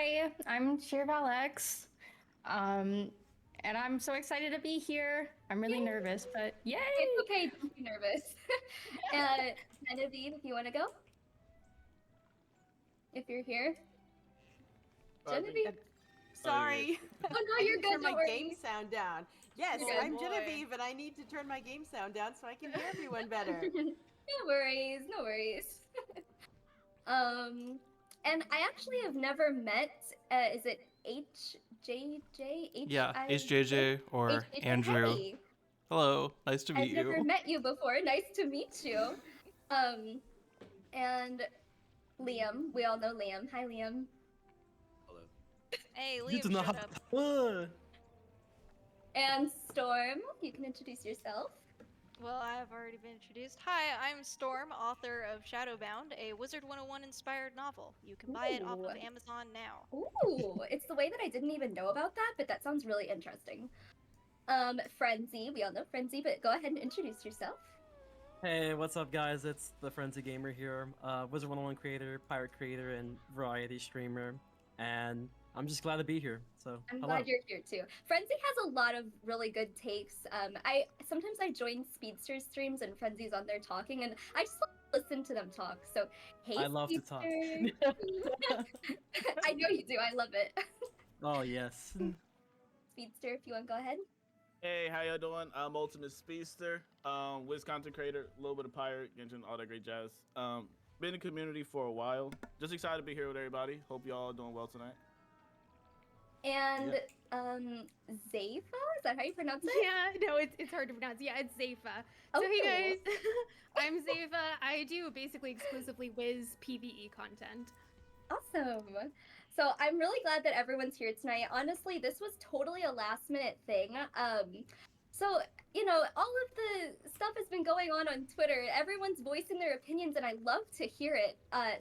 Hi, I'm Cheervalx. Um, and I'm so excited to be here. I'm really Yay! nervous, but yay! It's okay, don't be nervous. Genevieve, if you want to go, if you're here. I think. Genevieve? Oh, yeah. Sorry. Oh no, I you're didn't good, turn my don't game worry. sound down. Yes, You're I'm good. Genevieve, and I need to turn my game sound down so I can hear everyone better. No worries, no worries. Um, and I actually have never met, is it HJJ? Yeah, H-I-J? HJJ or HJJ? Andrew. Hey, Hello, nice to I've meet never you. met you before. Nice to meet you. Um, and Liam, we all know Liam. Hi, Liam. Hello. Hey, You do Liam not showed have up. to. And Storm, you can introduce yourself. Well, I have already been introduced. Hi, I'm Storm, author of Shadowbound, a Wizard101 inspired novel. You can buy it off Ooh. of Amazon now. Ooh, it's the way that I didn't even know about that, but that sounds really interesting. Frenzy, we all know Frenzy, but go ahead and introduce yourself. Hey, what's up, guys? It's the Frenzy Gamer here, Wizard101 creator, pirate creator, and variety streamer. And I'm just glad to be here. So, I'm hello. glad you're here too. Frenzy has a lot of really good takes. I sometimes I join Speedster streams and Frenzy's on there talking, and I just love to listen to them talk. So, hey, I love to Speedster. talk. I know you do. I love it. Oh, yes. Speedster, if you want to go ahead. Hey, how y'all doing? I'm Ultimate Speedster, Wiz content creator, a little bit of pirate, Genshin, all that great jazz. Been in the community for a while. Just excited to be here with everybody. Hope y'all doing well tonight. And Zayfa, is that how you pronounce it? Yeah, no, it's hard to pronounce. Yeah, it's Zayfa. Oh, So hey cool. guys, I'm Zayfa. I do basically exclusively Wiz PvE content. Awesome. So I'm really glad that everyone's here tonight. Honestly, this was totally a last minute thing. So, you know, all of the stuff has been going on Twitter. Everyone's voicing their opinions, and I love to hear it.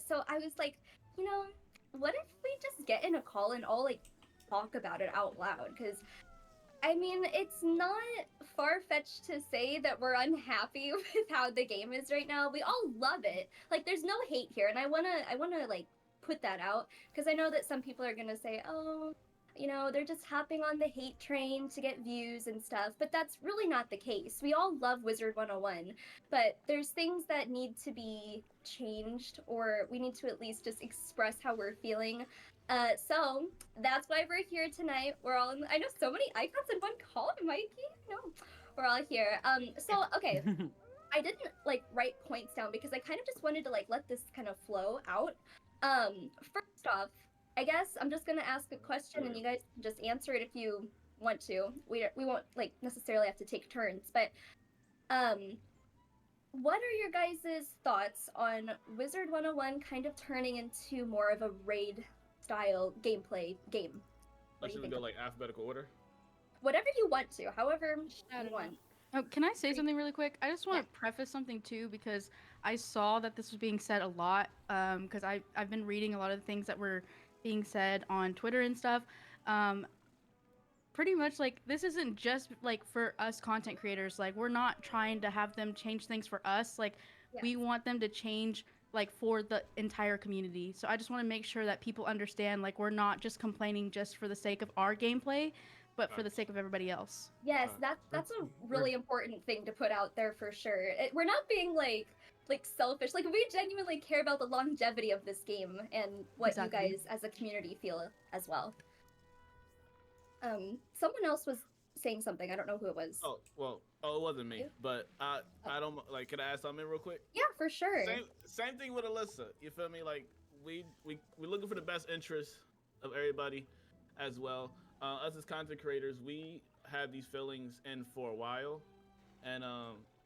So I was like, you know, what if we just get in a call and all like talk about it out loud? Because I mean, it's not far-fetched to say that we're unhappy with how the game is right now. We all love it. Like, there's no hate here, and I wanna like put that out because I know that some people are gonna say, oh, you know, they're just hopping on the hate train to get views and stuff, but that's really not the case. We all love Wizard 101, but there's things that need to be changed, or we need to at least just express how we're feeling. So that's why we're here tonight. We're all I know so many icons in one call, Mikey. No, we're all here. So okay, I didn't like write points down because I kind of just wanted to like let this kind of flow out. First off, I guess I'm just gonna ask a question and you guys can just answer it if you want to. We won't like necessarily have to take turns, but what are your guys' thoughts on Wizard 101 kind of turning into more of a raid style gameplay game? What do you Should we think? go like alphabetical order? Whatever you want to, however I you don't know. want. Oh, can I say something really quick? I just want Yeah. to preface something too because I saw that this was being said a lot. Because I've been reading a lot of the things that were being said on Twitter and stuff. Pretty much like this isn't just like for us content creators. Like we're not trying to have them change things for us. Like we Yes. want them to change like for the entire community. So I just want to make sure that people understand like we're not just complaining just for the sake of our gameplay, but for the sake of everybody else. Yes, that's a really important thing to put out there for sure. We're not being like selfish. Like we genuinely care about the longevity of this game and what Exactly. you guys as a community feel as well. Someone else was saying something. I don't know who it was. Oh, well, it wasn't me, You? but I don't like. Could I add something real quick? Yeah, for sure. Same thing with Alyssa. You feel me? Like we're looking for the best interest of everybody, as well. Us as content creators, we have these feelings in for a while, and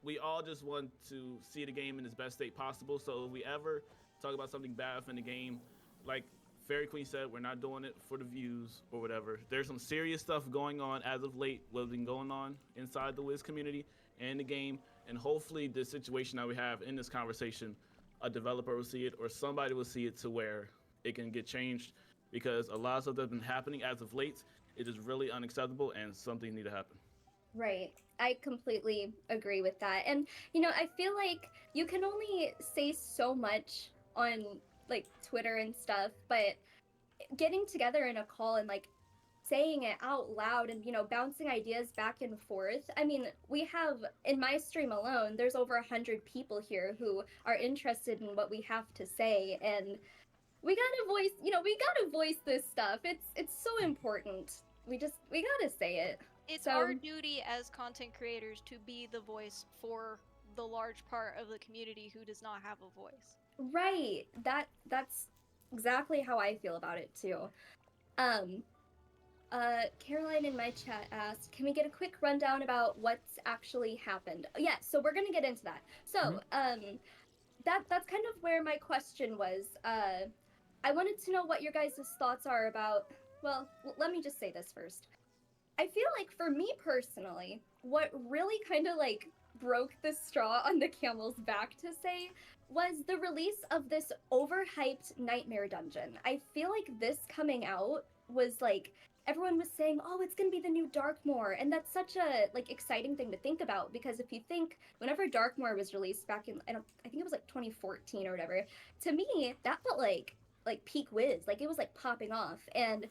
we all just want to see the game in its best state possible. So if we ever talk about something bad within the game, like Fairy Queen said, we're not doing it for the views or whatever. There's some serious stuff going on as of late, what's been going on inside the Wiz community and the game, and hopefully the situation that we have in this conversation, a developer will see it or somebody will see it to where it can get changed, because a lot of stuff that's been happening as of late, it is really unacceptable and something need to happen. Right. I completely agree with that. And you know, I feel like you can only say so much on like Twitter and stuff, but getting together in a call and like saying it out loud and bouncing ideas back and forth. I mean, we have in my stream alone, there's over 100 people here who are interested in what we have to say, and we gotta voice we gotta voice this stuff. It's so important. We gotta say it. It's So- our duty as content creators to be the voice for the large part of the community who does not have a voice. Right. That's exactly how I feel about it too. Caroline in my chat asked, "Can we get a quick rundown about what's actually happened?" Yeah, so we're gonna get into that. So, that's kind of where my question was. I wanted to know what your guys' thoughts are about. Well, let me just say this first. I feel like for me personally, what really kind of like broke the straw on the camel's back to say was the release of this overhyped Nightmare Dungeon. I feel like this coming out was like everyone was saying, "Oh, it's gonna be the new Darkmoor," and that's such a like exciting thing to think about because if you think whenever Darkmoor was released back in I think it was like 2014 or whatever, to me that felt like peak Wiz, like it was like popping off, and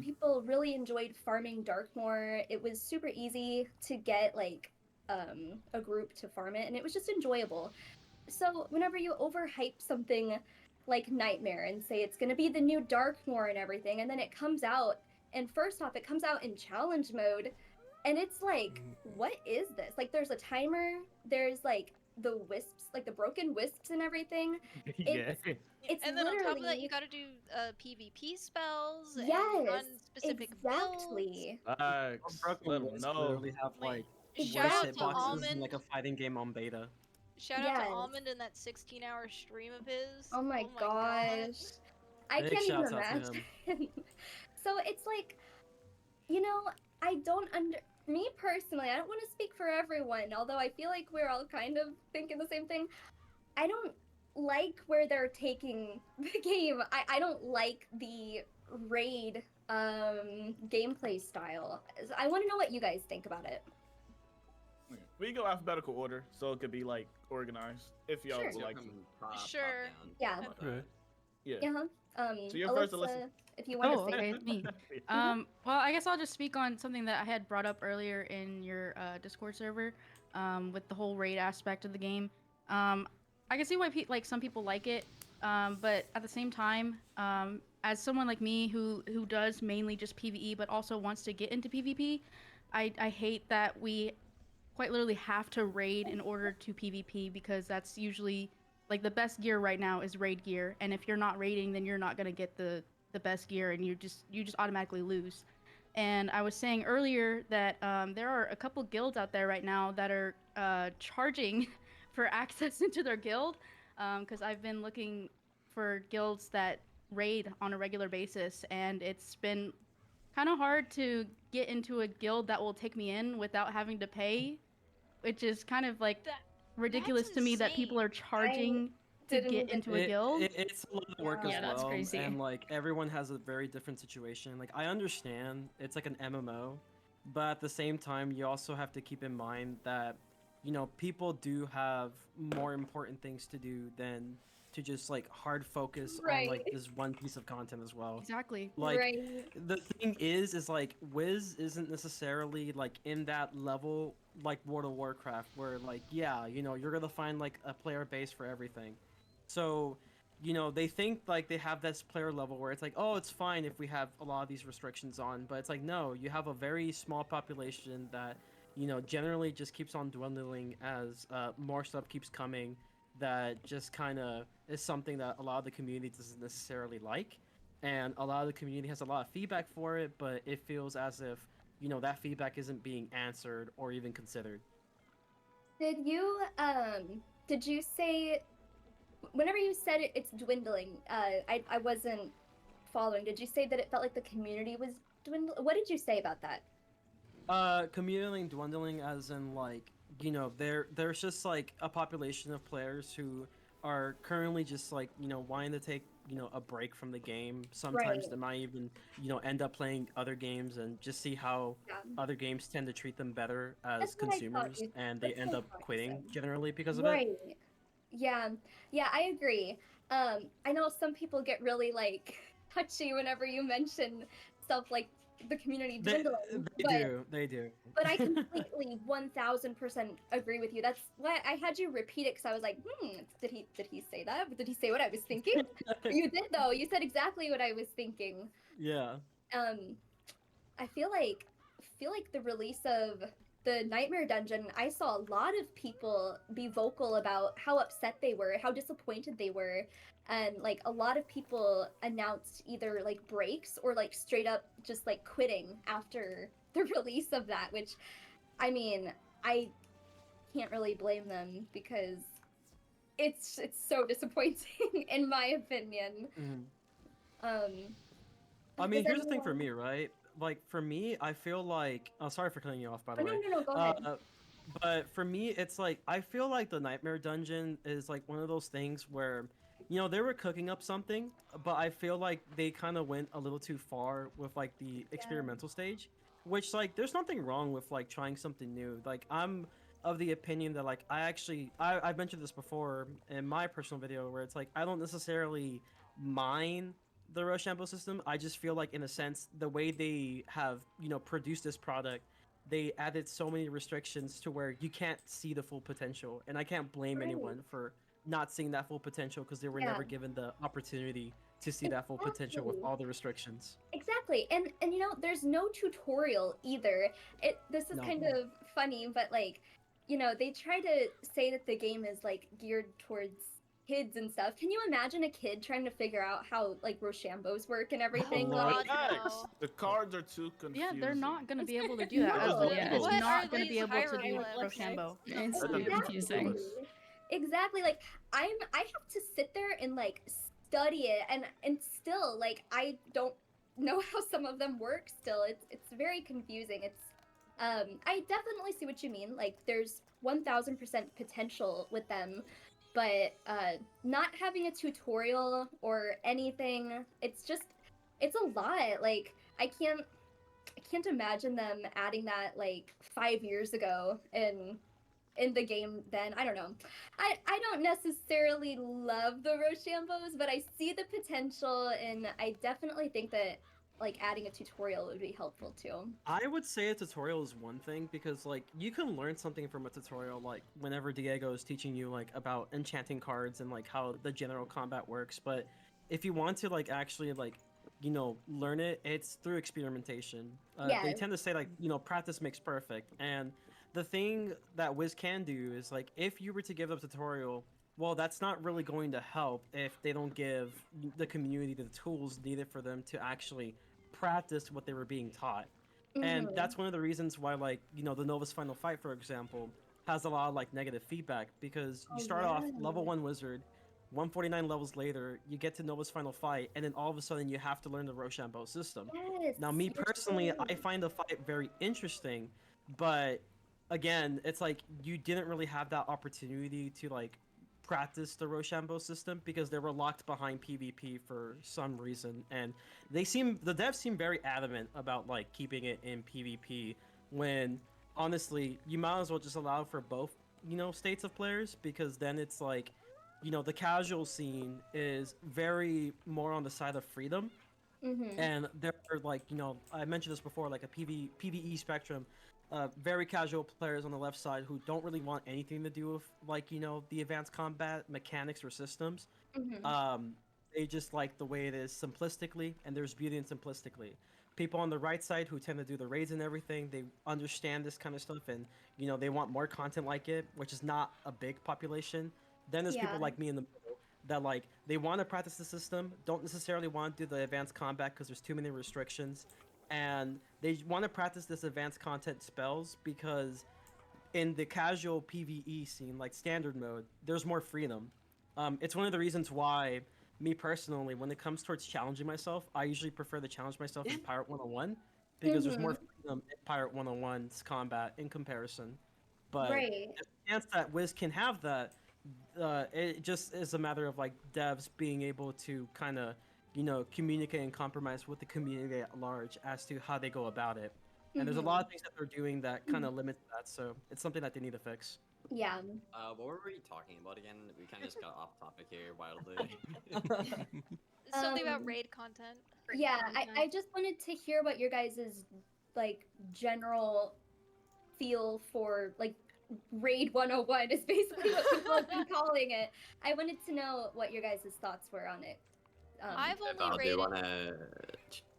people really enjoyed farming Darkmoor. It was super easy to get like a group to farm it, and it was just enjoyable. So whenever you overhype something like Nightmare and say it's gonna be the new Darkmoor and everything, and then it comes out, and first off, it comes out in challenge mode, and it's like, what is this? Like, there's a timer, there's like the wisps, like the broken wisps and everything. Yeah. It's And then on top of that, literally- you gotta do PvP spells and Yes, run specific exactly. Facts. Broken Let 'em Wisp know. literally have Like, like shout worse out hitboxes to than Almond. like a fighting game on beta. Shout out Yes. to Almond and that 16-hour stream of his. Oh my God. gosh. I Big can't even shouts out to imagine. So it's like, I don't me personally, I don't want to speak for everyone, although I feel like we're all kind of thinking the same thing. I don't like where they're taking the game. I don't like the raid gameplay style. I want to know what you guys think about it. We go alphabetical order, so it could be like organized. If y'all Sure. would like to. Sure. Yeah. Right. Yeah. Yeah. So you're first, Alyssa, Alyssa. if you want Oh, to say okay, it's me. Well, I guess I'll just speak on something that I had brought up earlier in your Discord server, with the whole raid aspect of the game. I can see why some people like it, but at the same time, as someone like me who does mainly just PvE but also wants to get into PvP, I hate that we quite literally have to raid in order to PvP because that's usually like the best gear right now is raid gear, and if you're not raiding, then you're not gonna get the best gear, and you just automatically lose. And I was saying earlier that there are a couple guilds out there right now that are charging for access into their guild, because I've been looking for guilds that raid on a regular basis, and it's been kind of hard to get into a guild that will take me in without having to pay, which is kind of like ridiculous That's to me that people are charging to didn't get even- into a guild. It's a lot of work Yeah. as Yeah, well, that's crazy. and like everyone has a very different situation. Like I understand it's like an MMO, but at the same time, you also have to keep in mind that people do have more important things to do than to just like hard focus on like Right. this one piece of content as well. Exactly. Like right. the thing is like Wiz isn't necessarily like in that level like World of Warcraft where like you're gonna find like a player base for everything. So they think like they have this player level where it's like, oh, it's fine if we have a lot of these restrictions on, but it's like no, you have a very small population that generally just keeps on dwindling as more stuff keeps coming. That just kind of is something that a lot of the community doesn't necessarily like, and a lot of the community has a lot of feedback for it, but it feels as if that feedback isn't being answered or even considered. Did you say whenever you said it's dwindling, I wasn't following. Did you say that it felt like the community was dwindling? What did you say about that? Community dwindling as in like there's just like a population of players who are currently just like wanting to take a break from the game. Sometimes Right. they might even end up playing other games and just see how Yeah. other games tend to treat them better as That's what I thought consumers, you- and they that's end what I up thought you quitting said. generally because of it. Right. Yeah. Yeah, I agree. I know some people get really like touchy whenever you mention stuff like the community They, dwindling. they do. But I completely 1000% agree with you. That's why I had you repeat it because I was like, did he say that? Did he say what I was thinking? You did though. You said exactly what I was thinking. Yeah. I feel like the release of the Nightmare Dungeon, I saw a lot of people be vocal about how upset they were, how disappointed they were, and like a lot of people announced either like breaks or like straight up just like quitting after the release of that, which I mean, I can't really blame them because it's so disappointing in my opinion. Mhm. Um I mean, does here's the thing for anyone- me, right? Like for me, I feel like. Oh, sorry for cutting you off, by the Oh, no, way. no, no, go ahead. But for me, it's like I feel like the Nightmare Dungeon is like one of those things where, they were cooking up something, but I feel like they kind of went a little too far with like the experimental stage, which like there's nothing wrong with like trying something new. Like I'm of the opinion that like I've mentioned this before in my personal video where it's like I don't necessarily mind the Rochambeau system. I just feel like in a sense the way they have produced this product, they added so many restrictions to where you can't see the full potential, and I can't blame Right. anyone for not seeing that full potential because they were Yeah. never given the opportunity to see that full potential with Exactly. all the restrictions. Exactly. And there's no tutorial either. This is No. kind of funny, but like, they try to say that the game is like geared towards kids and stuff. Can you imagine a kid trying to figure out how like Rochambeaus work and everything? Lord. Like, God, Yikes. no. The cards are too confusing. Yeah, they're not gonna be able to do that. No. Yeah, it's What are not gonna be these able to do hieroglyphs? Rochambeau. It's That's so ridiculous. confusing. Exactly. Like I have to sit there and like study it and still like I don't know how some of them work still. It's very confusing. I definitely see what you mean. Like there's 1000% potential with them, but not having a tutorial or anything, it's a lot. Like I can't imagine them adding that like 5 years ago in the game then. I don't know. I don't necessarily love the Rochambeaus, but I see the potential and I definitely think that like adding a tutorial would be helpful too. I would say a tutorial is one thing because like you can learn something from a tutorial like whenever Diego is teaching you like about enchanting cards and like how the general combat works, but if you want to like actually like learn it, it's through experimentation. They Yeah. tend to say like practice makes perfect, and the thing that Wiz can do is like if you were to give a tutorial, well, that's not really going to help if they don't give the community the tools needed for them to actually practice what they were being taught. And Mhm. that's one of the reasons why like the Nova's Final Fight, for example, has a lot of like negative feedback because you Oh, start off yeah. level 1 wizard, 149 levels later you get to Nova's Final Fight, and then all of a sudden you have to learn the Rochambeau system. Yes. Now me you're personally, right. I find the fight very interesting, but again, it's like you didn't really have that opportunity to like practice the Rochambeau system because they were locked behind PvP for some reason, and the devs seem very adamant about like keeping it in PvP when honestly you might as well just allow for both states of players, because then it's like the casual scene is very more on the side of freedom, Mhm. and there are like I mentioned this before, like a PVE spectrum, very casual players on the left side who don't really want anything to do with like the advanced combat mechanics or systems. Mhm. They just like the way it is simplistically, and there's beauty in simplistically. People on the right side who tend to do the raids and everything, they understand this kind of stuff, and they want more content like it, which is not a big population. Then there's people Yeah. like me in the middle that like they want to practice the system, don't necessarily want to do the advanced combat because there's too many restrictions, and they want to practice this advanced content spells because in the casual PvE scene, like standard mode, there's more freedom. It's one of the reasons why me personally, when it comes towards challenging myself, I usually prefer to challenge myself in Pirate 101 because there's more freedom in Pirate 101's combat in comparison. But Right. the chance that Wiz can have that, it just is a matter of like devs being able to kind of communicate and compromise with the community at large as to how they go about it. And there's a lot of things that they're doing that kind of limit that, so it's something that they need to fix. Yeah. What were we talking about again? We kind of just got off topic here wildly. Something about Um, raid content. Yeah, content. I just wanted to hear what your guys' like general feel for like Raid 101 is basically what people have been calling it. I wanted to know what your guys' thoughts were on it. I've If only I'll do raided. wanna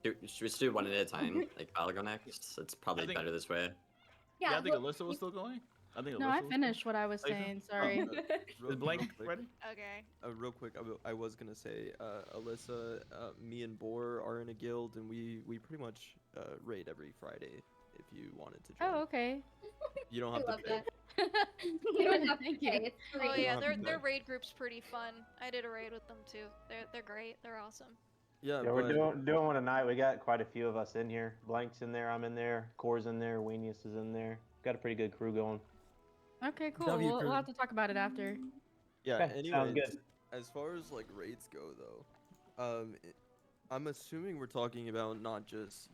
should we just do one at a time? Like I'll go next. It's probably think- better this way. Yeah, I think well, Alyssa was still going. I think No, Alyssa I was finished what I was Alyssa? saying. Oh, Sorry. Is Blank quick, ready? Okay. Real quick, I was gonna say, Alyssa, me and Boar are in a guild, and we pretty much raid every Friday. If you wanted to join, Oh, okay. you don't I have to love pay. that. You don't have to Thank pay. you. It's Oh free. yeah, have their to their pay. raid group's pretty fun. I did a raid with them too. They're great. They're awesome. Yeah, Yeah, we're but doing one tonight. We got quite a few of us in here. Blank's in there. I'm in there. Core's in there. Weenius is in there. Got a pretty good crew going. Okay, cool. W We'll crew. have to talk about it after. yeah. Okay, sounds Anyways, good. as far as like raids go, though, I'm assuming we're talking about not just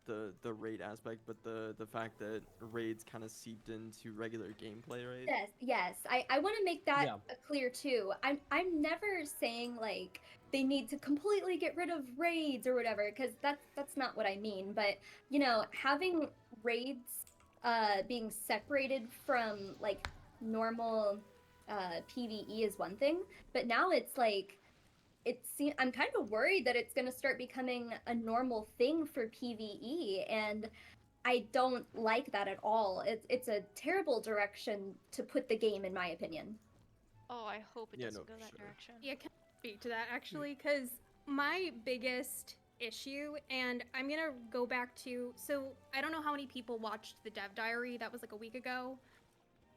the raid aspect, but the fact that raids kind of seeped into regular gameplay, right? Yes. I want to make that Yeah. clear too. I'm never saying like they need to completely get rid of raids or whatever, because that's not what I mean. But having raids being separated from like normal PvE is one thing, but now it's like I'm kind of worried that it's going to start becoming a normal thing for PvE, and I don't like that at all. It's a terrible direction to put the game, in my opinion. Oh, I hope it Yeah, doesn't no, go for that sure. direction. Yeah, can I speak to that actually? Because my biggest issue, and I'm gonna go back to, so I don't know how many people watched the Dev Diary. That was like a week ago,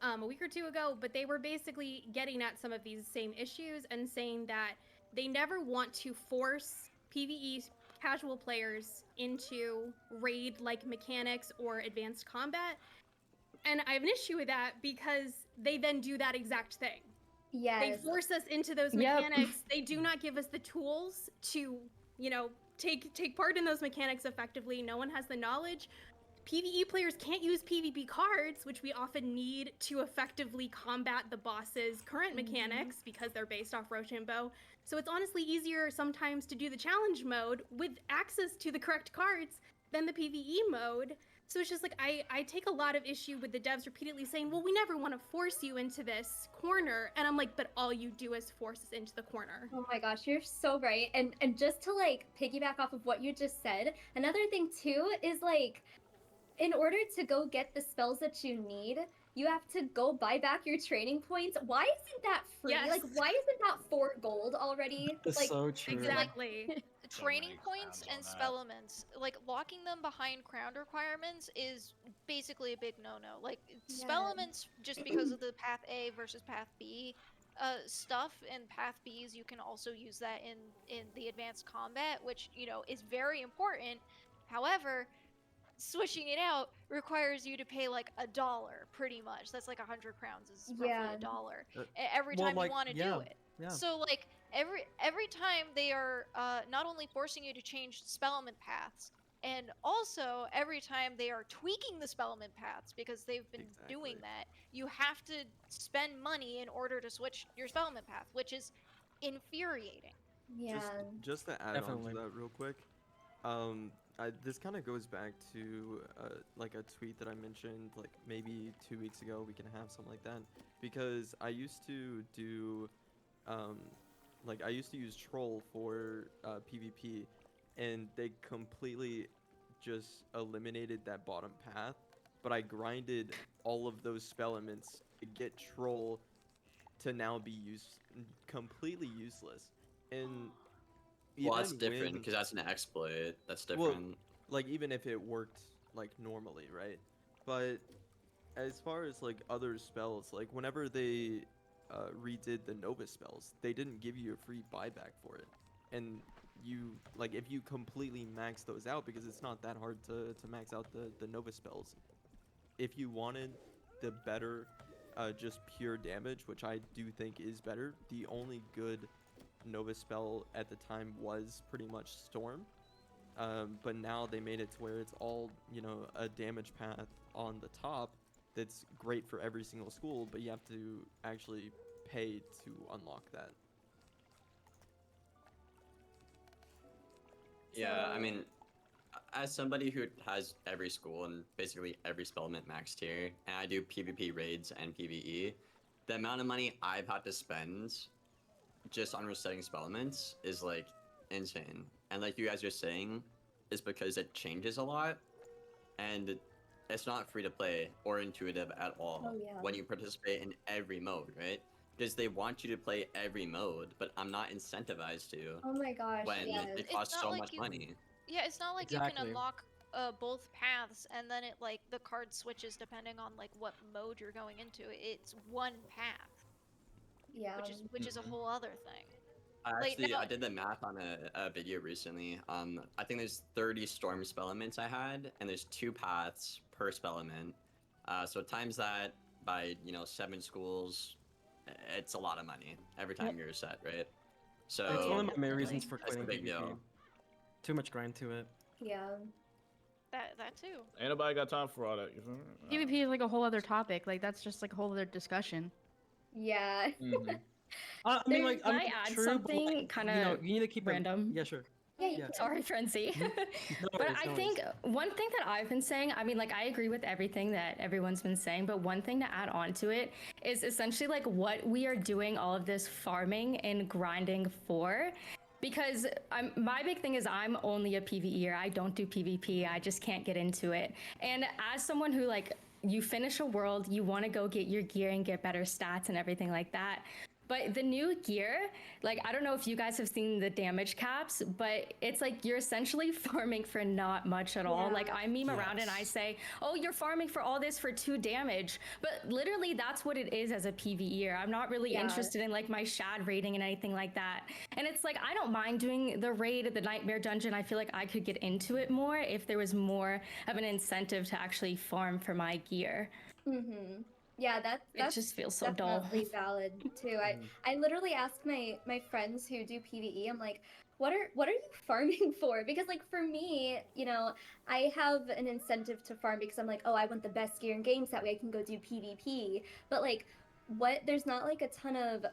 a week or two ago, but they were basically getting at some of these same issues and saying that they never want to force PvE casual players into raid like mechanics or advanced combat. And I have an issue with that because they then do that exact thing. They Yes. force us into those Yep. mechanics. They do not give us the tools to, take part in those mechanics effectively. No one has the knowledge. PvE players can't use PvP cards, which we often need to effectively combat the boss's current mechanics because they're based off Rochambeau. So it's honestly easier sometimes to do the challenge mode with access to the correct cards than the PvE mode. So it's just like I take a lot of issue with the devs repeatedly saying, well, we never want to force you into this corner. And I'm like, but all you do is force us into the corner. Oh my gosh, you're so right. And just to like piggyback off of what you just said, another thing too is like, in order to go get the spells that you need, you have to go buy back your training points. Why isn't that free? Yes. Like, why isn't that 4 gold already? It's Like, so true. Exactly. Training many points crowns and on that. spell elements, like locking them behind crown requirements, is basically a big no-no. Like spell Yeah. elements, just because of the path A versus path B stuff, and path Bs, you can also use that in the advanced combat, which is very important. However, switching it out requires you to pay like $1, pretty much. That's like 100 crowns is roughly Yeah. $1 Uh, every well, time like, you want to yeah, do it. yeah. So like every time they are not only forcing you to change spell element paths, and also every time they are tweaking the spell element paths because they've been doing Exactly. that, you have to spend money in order to switch your spell element path, which is infuriating. yeah. Just to add Definitely. on to that real quick, this kind of goes back to like a tweet that I mentioned like maybe 2 weeks ago. We can have something like that because I used to do I used to use troll for PvP, and they completely just eliminated that bottom path. But I grinded all of those spell elements to get troll to now be completely useless. And Well, that's even different when- because that's an exploit. That's Well, different. like even if it worked like normally, right? But as far as like other spells, like whenever they redid the Nova spells, they didn't give you a free buyback for it. And you like if you completely max those out, because it's not that hard to max out the Nova spells. If you wanted the better just pure damage, which I do think is better, the only good Nova spell at the time was pretty much Storm. But now they made it to where it's all, a damage path on the top that's great for every single school, but you have to actually pay to unlock that. Yeah, I So- mean, as somebody who has every school and basically every spellment maxed here, and I do PvP raids and PvE, the amount of money I've had to spend just on resetting spellments is like insane. And like you guys are saying, is because it changes a lot, and it's not free to play or intuitive at all Oh, yeah. when you participate in every mode, right? Because they want you to play every mode, but I'm not incentivized to Oh my gosh, when yes. it It's costs not so like much you- money. Yeah, it's not like you can Exactly. unlock both paths and then it like the card switches depending on like what mode you're going into. It's one path, Yeah. which is a Mhm. whole other thing. I Like, actually now- I did the math on a video recently. I think there's 30 storm spell elements I had, and there's 2 paths per spell element. So times that by 7 schools, it's a lot of money every time you're set, right? So It's one of my main definitely. reasons for That's a quitting big PvP. deal. Too much grind to it. Yeah. That too. Ain't nobody got time for all that. You feel me? PvP is like a whole other topic. Like that's just like a whole other discussion. Yeah. Mhm. I mean, There- like, can I I mean, add true, but, something like, kinda you need to keep it random? Yeah, sure. Yeah, you Yeah. can. Sorry, Frenzy. No But worries, I no think worries. one thing that I've been saying, I mean, like, I agree with everything that everyone's been saying, but one thing to add on to it is essentially like what we are doing all of this farming and grinding for. Because my big thing is I'm only a PvEer. I don't do PvP. I just can't get into it. And as someone who, like, you finish a world, you want to go get your gear and get better stats and everything like that. But the new gear, like, I don't know if you guys have seen the damage caps, but it's like you're essentially farming for not much at all. Yeah. Like, I meme around and I say, oh, you're farming for all this for 2 damage. But literally, that's what it is as a PvEer. I'm not really Yeah. interested in, like, my shad rating and anything like that. And it's like, I don't mind doing the raid, the Nightmare Dungeon. I feel like I could get into it more if there was more of an incentive to actually farm for my gear. Mm-hmm. Yeah, It that's just feels so dull. definitely valid too. I literally ask my friends who do PvE, I'm like, what are you farming for? Because like for me, I have an incentive to farm because I'm like, oh, I want the best gear in games, that way I can go do PvP. But like there's not like a ton of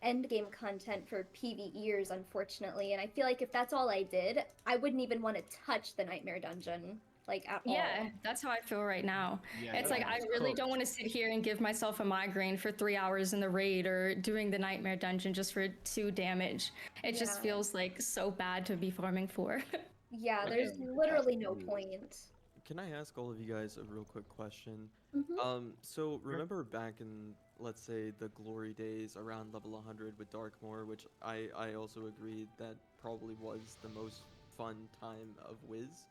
end game content for PvEers, unfortunately. And I feel like if that's all I did, I wouldn't even want to touch the Nightmare Dungeon. Like at all. Yeah, that's how I feel right now. Yeah, It's like I really don't want to sit here and give myself a migraine for 3 hours in the raid or doing the Nightmare Dungeon just for 2 damage. It just Yeah. feels like so bad to be farming for. Yeah, Okay. there's literally no Absolutely. point. Can I ask all of you guys a real quick question? Mhm. So remember back in, let's say, the glory days around level 100 with Darkmoor, which I also agreed that probably was the most fun time of Wiz.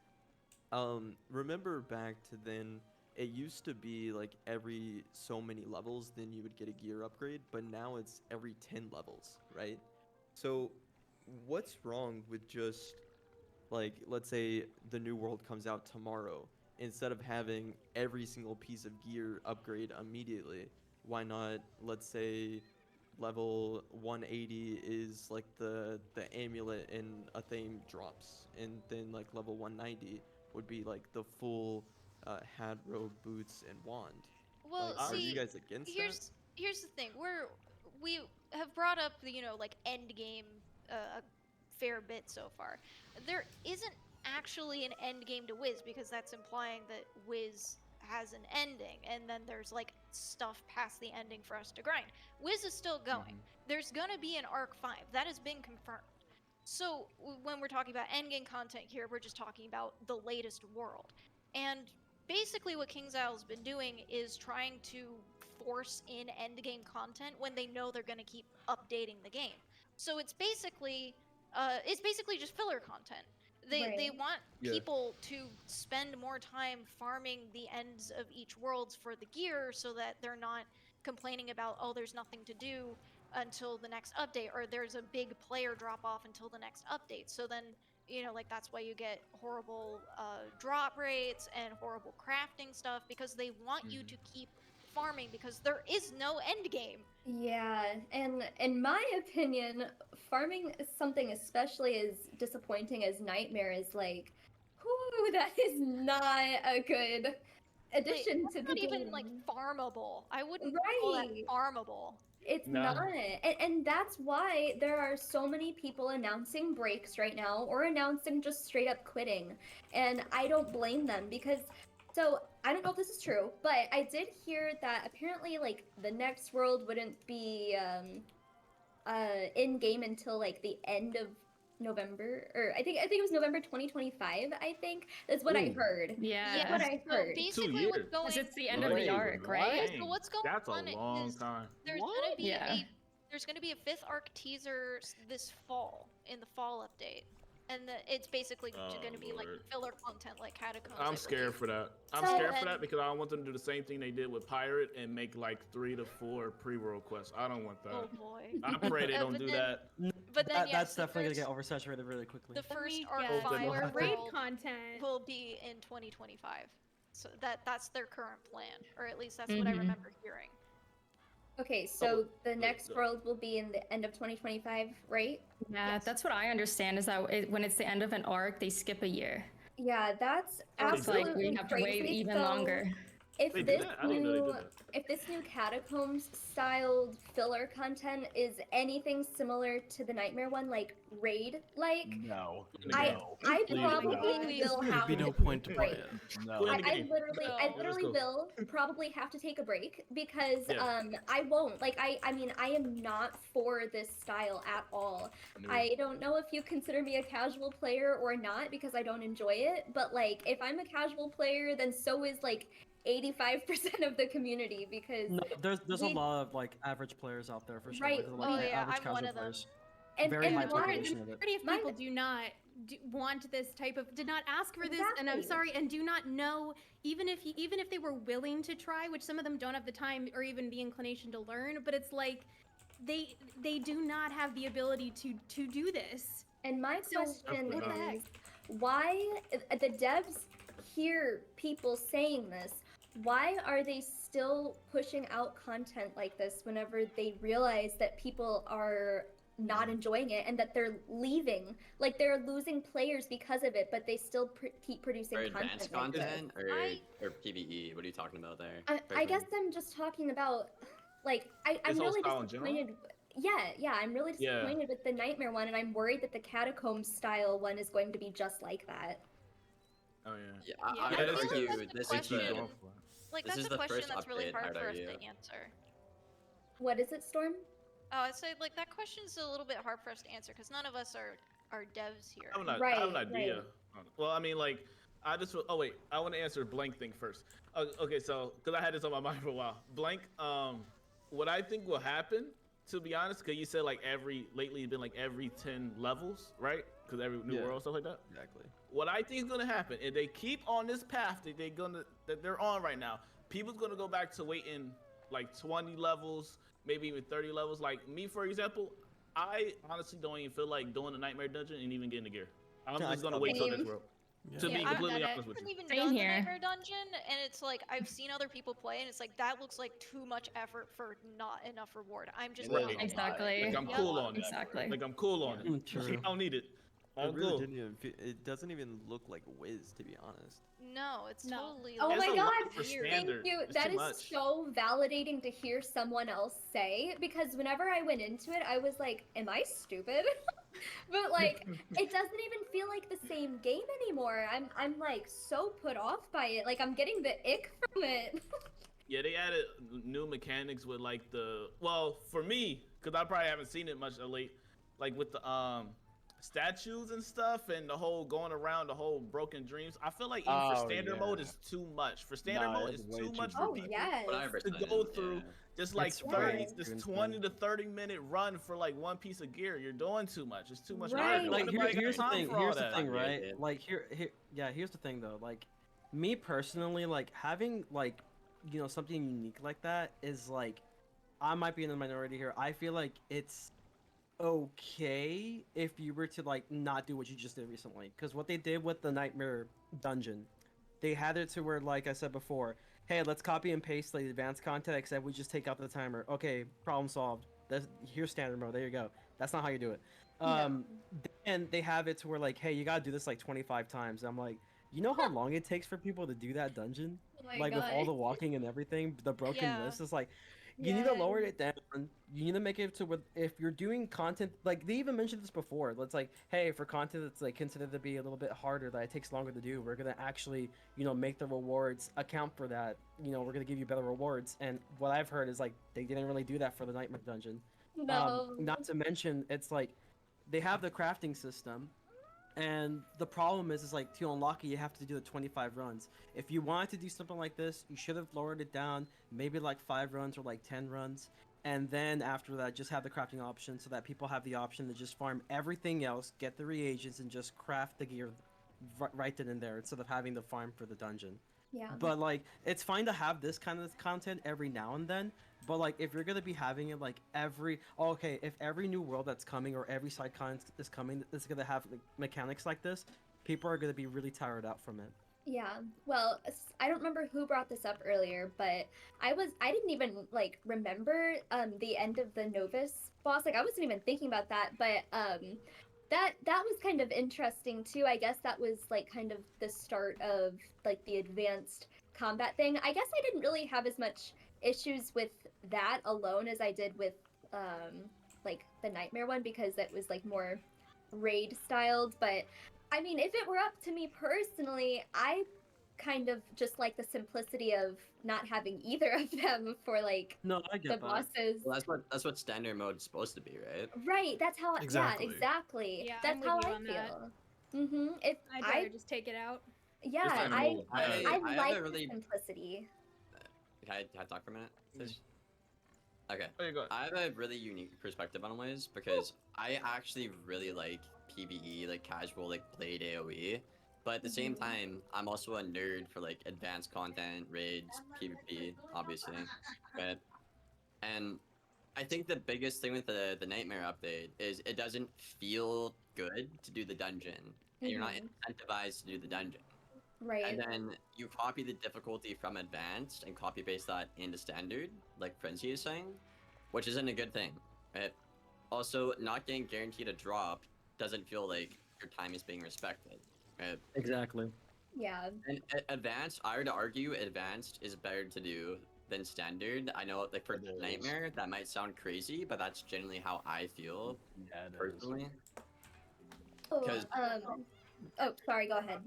Remember back to then, it used to be like every so many levels, then you would get a gear upgrade, but now it's every 10 levels, right? So what's wrong with just, like, let's say the new world comes out tomorrow, instead of having every single piece of gear upgrade immediately, why not, let's say, level 180 is like the amulet and a theme drops, and then like level 190 would be like the full hat, robe, boots, and wand. Well, Like, are see, you guys against here's the thing. We have brought up the like end game a fair bit so far. There isn't actually an end game to Wiz because that's implying that Wiz has an ending, and then there's like stuff past the ending for us to grind. Wiz is still going. There's gonna be an Arc 5 that has been confirmed. So when we're talking about endgame content here, we're just talking about the latest world. And basically what KingsIsle's been doing is trying to force in endgame content when they know they're going to keep updating the game. So it's basically just filler content. They Right. want Yeah. people to spend more time farming the ends of each world for the gear so that they're not complaining about, oh, there's nothing to do until the next update, or there's a big player drop off until the next update. So then, like that's why you get horrible drop rates and horrible crafting stuff, because they want you to keep farming because there is no end game. Yeah, and in my opinion, farming is something especially as disappointing as Nightmare is like, whoo, that is not a good addition That's to the not game. even like farmable. I wouldn't call that Right. farmable. It's No. not. And that's why there are so many people announcing breaks right now or announcing just straight up quitting. And I don't blame them because, so I don't know if this is true, but I did hear that apparently like the next world wouldn't be in game until like the end of November, or I think it was November 2025. I think that's what I Ooh. heard. Yeah. That's what I So heard. basically, what's years. going? Because it's the end Wait, of the arc, right? So what's going That's a on long is time. there's What? gonna be Yeah. there's gonna be a 5th arc teaser this fall in the fall update, and it's basically Oh, gonna be like Lord. filler content like Catacombs. I'm I scared believe. for that. I'm So- scared for And- that because I don't want them to do the same thing they did with Pirate and make like 3 to 4 pre-world quests. I don't want that. Oh boy. I pray they don't But do then- that. But then yes, That's the definitely first, gonna get oversaturated really quickly. the first me arc guess. Oh, good 5 lord. Raid world content. will be in 2025. So that's their current plan, or at least that's what I Mhm. remember hearing. Okay, so the good, next good. world will be in the end of 2025, right? Yeah, Yes. that's what I understand is that when it's the end of an arc, they skip a year. Yeah, that's Oh, they It's do? like absolutely we have to crazy. wait even So, longer. If They do this that? I didn't know they new did that. if this new catacombs styled filler content is anything similar to the Nightmare one, like raid like, No. I No. I Please probably no. will There'd have be to no take point a to play break. it. No. Quit I, the I game. literally, No. I Let's literally go. will probably have to take a break because Yeah. I won't like I mean I am not for this style at all. No. I don't know if you consider me a casual player or not because I don't enjoy it, but like if I'm a casual player, then so is like 85% of the community because No, there's a we- lot of like average players out there for sure. Right. Like, there's, like, Oh, yeah, average I'm one casual of them. players. and, Very and high why- population of it. Majority of My- people do not want this type of did not ask for this, and I'm Exactly. sorry, and do not know even if they were willing to try, which some of them don't have the time or even the inclination to learn. But it's like they do not have the ability to do this. And my So, question what the heck? is, why the devs hear people saying this? Why are they still pushing out content like this whenever they realize that people are not enjoying it and that they're leaving? Like they're losing players because of it, but they still keep producing For content. advanced like this. content I- or PVE? What are you talking about there? I guess I'm just talking about, like, I'm This whole really style in general? disappointed. Yeah, I'm really Yeah. disappointed with the Nightmare one, and I'm worried that the Catacombs style one is going to be just like that. Oh yeah. Yeah, Yeah, I I would feel like argue that's the this is They keep question. the going for it. Like This that's is a the question first that's really update, hard I'd for us argue. to answer. What is it, Storm? Oh, I'd say like that question's a little bit hard for us to answer because none of us are devs here. I have an, Right, I have an idea. right. Well, I mean, like, I just. Oh wait, I want to answer a blank thing first. Okay, so because I had this on my mind for a while. Blank. What I think will happen, to be honest, because you said like lately it's been like every 10 levels, right? Because every new Yeah. world stuff like that. Exactly. What I think is gonna happen, if they keep on this path that they're on right now, people's gonna go back to waiting like 20 levels, maybe even 30 levels. Like me, for example, I honestly don't even feel like doing the Nightmare Dungeon and even getting the gear. I'm Yeah, just gonna I wait till Same. next world. Yeah. To be Yeah, completely I honest with haven't you. even Same done the here. Nightmare Dungeon, and it's like I've seen other people play, and it's like that looks like too much effort for not enough reward. I'm just Right. not gonna lie. Exactly. Like I'm Yeah. cool on it. Exactly. Like I'm cool on it. Mm, true. I don't need it. It I'm really cool. didn't even. It doesn't even look like Wiz, to be honest. No, it's No. totally. Oh like, It's my a lot god, for thank standard. you. It's That too is much. so validating to hear someone else say because whenever I went into it, I was like, am I stupid? But like it doesn't even feel like the same game anymore. I'm like so put off by it. Like I'm getting the ick from it. Yeah, they added new mechanics with like well, for me, because I probably haven't seen it much of late, like with the statues and stuff and the whole going around the whole broken dreams. I feel like even for Oh, standard mode yeah. is too much. For standard Nah, mode it's is way too too much big. for Oh people yes. 100%, to go through. yeah. Just like It's 30, way this too 20 insane. to 30-minute run for like one piece of gear. You're doing too much. It's too much. Right. work. Like Nobody got here's the time thing. for all Here's the that. thing, Yeah, right? dude. Like here's the thing though. Like me personally, like having like something unique like that is like I might be in the minority here. I feel like it's okay if you were to like not do what you just did recently, because what they did with the Nightmare Dungeon, they had it to where, like I said before, hey, let's copy and paste the advanced content, except we just take out the timer. Okay, problem solved. Here's standard mode. There you go. That's not how you do it. And they have it to where like, hey, you gotta do this like 25 times. I'm like, you know how long it takes for people to do that dungeon? Oh my Like with all God. the walking and everything, the broken Yeah. list is like, You need to lower it down. You need to make it to where if you're doing content, like they even mentioned this before. Let's like, hey, for content that's like considered to be a little bit harder, that it takes longer to do, we're gonna actually, make the rewards account for that. We're gonna give you better rewards. And what I've heard is like they didn't really do that for the Nightmare Dungeon. No. Not to mention, it's like they have the crafting system. And the problem is like to unlock it, you have to do the 25 runs. If you wanted to do something like this, you should have lowered it down, maybe like 5 runs or like 10 runs. And then after that, just have the crafting option so that people have the option to just farm everything else, get the reagents, and just craft the gear right then and there instead of having to farm for the dungeon. Yeah. But like, it's fine to have this kind of content every now and then. But like, if you're gonna be having it like if every new world that's coming or every side con is coming is gonna have like, mechanics like this, people are gonna be really tired out from it. Yeah. Well, I don't remember who brought this up earlier, but I didn't even like remember the end of the Novus boss. Like I wasn't even thinking about that, but that was kind of interesting too. I guess that was like kind of the start of like the advanced combat thing. I guess I didn't really have as much issues with that alone as I did with like the Nightmare one because it was like more raid styled. But I mean, if it were up to me personally, I kind of just like the simplicity of not having either of them for like No, I get the that. bosses. Well, that's what standard mode is supposed to be, right? Right, that's how Exactly. yeah, exactly. Yeah, That's I'm with how you I on that. feel. If I'd rather just take it out. yeah, Standard I mode. I have like a really- the simplicity. Can I talk for a minute? Please? Okay. There you go. I have a really unique perspective on ways because I actually really like PvE, like casual, like played AoE. But at the same time, I'm also a nerd for like advanced content, raids, PvP, obviously. But and I think the biggest thing with the Nightmare update is it doesn't feel good to do the dungeon. And you're not incentivized to do the dungeon. Right. And then you copy the difficulty from advanced and copy paste that into standard, like Frenzy is saying, which isn't a good thing. Right? Also, not getting guaranteed a drop doesn't feel like your time is being respected. Right? Exactly. Yeah. And advanced, I would argue advanced is better to do than standard. I know, like for Nightmare, that might sound crazy, but that's generally how I feel personally. Oh, 'Cause- oh, sorry, go ahead.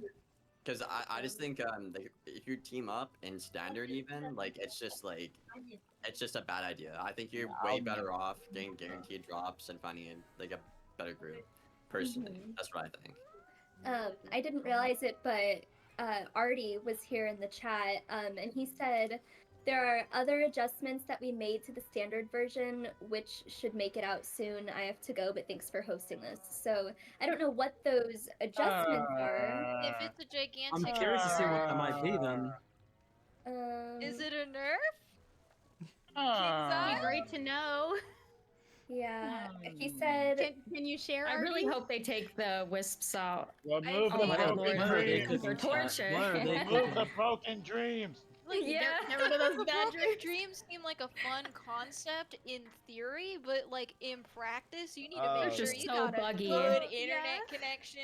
Because I just think like, if you team up in standard even, like it's just a bad idea. I think you're way better off getting guaranteed drops and finding like a better group. Personally, that's what I think. I didn't realize it, but Artie was here in the chat, and he said there are other adjustments that we made to the standard version, which should make it out soon. I have to go, but thanks for hosting this. So I don't know what those adjustments are. If it's a gigantic, I'm curious to see what that might be then. Is it a nerf? It'd be great to know. Yeah, he said. Can you share? I really Artie? hope they take the wisps out. Remove Oh the my broken lord, dreams. they're torture. Remove the broken dreams. Like, Yeah. Get rid of those the bad broken dreams. dreams seem like a fun concept in theory, but like in practice, you need to They're make sure just you so got buggy. a good Yeah. internet connection.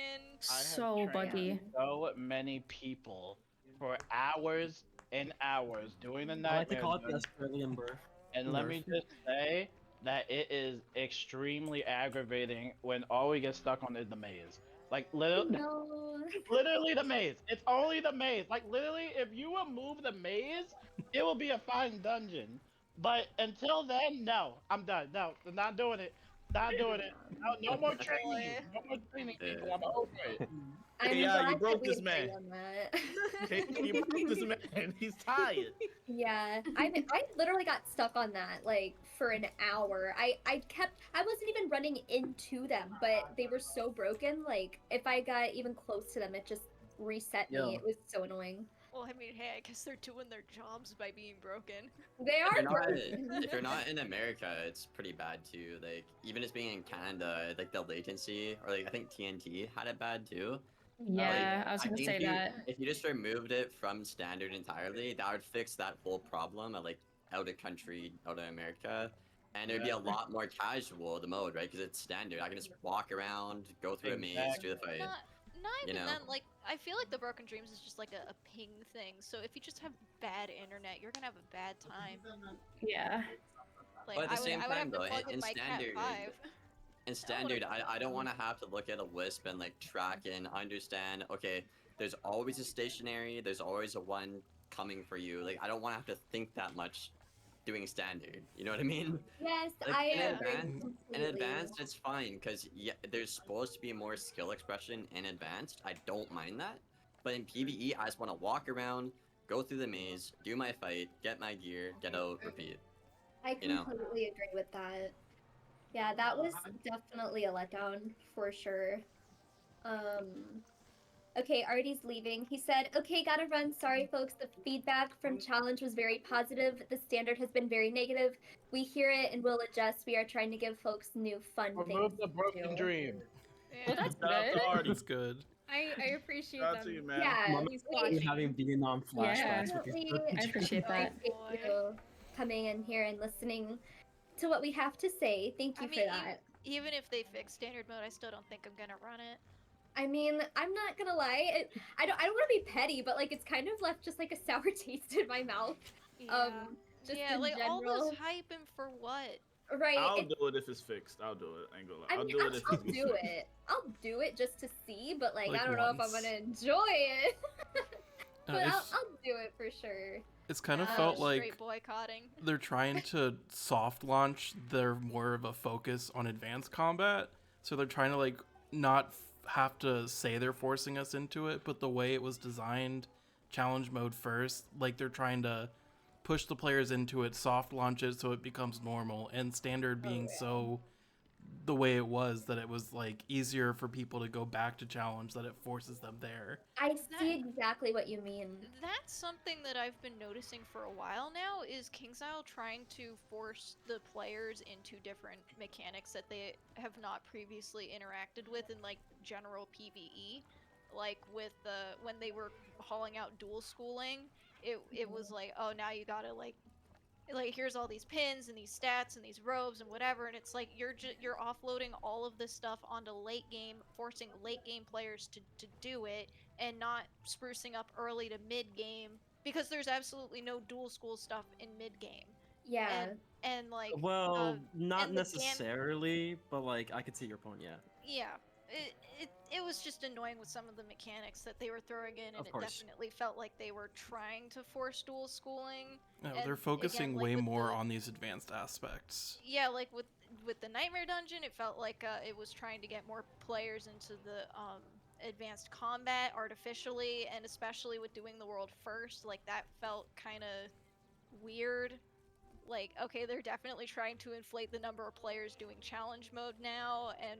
I have So trained buggy. So many people for hours and hours doing the I like to nightmare. call it the dungeon, Australian birth. and let me just say that it is extremely aggravating when all we get stuck on is the maze. Like literally, No. literally the maze. It's only the maze. Like literally, if you remove the maze, it will be a fine dungeon. But until then, no, I'm done. No, I'm not doing it. Not doing it. No more training. No more training, people. I'm over it. I'm Yeah, you glad broke that we this man. agree on that. Okay, you broke this man. He's tired. Yeah, I literally got stuck on that like for an hour. I wasn't even running into them, but they were so broken. Like if I got even close to them, it just reset me. Yeah. It was so annoying. Well, I mean, hey, I guess they're doing their jobs by being broken. They If are you're, not, broken. if you're not in America, it's pretty bad too. Like even just being in Canada, like the latency, or like I think TNT had it bad too. Yeah, Like, I was gonna think say that. if you just removed it from standard entirely, that would fix that whole problem of like out of country, out of America, and it'd be a lot more casual the mode, right? Because it's standard. I can just walk around, go through a maze, do the fight. Not even know. then. Like, I feel like the broken dreams is just like a ping thing. So if you just have bad internet, you're gonna have a bad time. Yeah. Like But at the I would same I would time have to though, plug in in my Cat standard, 5. in standard, I don't want to have to look at a Wisp and like track and understand. Okay, there's always a stationary. There's always a one coming for you. Like I don't want to have to think that much doing standard. You know what I mean? Yes, Like I in agree advanced, in completely. advanced, it's fine because yeah, there's supposed to be more skill expression in advanced. I don't mind that, but in PVE, I just want to walk around, go through the maze, do my fight, get my gear, get out, repeat. I You know? completely agree with that. Yeah, that was definitely a letdown for sure. Okay, Artie's leaving. He said, "Okay, gotta run. Sorry, folks. The feedback from challenge was very positive. The standard has been very negative. We hear it and we'll adjust. We are trying to give folks new fun things Remove the to broken do." dream. Well, that's Shout out good. to Artie. That's good. I appreciate Shout out to them. you, man. Yeah, Mama He's we watching. having Vietnam flashbacks with these definitely broken I appreciate that. appreciate you coming in here and listening to what we have to say. Thank you I for mean, that. even if they fix standard mode, I still don't think I'm gonna run it. I mean, I'm not gonna lie. I don't want to be petty, but like it's kind of left just like a sour taste in my mouth. Yeah. Just Yeah, in like all general. this hype and for what? Right. I'll it- do it if it's fixed. I'll do it. I ain't gonna lie. I I'll mean, do it if I'll it's do fixed. it. I'll do it just to see, but like Like I don't know if I'm once. gonna enjoy it. but I'll It's, do it for sure. it's kind of Yeah. felt Straight like boycotting. they're trying to soft launch their more of a focus on advanced combat. So they're trying to like not have to say they're forcing us into it, but the way it was designed, challenge mode first, like they're trying to push the players into it, soft launch it so it becomes normal, and standard being so the way it was that it was like easier for people to go back to challenge, that it forces them there. I see exactly what you mean. That's something that I've been noticing for a while now is KingsIsle trying to force the players into different mechanics that they have not previously interacted with in like general PvE. Like with the when they were hauling out dual schooling, it was like, oh, now you gotta like here's all these pins and these stats and these robes and whatever, and it's like you're offloading all of this stuff onto late game, forcing late game players to do it and not sprucing up early to mid game because there's absolutely no dual school stuff in mid game. Yeah. And like Well, not and the necessarily, but like I could see your point. Yeah. yeah, it was just annoying with some of the mechanics that they were throwing in, and Of it course. definitely felt like they were trying to force dual schooling. No, And they're focusing again, like way with more the- on these advanced aspects. Yeah, like with the Nightmare Dungeon, it felt like it was trying to get more players into the advanced combat artificially, and especially with doing the world first, like that felt kind of weird. Like, okay, they're definitely trying to inflate the number of players doing challenge mode now, and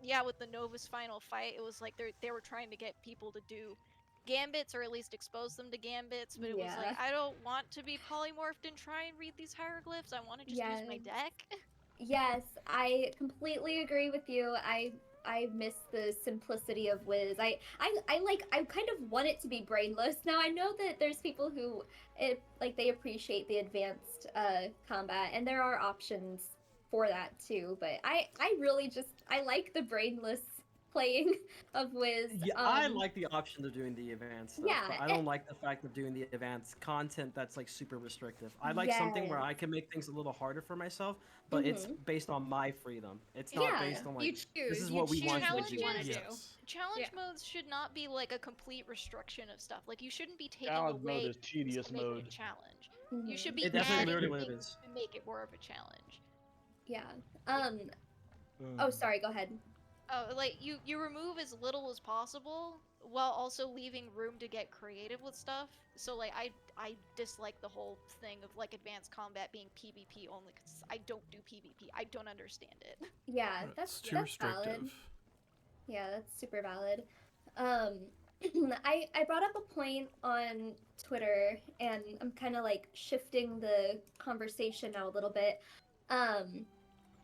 yeah, with the Nova's final fight, it was like they were trying to get people to do gambits, or at least expose them to gambits, but it was like, Yeah. I don't want to be polymorphed and try and read these hieroglyphs. I want to just use my Yes. deck. Yes, I completely agree with you. I miss the simplicity of Wiz. I kind of want it to be brainless. Now I know that there's people who they appreciate the advanced combat, and there are options for that too, but I really just I like the brainless playing of Wiz. Yeah, I like the option of doing the advanced stuff, Yeah, but I don't like the fact of doing the advanced content that's like super restrictive. I like something where I can make things a little harder for myself, but it's based on my freedom. It's not Yeah, based on You like choose. this is you what we choose want you what to you want to do. do. Yes. Challenge Yeah. modes should not be like a complete restriction of stuff. Like, you shouldn't be taking Challenge away mode is tedious to make it mode. a challenge. Mhm. You should be It definitely adding literally what it things is. to make it more of a challenge. Yeah. Mm. Oh, sorry. Go ahead. Like you remove as little as possible while also leaving room to get creative with stuff. So like I dislike the whole thing of like advanced combat being PvP only, because I don't do PvP. I don't understand it. Yeah, It's that's too that's valid. restrictive. Yeah, that's super valid. I brought up a point on Twitter, and I'm kind of like shifting the conversation now a little bit.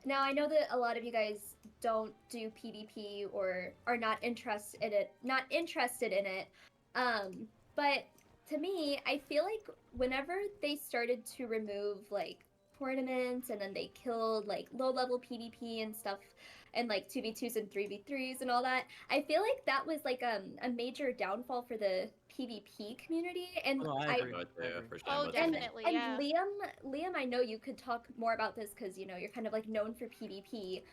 Now I know that a lot of you guys don't do PvP or are not interested in it. But to me, I feel like whenever they started to remove like tournaments, and then they killed like low level PvP and stuff, and like 2v2s and 3v3s and all that. I feel like that was like a major downfall for the PvP community. And No, I I agree. Oh, and definitely, and yeah. Liam, I know you could talk more about this because you know you're kind of like known for PvP.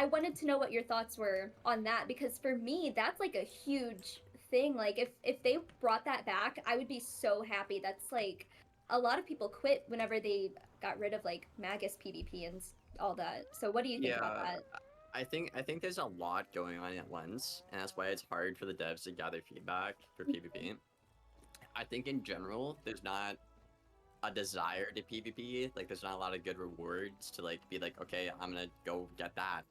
I wanted to know what your thoughts were on that because for me that's like a huge thing. Like if they brought that back, I would be so happy. That's like a lot of people quit whenever they got rid of like Magus PvP and all that. So what do you think about Yeah, that? I think there's a lot going on at once, and that's why it's hard for the devs to gather feedback for PvP. I think in general, there's not a desire to PvP. Like, there's not a lot of good rewards to like be like, okay, I'm gonna go get that,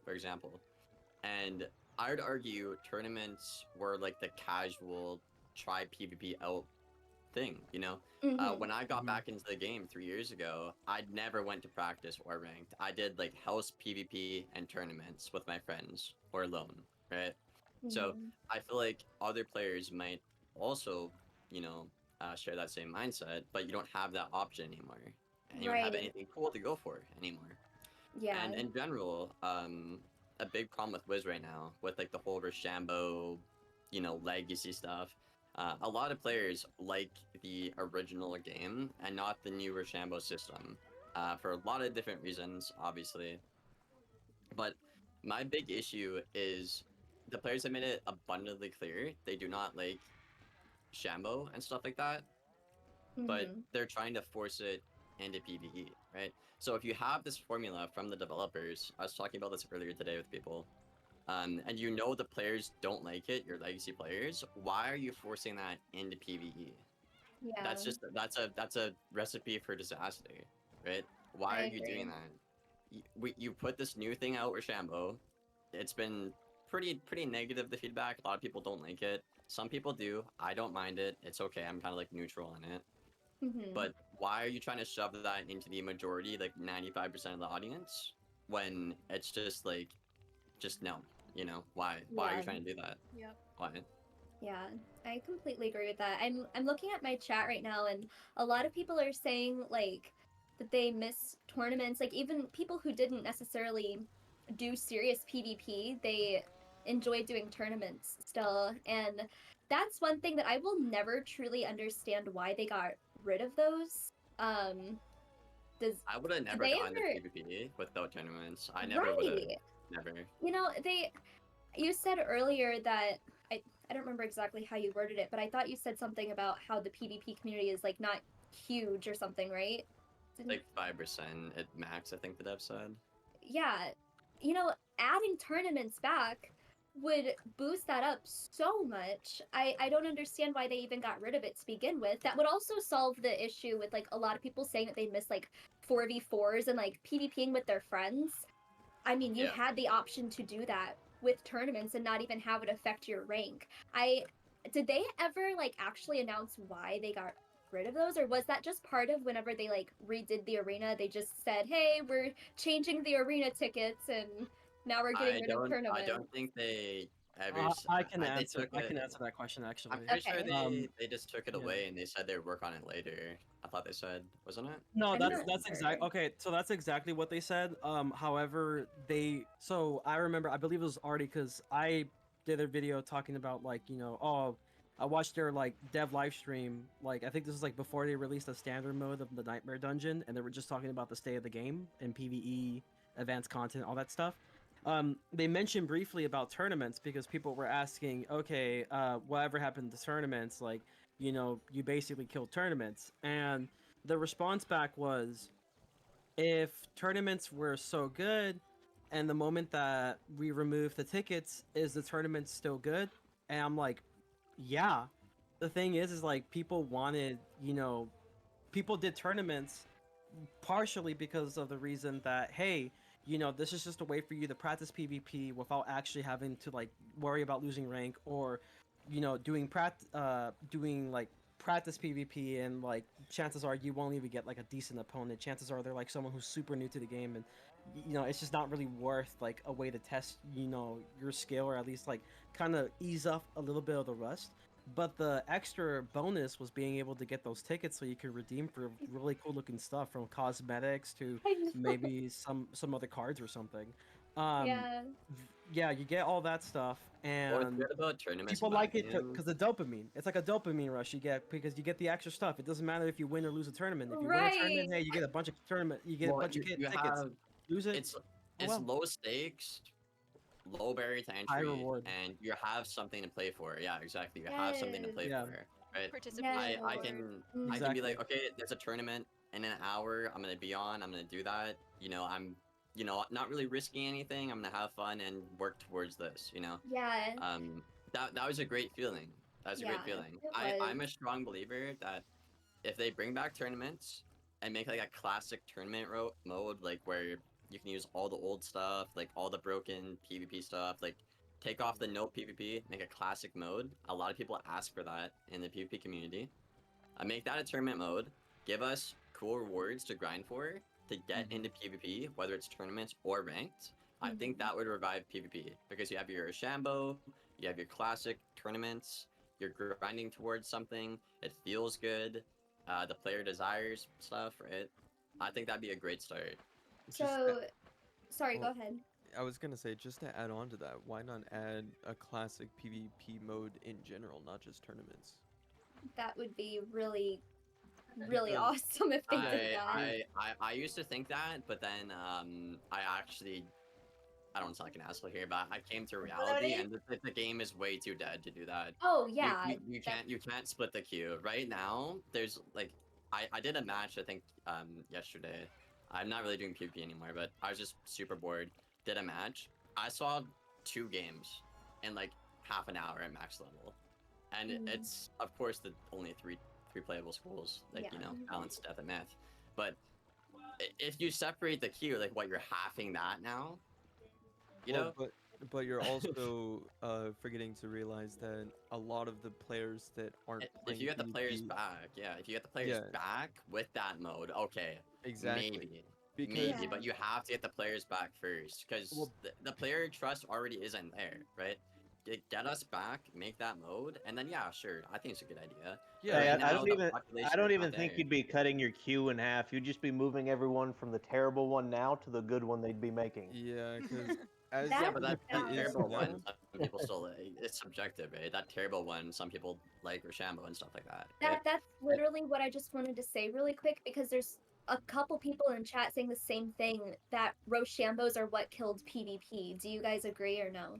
for example. And I would argue tournaments were like the casual try PvP out thing, when I got back into the game 3 years ago, I never went to practice or ranked. I did like house PvP and tournaments with my friends or alone, right? So I feel like other players might also, share that same mindset, but you don't have that option anymore, and you don't have Right. anything cool to go for anymore. Yeah. And in general, a big problem with Wiz right now, with like the whole Rochambeau, legacy stuff. A lot of players like the original game and not the new Rochambeau system, for a lot of different reasons, obviously. But my big issue is the players have made it abundantly clear they do not like Shambo and stuff like that, but they're trying to force it into PvE, right? So if you have this formula from the developers, I was talking about this earlier today with people, and the players don't like it, your legacy players, why are you forcing that into PvE? Yeah. That's a recipe for disaster, right? Why I are you agree. doing that? You put this new thing out, Rochambeau. It's been pretty negative, the feedback. A lot of people don't like it. Some people do. I don't mind it. It's okay. I'm kind of like neutral on it. But why are you trying to shove that into the majority, like 95% of the audience, when it's just like, just no, Why are Yeah. you trying to do that? Yep. Why? Yeah, I completely agree with that. I'm looking at my chat right now and a lot of people are saying like that they miss tournaments, like even people who didn't necessarily do serious PvP, they enjoy doing tournaments still. And that's one thing that I will never truly understand why they got rid of those. Does I would have did never they gotten ever to PvP without tournaments. I never would have. Right. Never. You said earlier that I don't remember exactly how you worded it, but I thought you said something about how the PvP community is like not huge or something, right? Like 5% at max, I think the dev said. Yeah. Adding tournaments back would boost that up so much. I don't understand why they even got rid of it to begin with. That would also solve the issue with like a lot of people saying that they miss like 4v4s and like PvPing with their friends. I mean, you had the option to do that with tournaments and not even have it affect your rank. Did they ever like actually announce why they got rid of those, or was that just part of whenever they like redid the arena, they just said, "Hey, we're changing the arena tickets and now we're getting rid of tournaments"? I don't think they ever. I can they answer. took I it- can answer that question actually. I'm pretty sure Okay. they just took it yeah. away and they said they'd work on it later. I thought they said, wasn't it? No, I'm that's not that's sure. exact. Okay, so that's exactly what they said. However, so I remember, I believe it was already because I did a video talking about like oh, I watched their like dev live stream. Like I think this was like before they released the standard mode of the Nightmare Dungeon, and they were just talking about the state of the game and PVE, advanced content, all that stuff. They mentioned briefly about tournaments because people were asking, okay, whatever happened to tournaments? Like, you basically killed tournaments, and the response back was, if tournaments were so good, and the moment that we remove the tickets, is the tournament still good? And I'm like, yeah. The thing is like people wanted, people did tournaments partially because of the reason that, hey, this is just a way for you to practice PvP without actually having to like worry about losing rank, or doing like practice PvP, and like chances are you won't even get like a decent opponent. Chances are they're like someone who's super new to the game, and it's just not really worth like a way to test your skill, or at least like kind of ease off a little bit of the rust. But the extra bonus was being able to get those tickets so you could redeem for really cool looking stuff, from cosmetics to I know. maybe some other cards or something. Um, Yeah. yeah, you get all that stuff, What's and good about tournaments, people in my like it opinion, because the dopamine. It's like a dopamine rush you get because you get the extra stuff. It doesn't matter if you win or lose a tournament. If you win a Right. tournament, hey, you get a bunch of well, tickets. Lose it, it's oh it's well. low stakes, low barrier to High entry, reward. and you have something to play for. Yeah, exactly. You have something to Yes. play Yeah. for, right? Participation Yes. I reward. can I can be Exactly. like, okay, there's a tournament in an hour. I'm gonna be on. I'm gonna do that. I'm not really risking anything. I'm gonna have fun and work towards this. Yeah. That was a great feeling. That was a great Yeah. feeling. It I'm a was. strong believer that if they bring back tournaments and make like a classic tournament mode, like where you can use all the old stuff, like all the broken PvP stuff, like take off the no PvP, make a classic mode. A lot of people ask for that in the PvP community. Make that a tournament mode. Give us cool rewards to grind for to get into PvP, whether it's tournaments or ranked. I think that would revive PvP because you have your Shambo, you have your classic tournaments, you're grinding towards something. It feels good. The player desires stuff, right? I think that'd be a great start. So, sorry, go well, ahead. I was gonna say, just to add on to that, why not add a classic PvP mode in general, not just tournaments? That would be really, really Because awesome if they did that. I used to think that, but then I actually I don't sound like an asshole here, but I came to reality, and the game is way too dead to do that. Oh yeah. You can't split the queue right now. There's like I did a match I think yesterday. I'm not really doing PvP anymore, but I was just super bored. Did a match. I saw 2 games in like half an hour at max level, and it's of course the only three playable schools, like Yeah. balance, death, and math. But if you separate the queue, like what you're halving that now, you know. But you're also forgetting to realize that a lot of the players that aren't If playing you get the players PvP back, yeah, if you get the players Yeah. back with that mode, okay, Exactly. maybe, Because but you have to get the players back first, because Well- the player trust already isn't there, right? Get us back, make that mode, and then yeah, sure, I think it's a good idea. Yeah, Hey, Right I now, don't the even. population I don't is even not think there. you'd be cutting your queue in half. You'd just be moving everyone from the terrible one now to the good one they'd be making. yeah, because as Yeah, That- but that PvP is terrible now- one, some people still it's subjective, right? That terrible one, some people like Rochambeau and stuff like that. Right? That's literally what I just wanted to say really quick because there's a couple people in chat saying the same thing that Rochambos are what killed PvP. Do you guys agree or no?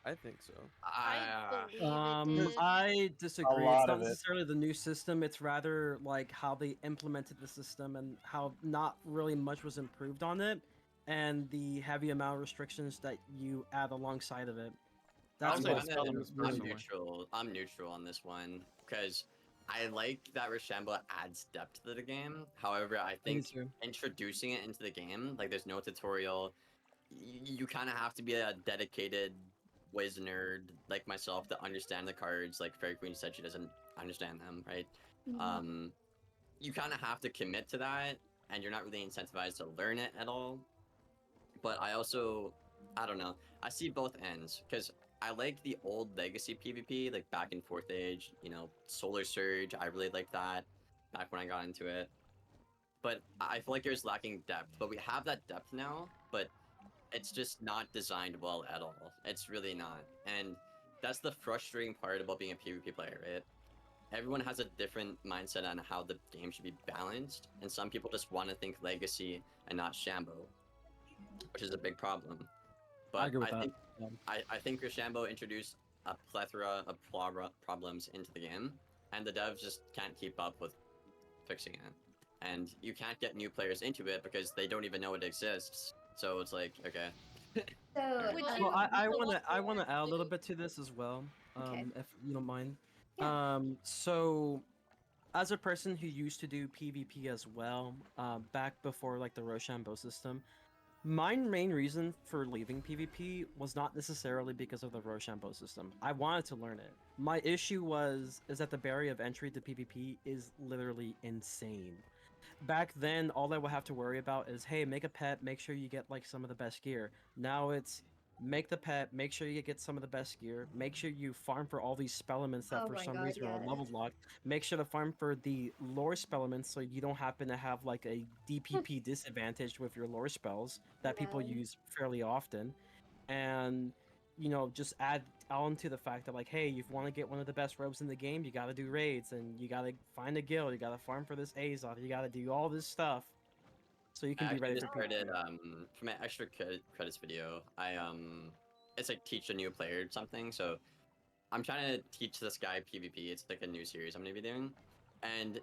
I think so. I believe it did. I disagree. It's lot not of it. necessarily the new system. It's rather like how they implemented the system and how not really much was improved on it, and the heavy amount of restrictions that you add alongside of it. That's I'll say what this really personally. I'm neutral on this one because I like that Rochambeau adds depth to the game. However, I think too. introducing it into the game, like there's no tutorial, you kind of have to be a dedicated Wiz nerd like myself to understand the cards. Like Fairy Queen said, she doesn't understand them, right? You kind of have to commit to that, and you're not really incentivized to learn it at all. But I don't know. I see both ends because I like the old legacy PvP, like back in 4th Age, Solar Surge. I really liked that back when I got into it. But I feel like it was lacking depth. But we have that depth now, but it's just not designed well at all. It's really not. And that's the frustrating part about being a PvP player, right? Everyone has a different mindset on how the game should be balanced, and some people just want to think legacy and not Shambo, which is a big problem. But I agree with that. think Yeah. I think Rochambeau introduced a plethora of problems into the game, and the devs just can't keep up with fixing it. And you can't get new players into it because they don't even know it exists. So it's like, okay. So, Would Well, you- I want to add a little bit to this as well, Okay. if you don't mind. Yeah. So as a person who used to do PvP as well, back before like the Rochambeau system, my main reason for leaving PvP was not necessarily because of the Rochambeau system. I wanted to learn it. My issue is that the barrier of entry to PvP is literally insane. Back then, all I would have to worry about is, hey, make a pet, make sure you get like some of the best gear. Now it's make the pet, make sure you get some of the best gear, make sure you farm for all these spell elements that Oh for my some god, reason are yes. level locked, make sure to farm for the lore spell elements so you don't happen to have like a DPP disadvantage with your lore spells that people Yeah. use fairly often, and just add on to the fact that like, hey, if you want to get one of the best robes in the game, you got to do raids and you got to find a guild, you got to farm for this Azov, you got to do all this stuff so you I can be actually ready just for started PvP. for my extra credits video. It's like teach a new player something. So I'm trying to teach this guy PvP. It's like a new series I'm gonna be doing, and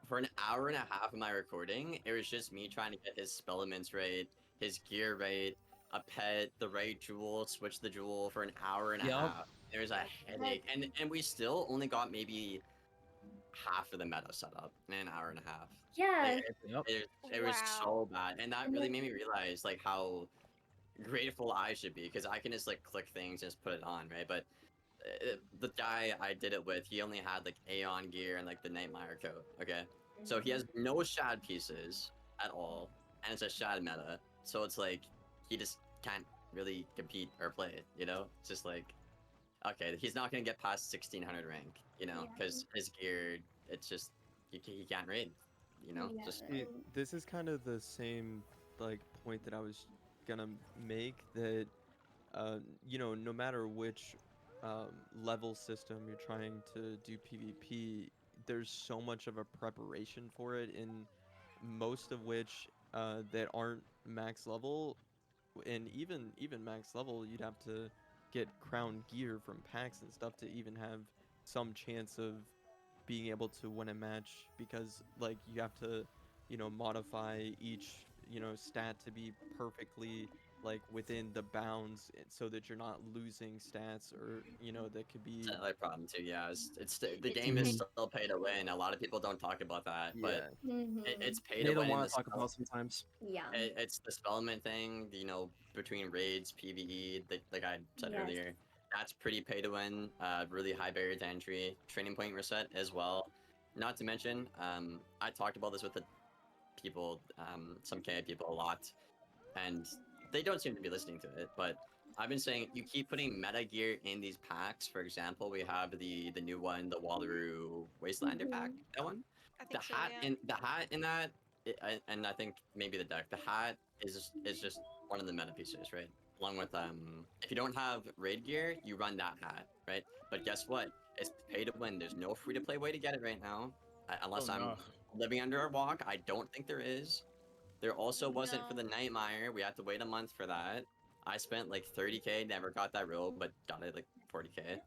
for an hour and a half of my recording, it was just me trying to get his spell elements right, his gear right, a pet, the right jewel, switch the jewel for an hour and a Yep. half. There's a headache, and we still only got maybe half of the meta set up in an hour and a half. Yeah. It was so bad, and that And really then- made me realize like how grateful I should be, because I can just like click things and just put it on, right? But the guy I did it with, he only had like Aeon gear and like the Nightmare coat. Okay, so he has no shad pieces at all, and it's a shad meta. So it's like he just can't really compete or play. It's just like, okay, he's not gonna get past 1600 rank. Because his gear, it's just he can't raid. Just This is kind of the same like point that I was gonna make, that no matter which level system you're trying to do PvP, there's so much of a preparation for it, in most of which that aren't max level, and even max level, you'd have to get crown gear from packs and stuff to even have some chance of being able to win a match, because like you have to modify each stat to be perfectly like within the bounds, so that you're not losing stats, or that could be That's another problem too. Yeah, the game is still pay to win. A lot of people don't talk about that, but it's pay to They win. don't in want the to talk spell- about it sometimes. Yeah. It's the spellment thing, between raids, PvE, like I said Yes. earlier. That's pretty pay to win. Really high barrier to entry. Training point reset as well. Not to mention, I talked about this with the people, some KI people a lot, and they don't seem to be listening to it. But I've been saying, you keep putting meta gear in these packs. For example, we have the new one, the Wallaroo Wastelander pack. That one. I The think so, hat yeah. in that, and I think maybe the deck. The hat is just one of the meta pieces, right? Along with if you don't have raid gear, you run that hat, right? But guess what? It's pay to win. There's no free to play way to get it right now, unless Oh, I'm no. living under a rock. I don't think there is. There also wasn't for the Nightmare. We had to wait a month for that. I spent like 30k, never got that robe, but got it like 40k,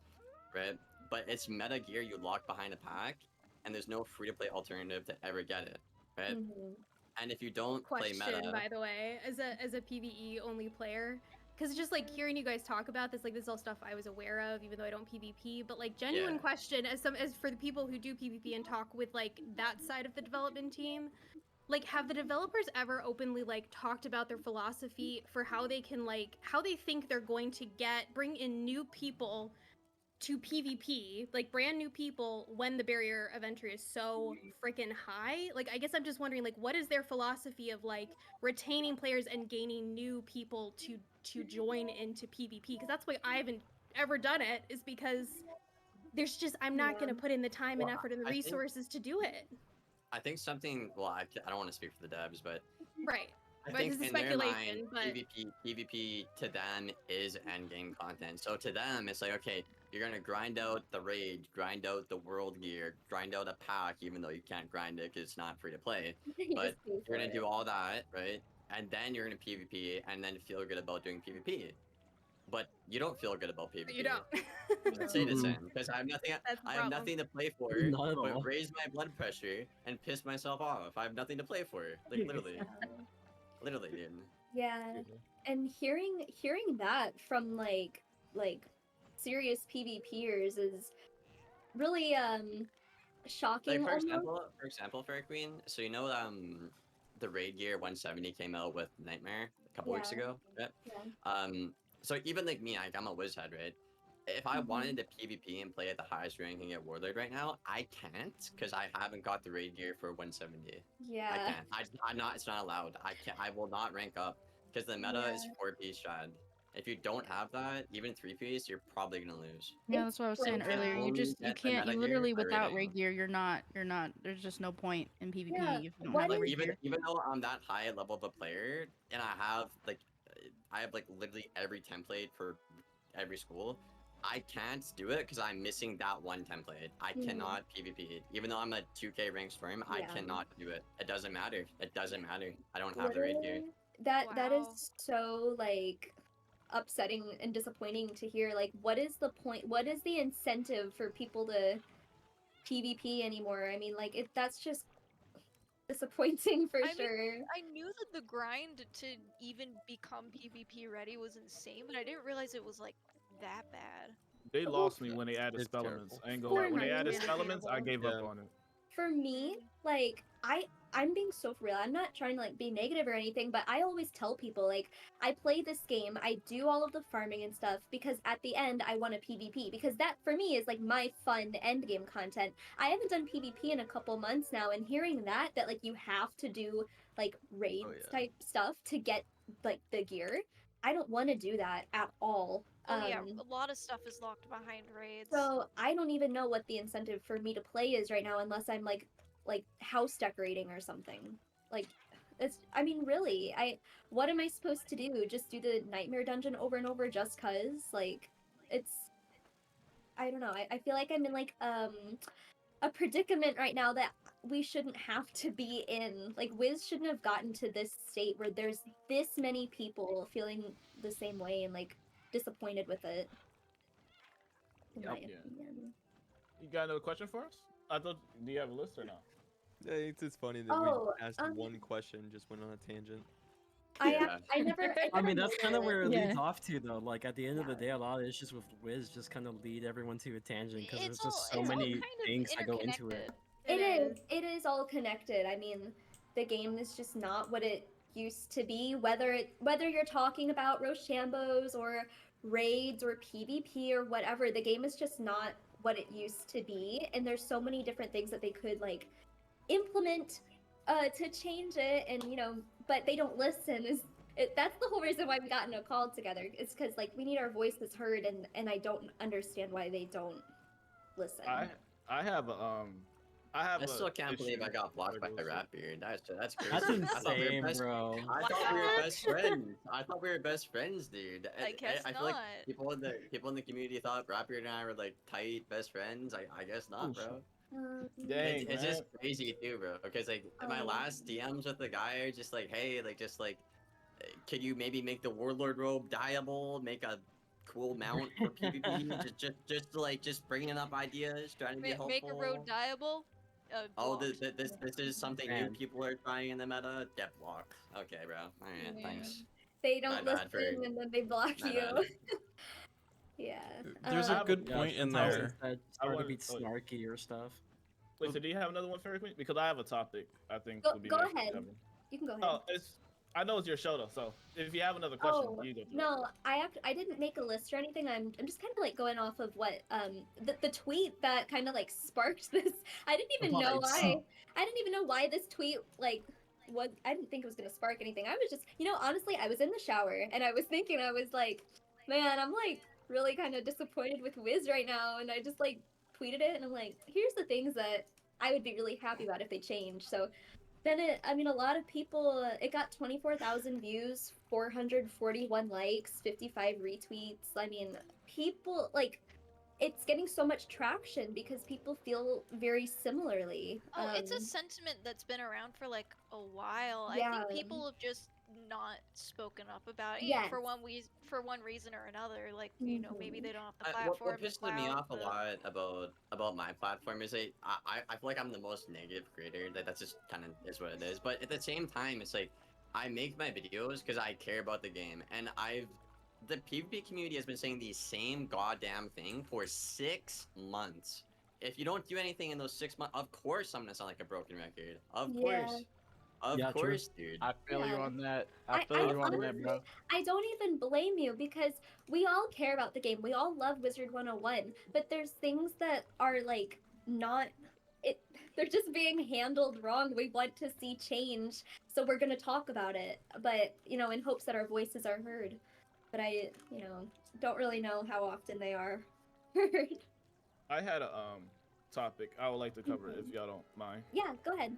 right? But it's meta gear you lock behind a pack, and there's no free to play alternative to ever get it, right? And if you don't play Question, meta, by the way, as a PVE only player, because just like hearing you guys talk about this, like this is all stuff I was aware of, even though I don't PvP. But like genuine Yeah. question, as for the people who do PvP and talk with like that side of the development team, like have the developers ever openly like talked about their philosophy for how they can how they think they're going to bring in new people to PvP, like brand new people, when the barrier of entry is so freaking high? Like, I guess I'm just wondering, like, what is their philosophy of like retaining players and gaining new people to join into PvP? Because that's why I haven't ever done it, is because there's just I'm not gonna put in the time and Well, effort and the I think- resources to do it. I think something. Well, I don't want to speak for the devs, but Right. I But think this is in their speculation, mind, but PvP to them is endgame content. So to them, it's like, okay, you're gonna grind out the raid, grind out the world gear, grind out a pack, even though you can't grind it because it's not free to play. But you're gonna do all that, right? And then you're gonna PvP, and then feel good about doing PvP. But you don't feel good about PvP. you don't. I'd say the same, because I have nothing. That's the I have problem. nothing to play for, Not at but all. raise my blood pressure and piss myself off. I have nothing to play for. Like literally, literally, dude. Yeah, and hearing that from like serious PvPers is really shocking. Like almost. for example, Fair Queen. So the raid gear 170 came out with Nightmare a couple weeks Yeah. ago. Right? Yeah. So even like me, like I'm a wizhead, right? If I wanted to PvP and play at the highest rank and get Warlord right now, I can't because I haven't got the raid gear for 170. Yeah. I can't. I'm not. It's not allowed. I can't. I will not rank up because the meta is Yeah. 4 piece shad, If you don't have that, even 3-piece, you're probably gonna lose. Yeah, that's what I was saying Right earlier. now. You just you Get the can't. You meta gear literally by without raiding. raid gear, you're not. There's just no point in PvP Yeah, if you don't what have Like raid even gear. even though I'm that high level of a player, and I have like literally every template for every school, I can't do it because I'm missing that one template. I Mhm. cannot PvP. Even though I'm a 2K rank storm, I Yeah. cannot do it. It doesn't matter. It doesn't matter. I don't have the raid gear. Literally, that Wow. is so like upsetting and disappointing to hear. Like, what is the point? What is the incentive for people to PvP anymore? I mean, like, that's just disappointing for I mean, sure. I knew that the grind to even become PvP ready was insane, but I didn't realize it was like that bad. They Well, lost me when they added It's spell terrible. elements. I ain't For gonna lie. When they me- added It's spell elements, I terrible. gave up Yeah. on it. For me, like I'm being so for real. I'm not trying to like be negative or anything, but I always tell people like I play this game, I do all of the farming and stuff because at the end I want a PvP because that for me is like my fun end game content. I haven't done PvP in a couple months now and hearing that like you have to do like raids yeah. type stuff to get like the gear. I don't want to do that at all. Oh yeah, a lot of stuff is locked behind raids. So I don't even know what the incentive for me to play is right now unless I'm like house decorating or something. Like it's I mean really, what am I supposed to do? Just do the nightmare dungeon over and over just cuz? Like it's I don't know. I feel like I'm in like a predicament right now that we shouldn't have to be in. Like Wiz shouldn't have gotten to this state where there's this many people feeling the same way and like disappointed with it. In my Yeah. opinion. You got another question for us? I thought. Do you have a list or not? Yeah, it's just funny that Oh, we asked one question, just went on a tangent. Yeah. I never. I mean, that's kind of where it Yeah. leads off to, though. Like, at the end of the Yeah. day, a lot of issues with Wiz just kind of lead everyone to a tangent because there's It's all just so it's all many kind of things that go into it. interconnected. It is all connected. I mean, the game is just not what it used to be. Whether you're talking about Rochambos or raids or PvP or whatever, the game is just not what it used to be. And there's so many different things that they could like implement to change it, and but they don't listen. That's the whole reason why we got in a call together. It's because like we need our voices heard, and I don't understand why they don't listen. I have a I still can't believe I got blocked by Rapbeard. That's crazy. That's I thought we were insane, best, bro. I thought we were best friends. I thought we were best friends, dude. I guess I feel like not. people in the community thought Rapbeard and I were like tight best friends. I guess not, bro. Dang, It's man. just crazy too, bro. Because like my last DMs with the guy are just like, hey, could you maybe make the warlord robe dyeable? Make a cool mount for PvP? just bringing up ideas, trying to be helpful. Make a road dieable. Oh, blocked. this is something new Man. people are trying in the meta. Get blocked. Okay, bro. All right, Yeah. thanks. They don't My bad listen, for- and then they block My you. bad. Yeah. There's a good Yeah, point in sometimes there. instead I start to wanna- be oh, yeah. snarky or stuff. Wait, so do you have another one for me? Because I have a topic I think Go- would be go nice to ahead. cover. You can go ahead. Oh, I know it's your show though, so if you have another question, you go through it. No, I didn't make a list or anything. I'm just kind of like going off of what the tweet that kind of like sparked this. I didn't even know Nice. why. I didn't even know why this tweet like what I didn't think it was gonna spark anything. I was just honestly I was in the shower and I was thinking I was like, man, I'm like really kind of disappointed with Wiz right now, and I just like tweeted it and I'm like, here's the things that I would be really happy about if they change. So then a lot of people, it got 24,000 views, 441 likes, 55 retweets. I mean, people, like, it's getting so much traction because people feel very similarly. Oh, it's a sentiment that's been around for like a while. I Yeah. think people have just not spoken up about it Yes. for one reason or another. Like maybe they don't have the What platform. to pisses me clout off a the- lot about my platform is I feel like I'm the most negative creator. That's just kind of is what it is. But at the same time, it's like I make my videos because I care about the game, and the PvP community has been saying the same goddamn thing for 6 months. If you don't do anything in those 6 months, of course I'm gonna sound like a broken record. Of Yeah. course. Of Yeah, true. course, dude. I feel you Yeah. on that. I I feel you on that, bro. I don't even blame you because we all care about the game. We all love Wizard101, but there's things that are like not they're just being handled wrong. We want to see change, so we're going to talk about it, but in hopes that our voices are heard. but I, don't really know how often they are. I had a topic I would like to cover if y'all don't mind. Yeah, go ahead.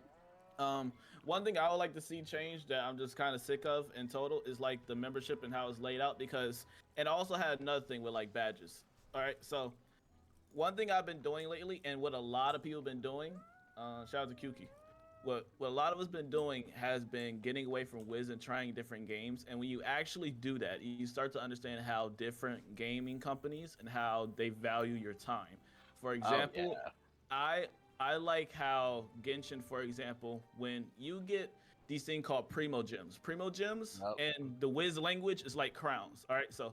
One thing I would like to see change that I'm just kind of sick of in total is like the membership and how it's laid out, because and I also had another thing with like badges. All right, so one thing I've been doing lately, and what a lot of people been doing, shout out to Kuki. What a lot of us been doing has been getting away from Wiz and trying different games. And when you actually do that, you start to understand how different gaming companies and how they value your time. For example, I like how Genshin, for example, when you get these things called primo gems. Primo gems and the Wiz language is like crowns. All right, so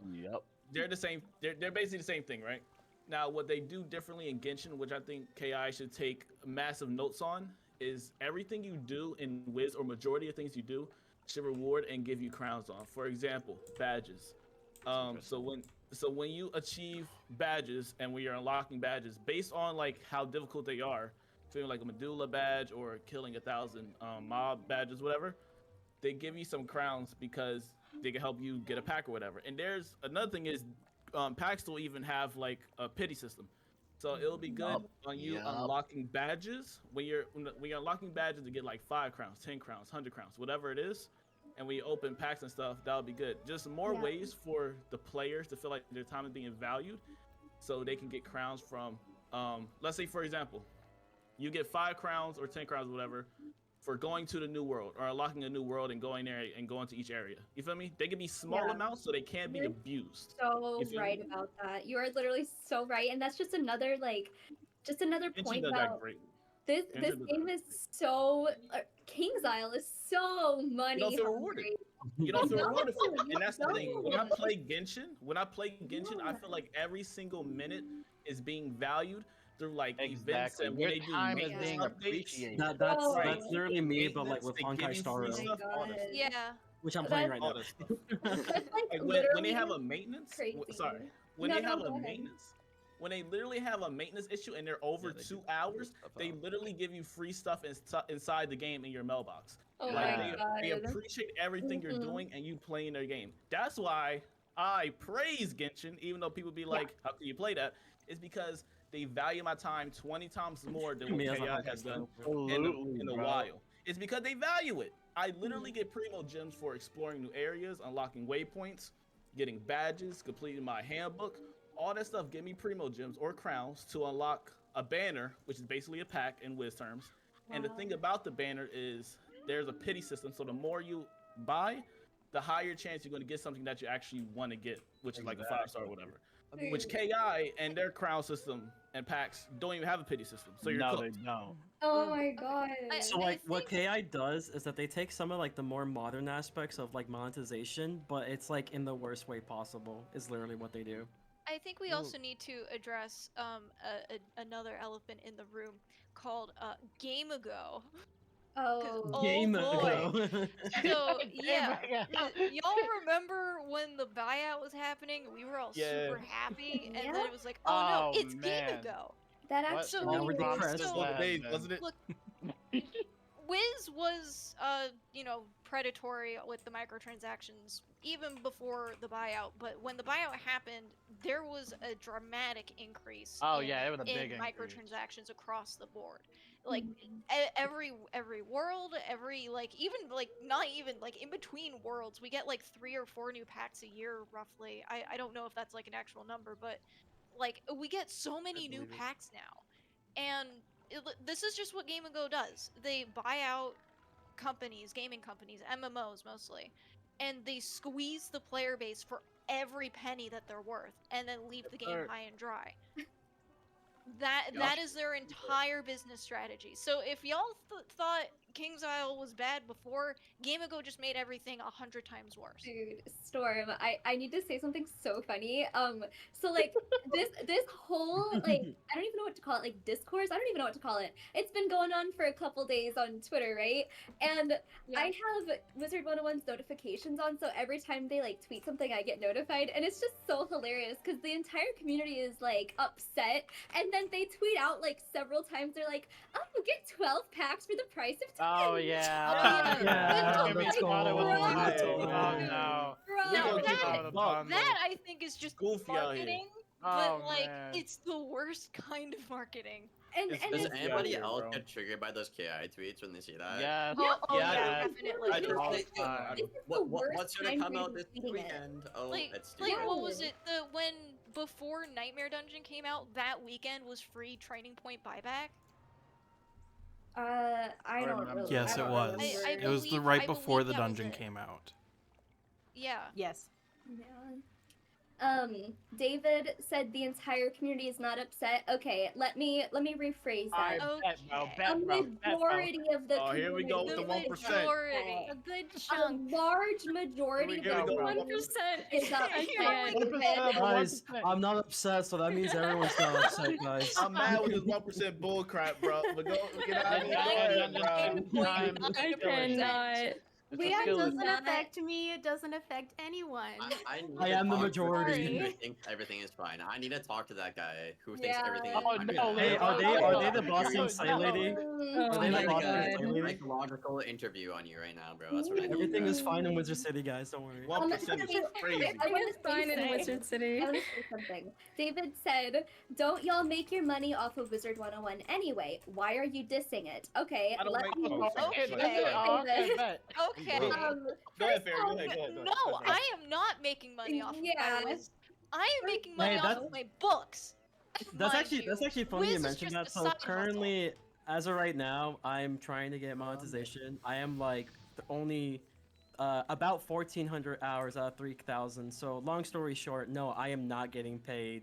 they're the same. They're basically the same thing, right? Now, what they do differently in Genshin, which I think KI should take massive notes on, is everything you do in Wiz, or majority of things you do, should reward and give you crowns on. For example, badges. So when you achieve badges and when you're unlocking badges, based on like how difficult they are, feeling like a Medulla badge or killing 1,000 mob badges, whatever, they give you some crowns because they can help you get a pack or whatever. And there's another thing is packs will even have like a pity system. So it'll be good on you unlocking badges when you're unlocking badges to get like 5 crowns, 10 crowns, 100 crowns, whatever it is. And when you open packs and stuff, that'll be good. Just more ways for the players to feel like their time is being valued, so they can get crowns from. Let's say, for example, you get 5 crowns or 10 crowns, whatever, for going to the new world or unlocking a new world and going there and going to each area. You feel me? They can be small amounts so they can't be abused. So right about that. You are literally so right, and that's just another point about this game is so King's Isle is so money. You don't feel rewarded. You don't feel rewarded for it. And that's the thing. When I play Genshin, I feel like every single minute is being valued through like events and when they do maintenance updates. That's literally me, but like with Honkai Star Rail. Yeah. Which I'm playing right now. Like when they have a maintenance, when they literally have a maintenance issue and they're over 2 hours, they literally give you free stuff inside the game in your mailbox. Oh like my God. they appreciate everything you're doing and you playing their game. That's why I praise Genshin, even though people be like, how can you play that? It's because they value my time 20 times more than what KI has done in a while. It's because they value it. I literally get primo gems for exploring new areas, unlocking waypoints, getting badges, completing my handbook. All that stuff give me primo gems or crowns to unlock a banner, which is basically a pack in Wiz terms. And the thing about the banner is there's a pity system. So the more you buy, the higher chance you're going to get something that you actually want to get, which is like a 5-star or whatever. Which KI and their crown system and packs don't even have a pity system. So you're cooked. They don't. Oh my God. So like what KI does is that they take some of like the more modern aspects of like monetization, but it's like in the worst way possible is literally what they do. I think we also need to address another elephant in the room called Game Ago. Oh, Game boy. Ago. So yeah, y'all remember when the buyout was happening? We were all super happy, and then it was like, oh no, it's Game Ago. That actually. Now we're depressed. Wasn't it? Look, Wiz was predatory with the microtransactions even before the buyout, but when the buyout happened, there was a dramatic increase. It was a big in increase. Microtransactions across the board. Like every world, every not even in between worlds, we get like 3 or 4 new packs a year roughly. I don't know if that's like an actual number, but like we get so many new packs now, and this is just what Game Ago does. They buy out companies, gaming companies, MMOs mostly, and they squeeze the player base for every penny that they're worth, and then leave the game high and dry. That is their entire business strategy. So if y'all thought King's Isle was bad before, Game Ago just made everything 100 times worse. Dude, Storm, I need to say something so funny. So like this whole like I don't even know what to call it, like discourse. I don't even know what to call it. It's been going on for a couple days on Twitter, right? And I have Wizard101's notifications on, so every time they like tweet something, I get notified, and it's just so hilarious because the entire community is like upset, and then they tweet out like several times. They're like, "Oh, get 12 packs for the price of Oh yeah. Oh, yeah. Give me Let's go. started with the Let's bundle. go. Oh no. Bro. We Now gonna keep that- it a buck. That I think is just Goofy out here. marketing, Oh, but like man. it's the worst kind of marketing. And It's- Does it's, anybody here, else bro. get triggered by those KI tweets when they see that? Yes. Oh yeah. yeah, definitely. I do. All the This time. is the worst What's gonna time come for out you this to be reading it. weekend? Oh, Like, it's like stupid. what was it? When before Nightmare Dungeon came out, that weekend was free training point buyback. I don't remember. really. Yes, I it don't was. remember. It was the believe- right I before believe the that was dungeon it. came out. Yeah. Yes. Yeah. David said the entire community is not upset. Okay, let me rephrase I that. bet, bro. A Bet, bro. Bet, bro. majority of the Oh, here we go with the community is 1%. Majority. upset. A good A chunk. large majority Here we of go, the bro. community 1%. is I upset. can't. 1% of the Guys, 1%. I'm not upset, so that means everyone's not upset, guys. I'm mad with this 1% bull crap, bro. But go get out of here. Yeah, Go ahead, yeah, bro. yeah. I cannot. It's a It skill doesn't issue. not- affect me. It doesn't affect anyone. I need I to am the talk to majority. person who thinks everything is fine. I need to talk to that guy who thinks Yeah. everything is Oh, fine. no, Hey, are they the bossing Say lady? Mm, Oh Are they my the bossing god. Say lady? Psychological interview on you right now, bro. That's what I need. Everything is fine in Wizard City, guys. Don't worry. 1% is crazy. I want It's to fine in say, Wizard City. I want to say something. David said, "Don't y'all make your money off of Wizard101 anyway? Why are you dissing it?" Okay, I don't let make me. no sense. Okay, Okay. okay, bet. Okay. Go ahead, Fairy. Go um, ahead. Go ahead. No, I am not making money off Yeah. of Wiz. I am making money Hey, off that's- of my books. That's mind actually you. funny you Wiz is mentioned just that. a So side hustle. currently, as of right now, I'm trying to get monetization. I am like only about 1,400 hours out of 3,000. So long story short, no, I am not getting paid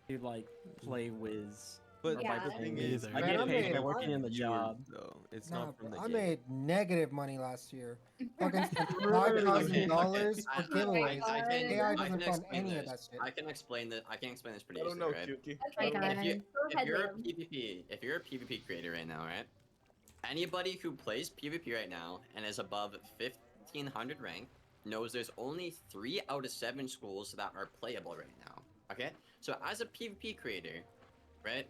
to like play Wiz. But Yeah. the thing Me is, either. I Man, get I paid made by a working in the job. though. It's Nah, not from the I game. made negative money last year. Fucking spent Okay, $5,000 I- for giveaways. I can- AI I doesn't can fund explain any of this. that shit. I can explain that. I can explain this pretty I don't easily, know, right? Cutie. Okay, God. If, you, go if ahead, you're a Liam. PvP, if you're a PvP creator right now, right? Anybody who plays PvP right now and is above 1,500 rank knows there's only 3 out of 7 schools that are playable right now. Okay, so as a PvP creator, right?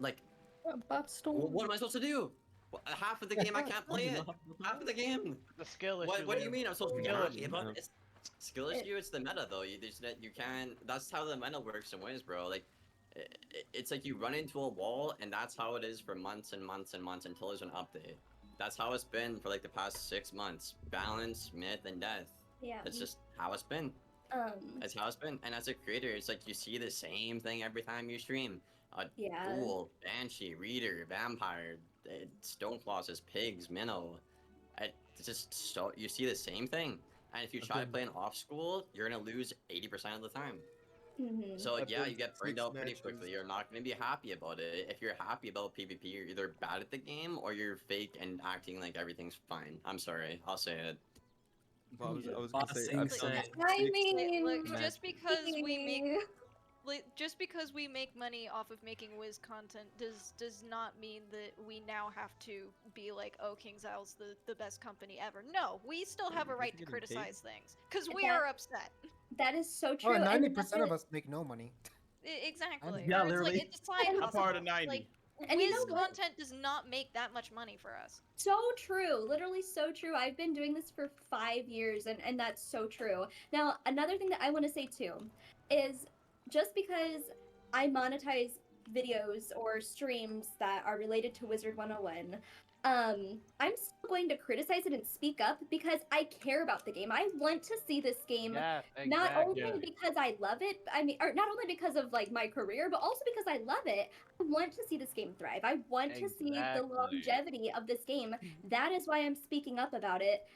Like, what am I supposed to do? Half of the game I can't play it. Half of the game. The skill issue. What do you Liam. mean I'm supposed to be Skill happy issue. about it? It's skill issue. It's the meta though. You can't. That's how the meta works in ways, bro. Like, it's like you run into a wall, and that's how it is for months and months and months until there's an update. That's how it's been for like the past 6 months. Balance, myth, and death. Yeah. That's just how it's been. That's how it's been. And as a creator, it's like you see the same thing every time you stream. Yeah. Ghoul, Banshee, Reader, Vampire, Stoneclaws, Pigs, Minnow. It's just so you see the same thing. And if you try playing off school, you're gonna lose 80% of the time. Mhm. So I've yeah, been you get burned 6 out pretty matches. quickly. You're not gonna be happy about it. If you're happy about PvP, you're either bad at the game or you're fake and acting like everything's fine. I'm sorry, I'll say it. Well, I was gonna say, Bossing I've Say. done I 6 mean, Look, matches. just because we make just because we make money off of making Wiz content does not mean that we now have to be like, oh, KingSile's the best company ever. No, we still have a right to getting paid? criticize things because we Yeah. are upset. that is so true. Oh, and 90% of that's us make no money. Exactly. Yeah, Or it's literally. like it's a side I'm hustle. part of 90. Like, And you Wiz know what? content does not make that much money for us. So true, literally so true. I've been doing this for 5 years, and that's so true. Now, another thing that I want to say too is just because I monetize videos or streams that are related to Wizard101, I'm still going to criticize it and speak up because I care about the game. I want to see this game Yes, not exactly. only because I love it, I mean, or not only because of like my career, but also because I love it. I want to see this game thrive. I want to see the Exactly. longevity of this game. That is why I'm speaking up about it.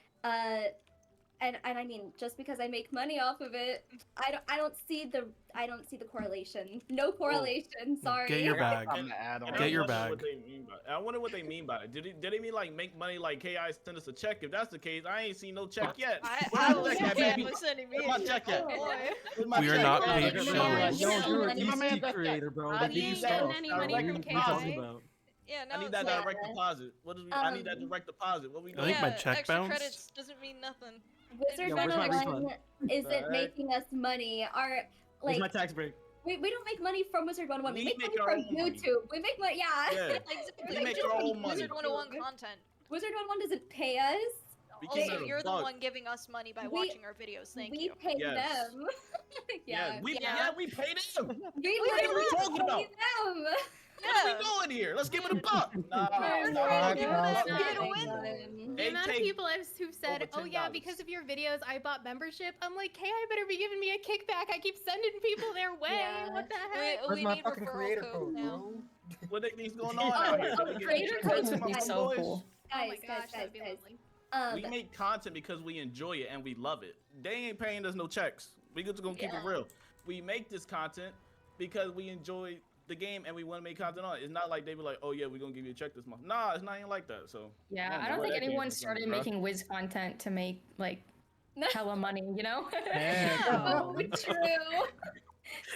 And I mean, just because I make money off of it, I don't see the correlation. No correlation. Sorry. Get your bag. I'm gonna add on. And Get I your wonder bag. what they mean by it. I wonder what they mean by it. Did they mean like make money like KI send us a check? If that's the case, I ain't seen no check yet. I Where's was my check at, baby? sending me Where's my a check check. at? Oh, boy. Where's my We are check? not Yeah, paid yeah, shows. yeah, Yo, yeah. you're Yeah. an EC creator, bro. I The need biggest that stuff. any money direct from What are you KI? talking about? Yeah, no, I need it's that like, direct deposit. What is? I need that Um, direct deposit. What we I doing? think my yeah, check extra bounced. credits doesn't mean nothing. Wizard Yo, where's my 101 refund? isn't Right. making us money. Our Where's like my tax break? We don't make money from Wizard101. We make money our from own money. YouTube. We make money. Yeah. Yeah. Exactly. We make our own money. Wizard101 content. Wizard101 doesn't pay us. Because Also, they're a you're the bug. one giving us money by We- watching our videos. Thank we you. pay Yes. them. Yeah, we pay them. We What are literally we talking pay about? them. What are we doing here? Let's give it a buck. Nah, The amount of people who've said, Over "Oh yeah, $10. because of your videos, I bought membership." I'm like, "Hey, I better be giving me a kickback. I keep sending people their way. Yeah. What the heck?" Where's We my need fucking referral creator codes code, now. bro? What is going on out here? Are we getting creator tricked codes by would be my so boys? cool. Oh my Guys, gosh, that'd be guys. lovely. We make content because we enjoy it and we love it. They ain't paying us no checks. We just gonna keep it Yeah. real. We make this content because we enjoy the game and we want to make content on it. It's not like they be like, oh yeah, we're gonna give you a check this month. Nah, it's not even like that. So Yeah, I know don't where think that came anyone from, started bruh. making Wiz content to make like hella money, you know? Oh, true.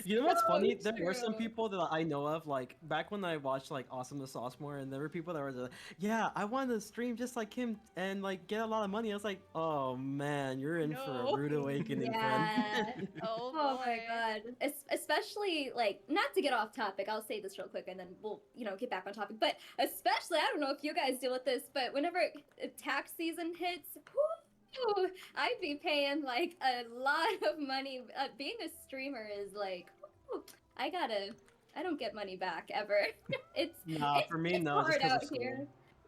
You know what's So funny? There were some true. people that I know of, like back when I watched like Awesome the Sauce more, and there were people that were like, "Yeah, I want to stream just like him and like get a lot of money." I was like, "Oh man, you're in for No. a rude awakening, Yeah. friend." Oh, Oh my boy. god. Especially like not to get off topic, I'll say this real quick and then we'll, get back on topic. But especially, I don't know if you guys deal with this, but whenever tax season hits, whoo, I'd be paying like a lot of money. Being a streamer is like, whoo, I don't get money back ever. Nah, for me, it's no, just hard 'cause of out school. here.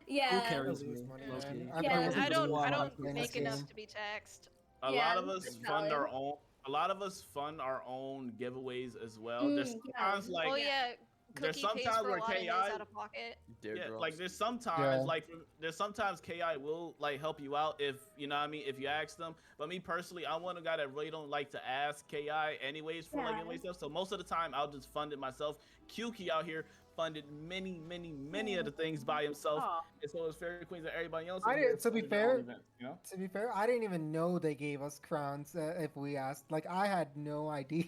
Who Yeah. carries lose me? money, Low-key. man. Yeah. wasn't I the don't one make playing this enough game. to be taxed. A Yeah, lot of us that's fund our valid. own. A lot of us fund our own giveaways as well. There's Mm, sometimes like oh yeah, there's Cookie pays sometimes for where a lot of his KI out of pocket. yeah, like there's sometimes Yeah. there's sometimes KI will like help you out if you know what I mean if you ask them. But me personally, I'm one of the guy that really don't like to ask KI anyways for like Yeah. giveaway stuff. So most of the time I'll just fund it myself. QK out here funded many of the things by himself, Aw. and so is Fairy Queens and everybody else. I in here didn't- to be funded their own fair- events, you know? To be fair, I didn't even know they gave us crowns if we asked. Like, I had no idea.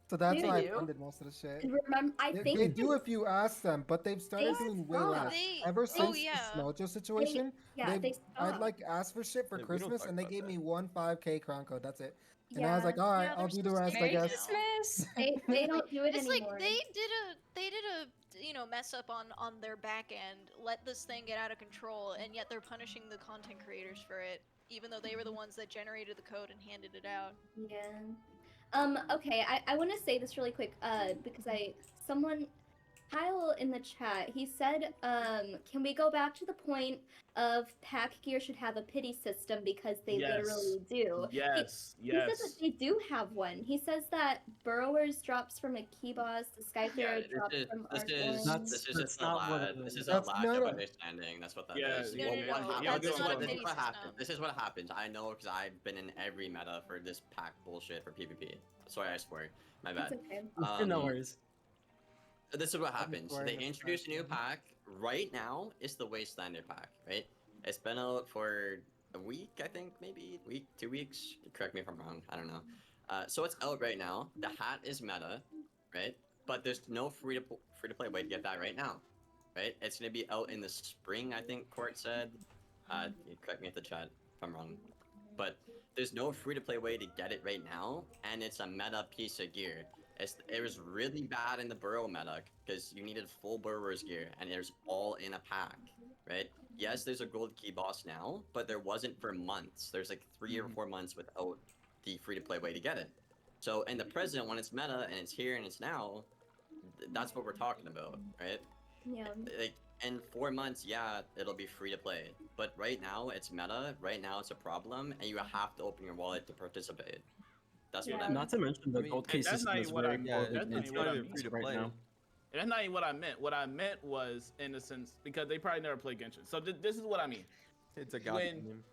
So that's They why I do? funded most of the shit. Remember, I They, think they do if you ask them, but they've started They doing way stopped. less. They- Ever oh, since yeah. the Smojo situation, yeah, they I'd stopped. like asked for shit for Yeah, we don't Christmas, talk and they about gave that. me one 5K crown code. That's it. And I was like, Yeah. all right, Yeah, I'll they're do the supposed to rest, be I Merry guess. Christmas. they don't do it It's anymore. like they did a mess up on their back end, let this thing get out of control, and yet they're punishing the content creators for it, even though they were the ones that generated the code and handed it out. Yeah. Okay, I want to say this really quick, because Kyle in the chat, he said, can we go back to the point of pack gear should have a pity system because they Yes. literally do. Yes, He says yes. that they do have one. He says that Burrowers drops from a key boss, the Skyfarer drops from this Arc is Orange. this is That's just a not what lad. it This is. is a That's lack not of a- understanding. That's what that Yeah, is. no, Well, no, what no, hap- yeah, this is that's what not a this is pity what system. happens. This is what happens. I know because I've been in every meta for this pack bullshit for PvP. Sorry, I swear. My bad. It's okay. No Um, worries. This is what happens. swearing They at the introduce a new time. pack. Right now, it's the Wastelander pack, right? It's been out for a week, I think, maybe week, 2 weeks. Correct me if I'm wrong. I don't know. So it's out right now. The hat is meta, right? But there's no free to play way to get that right now, right? It's gonna be out in the spring, I think. Court said. You correct me at the chat if I'm wrong. But there's no free to play way to get it right now, and it's a meta piece of gear. It was really bad in the burrow meta because you needed full burrower's gear, and there's all in a pack, right? Yes, there's a gold key boss now, but there wasn't for months. There's like 3 or 4 months without the free to play way to get it. So in the present, when it's meta and it's here and it's now, that's what we're talking about, right? Yeah. Like in 4 months, yeah, it'll be free to play. But right now, it's meta. Right now, it's a problem, and you have to open your wallet to participate. That's what I mean. Not to mention the I mean, gold and case that's system not is even what very I mean. poorly That's not even what I implemented mean. Free to right play. now. And that's not even what I meant. What I meant was, in a sense, because they probably never played Genshin. So this is what I mean. It's a god When game.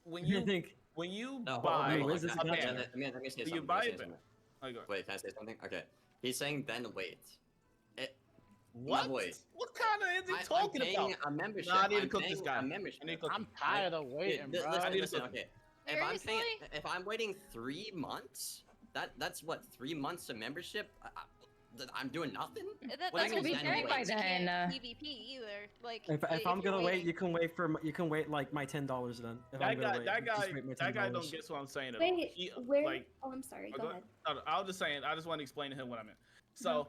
when I you think when you No, hold buy on, hold on. Wiz is a not- banner, Let me say you something. buy let me a say banner. something. Oh, go ahead. Wait, can I say something? Okay. He's saying then wait. What? boy. What kind of is he I'm talking paying about? a membership. Nah, I need to I'm cook paying this guy. A membership. I need to cook I'm tired of waiting, bro. Listen, I need to listen, cook- okay. Seriously? If I'm waiting 3 months, that's what 3 months of membership. I'm doing nothing. That, What do that's you also mean be no great by way to get then. PvP either. Like If I'm you're gonna wait, waiting- you can wait like my $10 then. If That I'm gonna guy, wait, that just guy, wait my that guy $10. don't get what I'm saying at all. Wait, He, where? like, Oh, I'm sorry. oh, Go ahead. No, I was just saying. I just want to explain to him what I meant. So,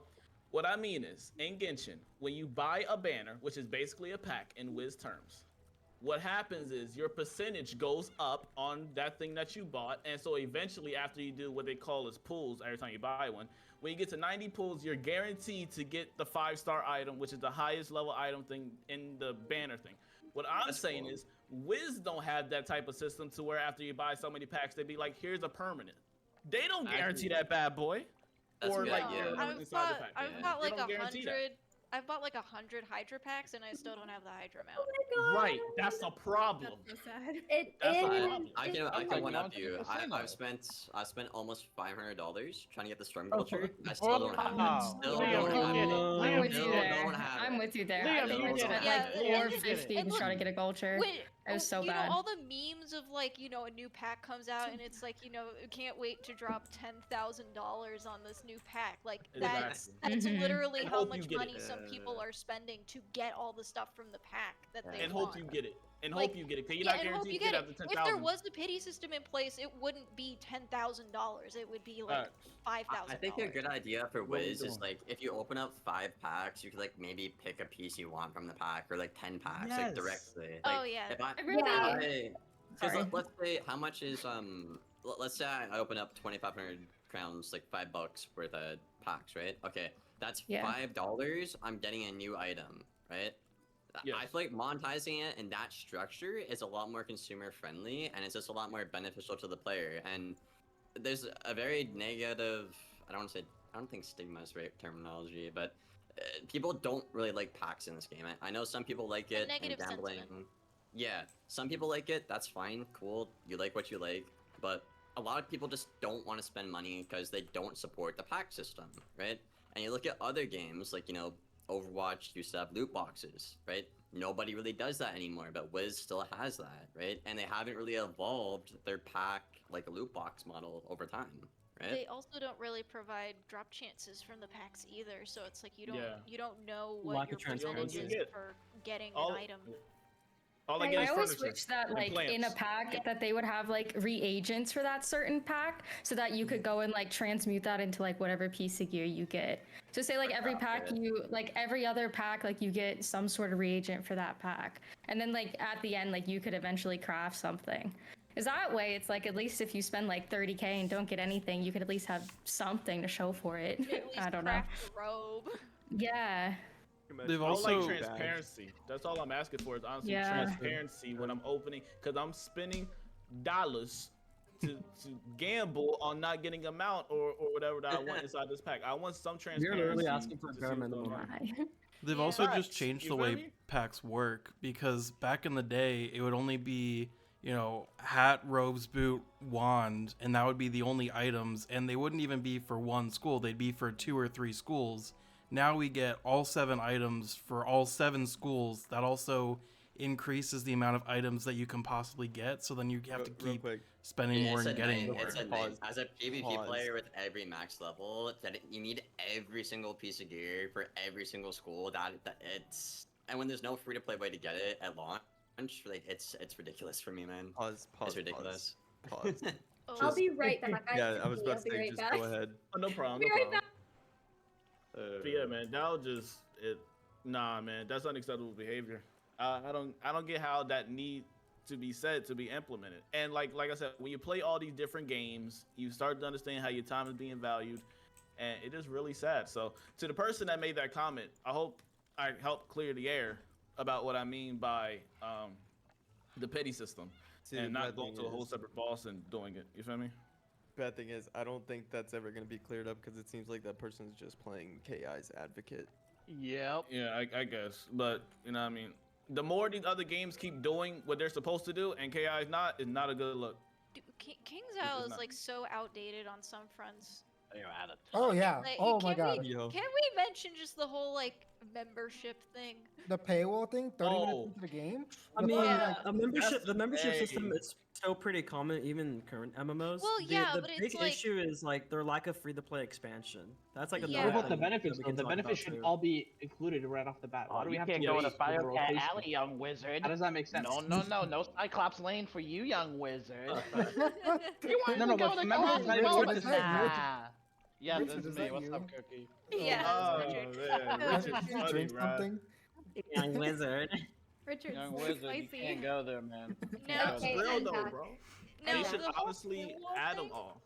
what I mean is, in Genshin, when you buy a banner, which is basically a pack in Wiz terms, what happens is your percentage goes up on that thing that you bought, and so eventually, after you do what they call as pulls, every time you buy one, when you get to 90 pulls, you're guaranteed to get the 5-star item, which is the highest level item thing in the banner thing. What I'm saying cool. is, Wiz don't have that type of system to where after you buy so many packs, they'd be like, here's a permanent. They don't guarantee that bad boy. That's a Or good like idea. your I've inside the bought, pack. I've Yeah. bought They like don't guarantee that. 100. I've bought like 100 Hydra packs, and I still don't have the Hydra mount. Right, that's a problem. That's so sad. That's a is. problem. I It's- can like one up you. 100% I've spent almost $500 trying to get the Storm Culture. I still don't have it. Wow. Still Liam, don't you have get it. it. I'm Liam, with you Still there. don't have I'm it. with you there. Liam, I think you I get spent it. like Yeah, Liam, you get it. 450 And to try to look, get a culture. When, It was so you bad. know, all the memes of like, you know, a new pack comes out and it's like, you know, can't wait to drop $10,000 on this new pack. Like that's Mhm. literally And how hope you much get money it. some people are spending to get all the stuff from the pack that they And want. hope you get it. And Like, hope you get it. Because you're Yeah, not and hope guaranteed you to get get it. up to If there 10,000. was a pity system in place, it wouldn't be $10,000. It would be like $5,000. I think a good idea for What we Wiz is doing? like if you open up 5 packs, you could like maybe pick a piece you want from the pack, or like 10 packs, like Yes. directly. Oh, Like, yeah. If I, I really- because Sorry. let's say how much is let's say I open up 2,500 crowns, like $5 worth of packs, right? Okay, that's Yeah. $5. I'm getting a new item, right? Yes. I feel like monetizing it in that structure is a lot more consumer friendly, and it's just a lot more beneficial to the player. And there's a very negative, I don't think stigma is the right terminology, but people don't really like packs in this game. I know some people like it, and negative gambling. sentiment. Yeah, some people like it, that's fine, cool, you like what you like, but a lot of people just don't want to spend money because they don't support the pack system, right? And you look at other games, like, you know, Overwatch used to have loot boxes, right? Nobody really does that anymore, but Wiz still has that, right? And they haven't really evolved their pack like a loot box model over time, right? They also don't really provide drop chances from the packs either, so it's like you don't Yeah. you don't know what Lack your of transparency. percentage is for getting All- an item. All I get I is always furniture wish that and like in a plants. pack that they would have like reagents for that certain pack so that you could go and like transmute that into like whatever piece of gear you get. So say like every pack you like every other pack like you get some sort of reagent for that pack. And then like at the end like you could eventually craft something. Is that way it's like at least if you spend like 30k and don't get anything, you could at least have something to show for it. You at least I don't know. craft a robe. Yeah. They've I also like transparency. That's all I'm asking for is honestly Yeah. transparency when I'm opening, because I'm spending dollars to gamble on not getting a mount or whatever that I want inside this pack. I want some You're transparency. literally asking for a to see bare what's minimum. going on. Why? They've Yeah. also just Facts. changed You the feel way me? packs work because back in the day it would only be, you know, hat, robes, boot, wand, and that would be the only items, and they wouldn't even be for one school, they'd be for 2 or 3 schools. Now we get all 7 items for all 7 schools. That also increases the amount of items that you can possibly get, so then you have to Real keep quick. spending more and getting more. It's a Pause. As a PvP Pause. player with every max level, you need every single piece of gear for every single school. That it's, and when there's no free to play way to get it at launch, like it's ridiculous for me, man. Pause. It's ridiculous. Pause. Oh, I'll be right back. Yeah, I was about I'll to be say, right just back. go ahead. Oh, no problem. Be No right problem. back. But yeah, man, that'll just it. Nah, man, that's unacceptable behavior. I don't get how that need to be said to be implemented. And like I said, when you play all these different games, you start to understand how your time is being valued, and it is really sad. So to the person that made that comment, I hope I helped clear the air about what I mean by the petty system See, and the not bad going thing to a whole is- separate boss and doing it. You feel me? Bad thing is, I don't think that's ever gonna be cleared up because it seems like that person's just playing KI's advocate. Yep. Yeah, I guess. But, you know what I mean? The more these other games keep doing what they're supposed to do and KI is not a good look. Dude, King's Isle is not- like so outdated on some fronts. They are at it. Oh yeah. Like, Oh my can god. Yo. Can we mention just the whole like membership thing? The paywall thing, 30 Oh. minutes into the game. I The mean, fucking, Yeah. a membership. The membership system Hey. is still pretty common even in current MMOs. Well, yeah, the but it's big like- issue is like their lack of free-to-play expansion. That's like Yeah. another What about the thing benefits that we though? can The talk benefits about, should too. all be included right off the bat. Why do we have can't to go wait to for the Biocat rotation? Alley, young wizard. How does that make sense? No Cyclops Lane for you, young wizard. You want No, to go but to remember Columbus? Richard, Well, is that Yeah, Richard, that's is me. that What's you? up, Cookie? Yeah, Oh Richard. man, Did Richard's you funny, drink bro. something? Young wizard. Richard's Young so wizard, you spicy. can't go there, man. You can't Now, go That's there. Okay, real I'm though, back. bro. now They the should whole honestly paywall add them thing- all.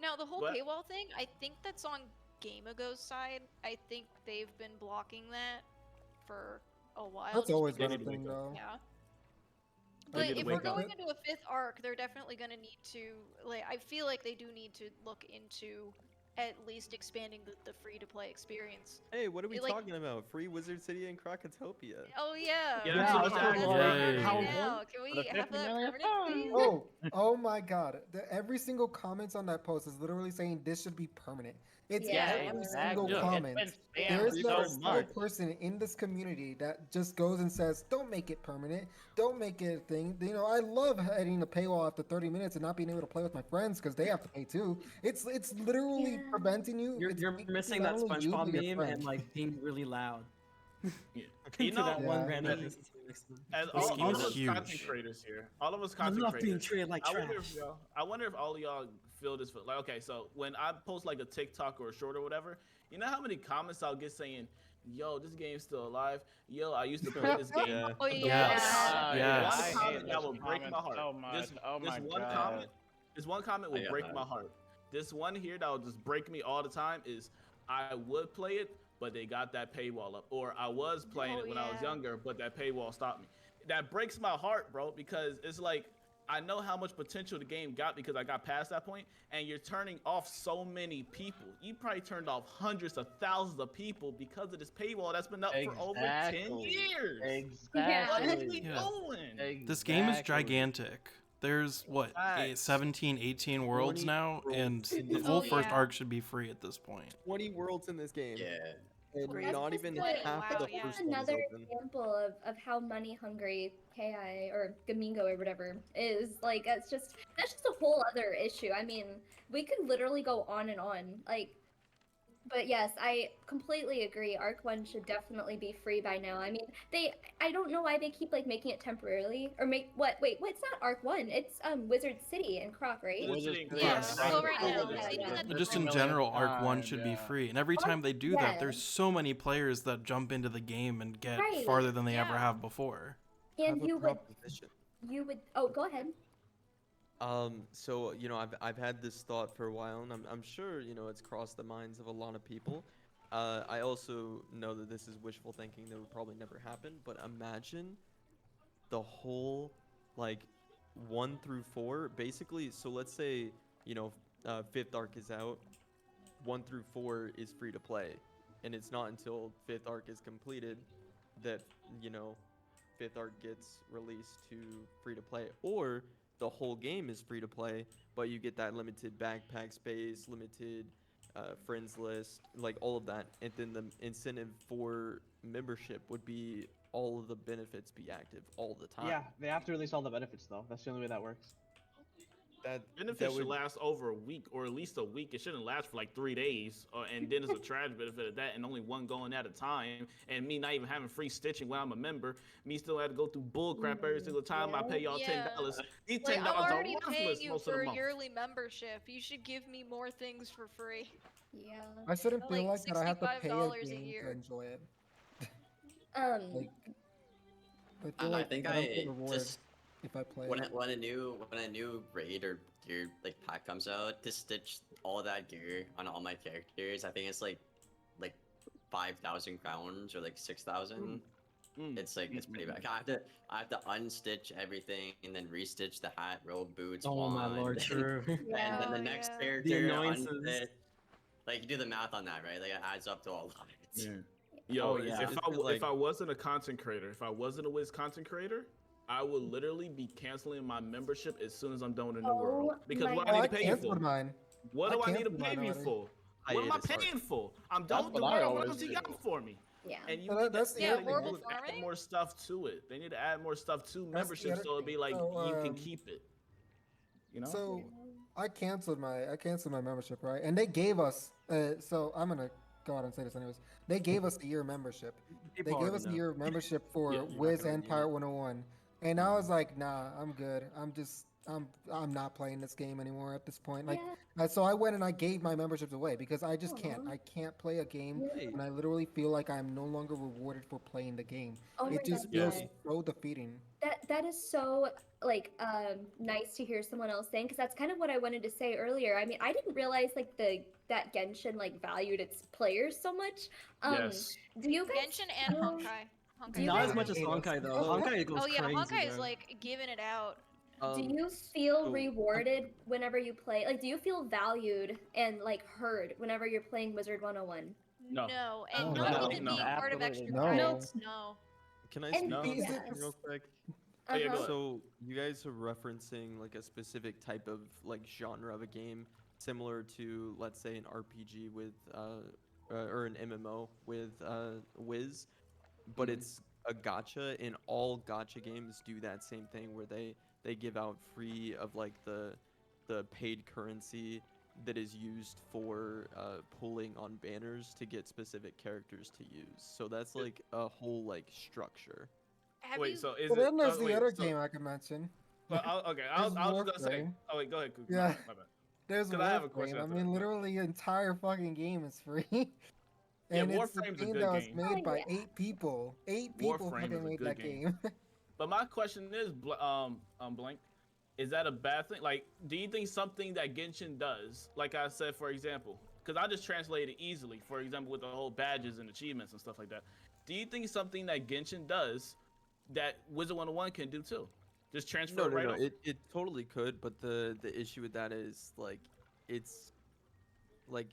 Now the whole What? paywall thing, I think that's on Gamago's side. I think they've been blocking that for a while. That's just always because- been a thing, though. Yeah. They But need to if we're wake up. going into a 5th arc, they're definitely going to need to, like, I feel like they do need to look into at least expanding the free-to-play experience. Hey, what are we Like- talking about? Free Wizard City and Krakatopia. Oh yeah. Yeah, that's That's what what I'm we're saying. doing Yay. right now. Can we For the have 50 that million permanent, please? Oh my God! Every single comment on that post is literally saying this should be permanent. It's Yeah, every exactly. single Yeah. comment. It's been There's spammed not a so single much. person in this community that just goes and says, "Don't make it permanent. Don't make it a thing." You know, I love hitting the paywall after 30 minutes and not being able to play with my friends because they have to pay too. It's literally Yeah. preventing you. You're, it's you're making missing not that only you, SpongeBob but your meme friends. and like being really loud. You To know, that one Yeah. random Yeah. person sitting next to them. as This all game of is us huge. content creators here, all of us I content love being creators. treated like I wonder trash. if I wonder if all of y'all feel this. Like, okay, so when I post like a TikTok or a short or whatever, you know how many comments I'll get saying, "Yo, this game's still alive. Yo, I used to play this game." Yeah. Oh Yes. yeah. Yes. One I hate comment that those will break my comments heart. so much. This, Oh this my one God. comment, this one comment will I got break that. my heart. This one here that will just break me all the time is, I would play it, but they got that paywall up, or I was playing Oh, it when I was yeah. younger, but that paywall stopped me. That breaks my heart, bro, because it's like I know how much potential the game got because I got past that point, and you're turning off so many people. You probably turned off hundreds of thousands of people because of this paywall that's been up for over 10 Exactly. years. Exactly. What is we Yeah. doing? This game is Exactly. gigantic. There's what, Facts. 17, 18 worlds 20 now, and worlds in the this whole game. first Yeah. arc should be free at this point. 20 worlds in this game. Yeah. And That's not just even the- half wow, of the yeah. first one is Another open. example of how money hungry KI or Gamingo or whatever is. Like that's just a whole other issue. I mean, we could literally go on and on. Like, but yes, I completely agree. Arc 1 should definitely be free by now. I mean, I don't know why they keep like making it temporarily or make wait, it's not Arc 1. It's Wizard City and Croc, right? Wizard City. Yeah. Yes. So right Oh, now, yeah, they're keeping yeah. that But just in temporary. general, Arc 1 should be Yeah. free. And every time they do that, yeah. there's so many players that jump into the game and get Right. farther than they ever Yeah. have before. I have And a you would proposition. oh, go ahead. So you know, I've had this thought for a while, and I'm sure you know it's crossed the minds of a lot of people. I also know that this is wishful thinking that would probably never happen, but imagine the whole like 1 through 4 basically. So let's say you know 5th arc is out, 1 through 4 is free to play, and it's not until 5th arc is completed that you know 5th arc gets released to free to play, or the whole game is free to play, but you get that limited backpack space, limited friends list, like all of that, and then the incentive for membership would be all of the benefits be active all the time. Yeah, they have to release all the benefits though. That's the only way that works. that Benefits should would last over a week, or at least a week. It shouldn't last for like 3 days, and then there's a trash benefit of that, and only one going at a time. And me not even having free stitching while I'm a member, me still have to go through bull crap every single time I pay y'all Yeah. $10. These Like, $10 I'm are already paying worthless you most of for the a month. yearly membership. You should give me more things for free. Yeah. I shouldn't feel Like like that I have to pay a $65 a game to year. enjoy it. Um. Like, I I feel like think I don't get I rewarded just if I play. when a new raid or gear like pack comes out, to stitch all that gear on all my characters, I think it's like 5,000 crowns or like 6,000. It's like it's pretty bad. I have to unstitch everything and then restitch the hat, robe, boots, Oh my wand, lord, true. and then Oh, the next yeah. character The annoyances. unstitch. Like you do the math on that, right? Like it adds up to a lot. Yo, Oh, yeah. if I wasn't a content creator, if I wasn't a Wiz content creator, I would literally be canceling my membership as soon as I'm done with the new world. Because my what Oh, I I need to pay you canceled for? mine. What do I need to canceled pay mine you already. for? What am I Hiatus arc. paying for? I'm That's done with the what I world. What always else you do. got for me? Yeah. And you So need that's to the Yeah, other add thing. horrible add farming? more stuff to it. They need to add more stuff to That's the membership other so it'd be thing. like So, you can keep it. You know. So I canceled my membership, right? And they gave us so I'm gonna go out and say this anyways. They gave us a year membership. They People gave already us a know. year membership for Yeah, you're not Wiz gonna and redeem it. Pirate 101. And I was like, nah, I'm good. I'm not playing this game anymore at this point. Like Yeah. so I went and I gave my memberships away because I just can't. Aw. I can't play a game Yeah. when I literally feel like I'm no longer rewarded for playing the game. Oh my It god, just feels yes. so defeating. That is so like nice to hear someone else saying, because that's kind of what I wanted to say earlier. I mean, I didn't realize like that Genshin like valued its players so much. Yes. Do you guys Genshin and feel- Honkai. Do you Not guys as much as hate us. Honkai though. Oh. Honkai goes Oh yeah, crazy. Honkai is bro. like giving it out. do you feel so- rewarded whenever you play? Like, do you feel valued and like heard whenever you're playing Wizard 101? No. No, and Oh, not no. even No. being part of extra Absolutely not. credits. No. Can I And- speak No. on Is it- something real quick? Oh, yeah, go ahead. So you guys are referencing like a specific type of like genre of a game, similar to let's say an RPG with or an MMO with Wiz, but it's a gacha, and all gacha games do that same thing where they give out free of like the paid currency that is used for pulling on banners to get specific characters to use. So that's like a whole like structure. Have Wait, you? so is But it? then there's the wait, other so- game I could mention. Well, I'll There's just gonna say. Warframe. Oh wait, go ahead. Coop. Yeah. My bad. There's 'Cause I have a Warframe. question I after mean, that. literally, the entire fucking game is free. Yeah, And it's a Warframe's a game good that was game. made Oh, by yeah. 8 people. 8 people Warframe is fucking a made good that game. game. But my question is, Blank, is that a bad thing? Like, do you think something that Genshin does, like I said, for example, because I just translated it easily, for example, with the whole badges and achievements and stuff like that. Do you think something that Genshin does that Wizard101 can do too? Just transfer it right off? It totally could, but the issue with that is like it's like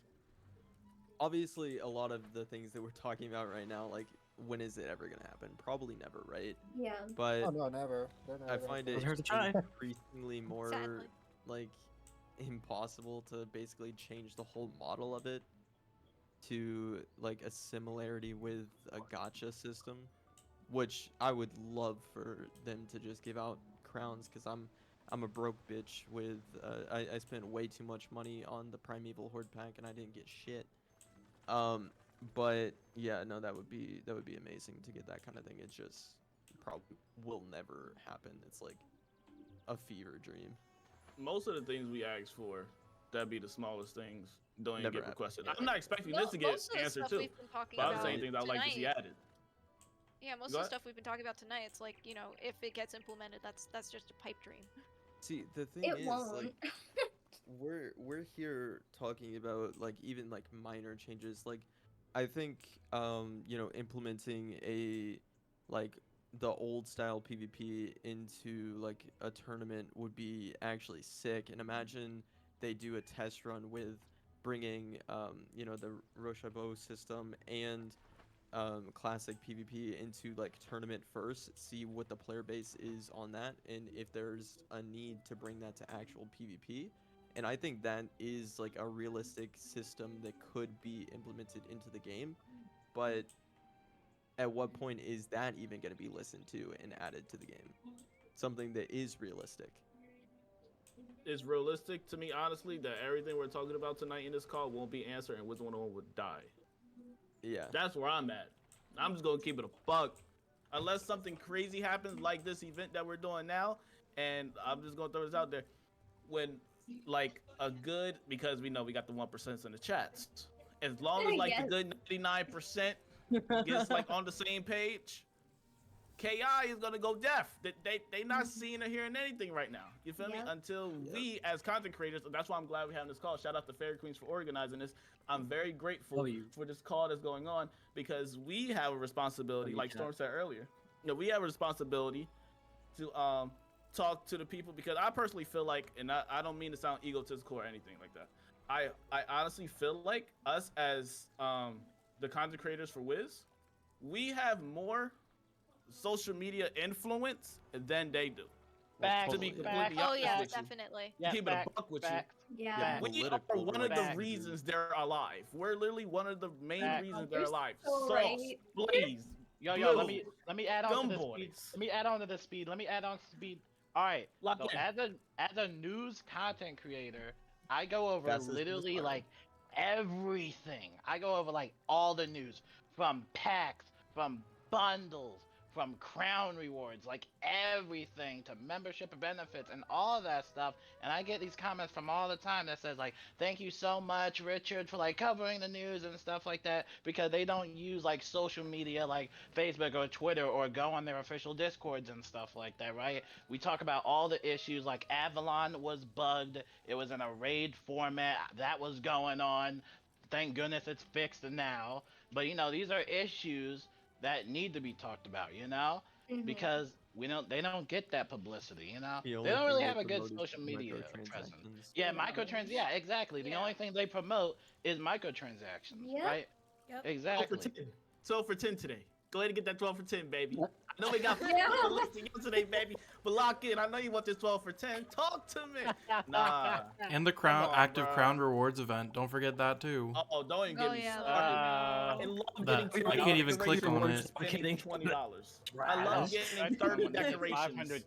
obviously a lot of the things that we're talking about right now, like when is it ever gonna happen? Probably never, right? Yeah. But Oh no, never. They're I never gonna find do it It's hard to try. increasingly more Sadly. like impossible to basically change the whole model of it to like a similarity with a gacha system, which I would love for them to just give out crowns, because I'm a broke bitch with I spent way too much money on the Primeval Horde pack and I didn't get shit. But yeah, no, that would be amazing to get that kind of thing. It just probably will never happen. It's like a fever dream. Most of the things we ask for, that'd be the smallest things, don't even Never get happen. requested. Yeah. I'm not expecting this to get Most of the answered stuff too. we've been talking But I'm about saying things I'd like to see tonight- added. Yeah, most Go of the ahead. stuff we've been talking about tonight, it's like, you know, if it gets implemented, that's just a pipe dream. See, the thing It is, won't. like, we're here talking about like even like minor changes. Like, I think you know, implementing a like the old style PvP into like a tournament would be actually sick. And imagine they do a test run with bringing you know, the Rochambeau system and classic PvP into like tournament first, see what the player base is on that, and if there's a need to bring that to actual PvP. And I think that is like a realistic system that could be implemented into the game. But at what point is that even going to be listened to and added to the game? Something that is realistic. It's realistic to me, honestly, that everything we're talking about tonight in this call won't be answered and Wizard101 would die. Yeah. That's where I'm at. I'm just gonna keep it a buck. Unless something crazy happens like this event that we're doing now, and I'm just gonna throw this out there. When like a good, because we know we got the 1% in the chats. As long as like Yes. the good 99% gets like on the same page, KI is gonna go deaf. They not seeing or hearing anything right now. You feel me? Yep. Until we as content creators, that's why I'm glad we're having this call. Shout out to Fairy Queens for organizing this. I'm very grateful Love you. for this call that's going on, because we have a responsibility, Love you, like chat. Storm said earlier. You know, we have a responsibility to talk to the people, because I personally feel like, and I don't mean to sound egotistical or anything like that. I honestly feel like us as the content creators for Wiz, we have more social media influence than they do. Well, To be totally. completely Oh honest yeah, with you. definitely. Yeah, Keep it a fact, buck with fact. Yeah. Yeah. We are Political one of the fact. reasons they're alive. We're literally one of the main Fact. reasons You're they're alive. so Sauce, right. Blaze, Yo, Blue, let me add on to Gum the speed. Boys. Let me add on to the speed. Let me add on to speed All right. Lock So in. as a news content creator, I go over That's his literally part. like everything. I go over like all the news from packs, from bundles, from crown rewards, like everything to membership benefits and all that stuff. And I get these comments from all the time that says like, "Thank you so much, Richard, for like covering the news and stuff like that," because they don't use like social media like Facebook or Twitter or go on their official discords and stuff like that, right? We talk about all the issues like Avalon was bugged. It was in a raid format that was going on. Thank goodness it's fixed now. But these are issues that need to be talked about, because they don't get that publicity. The They only don't thing really they have a good promote is social media presence. microtransactions. Yeah, yeah, exactly. The only thing they promote is microtransactions, Yep. right? Yep. 12 Exactly. for 10. 12 for 10 today. Go ahead and get that 12 for 10, baby. I know we got Yeah. the listing yesterday, baby. But lock in. I know you want this 12 for 10. Talk to me. Nah. And the Come on, active bro. crown rewards event. Don't forget that too. Oh, don't even get me yeah, started. Uh, I love That- getting I can't even click on it. Spending $20. I love getting Respect 30 when they get decorations.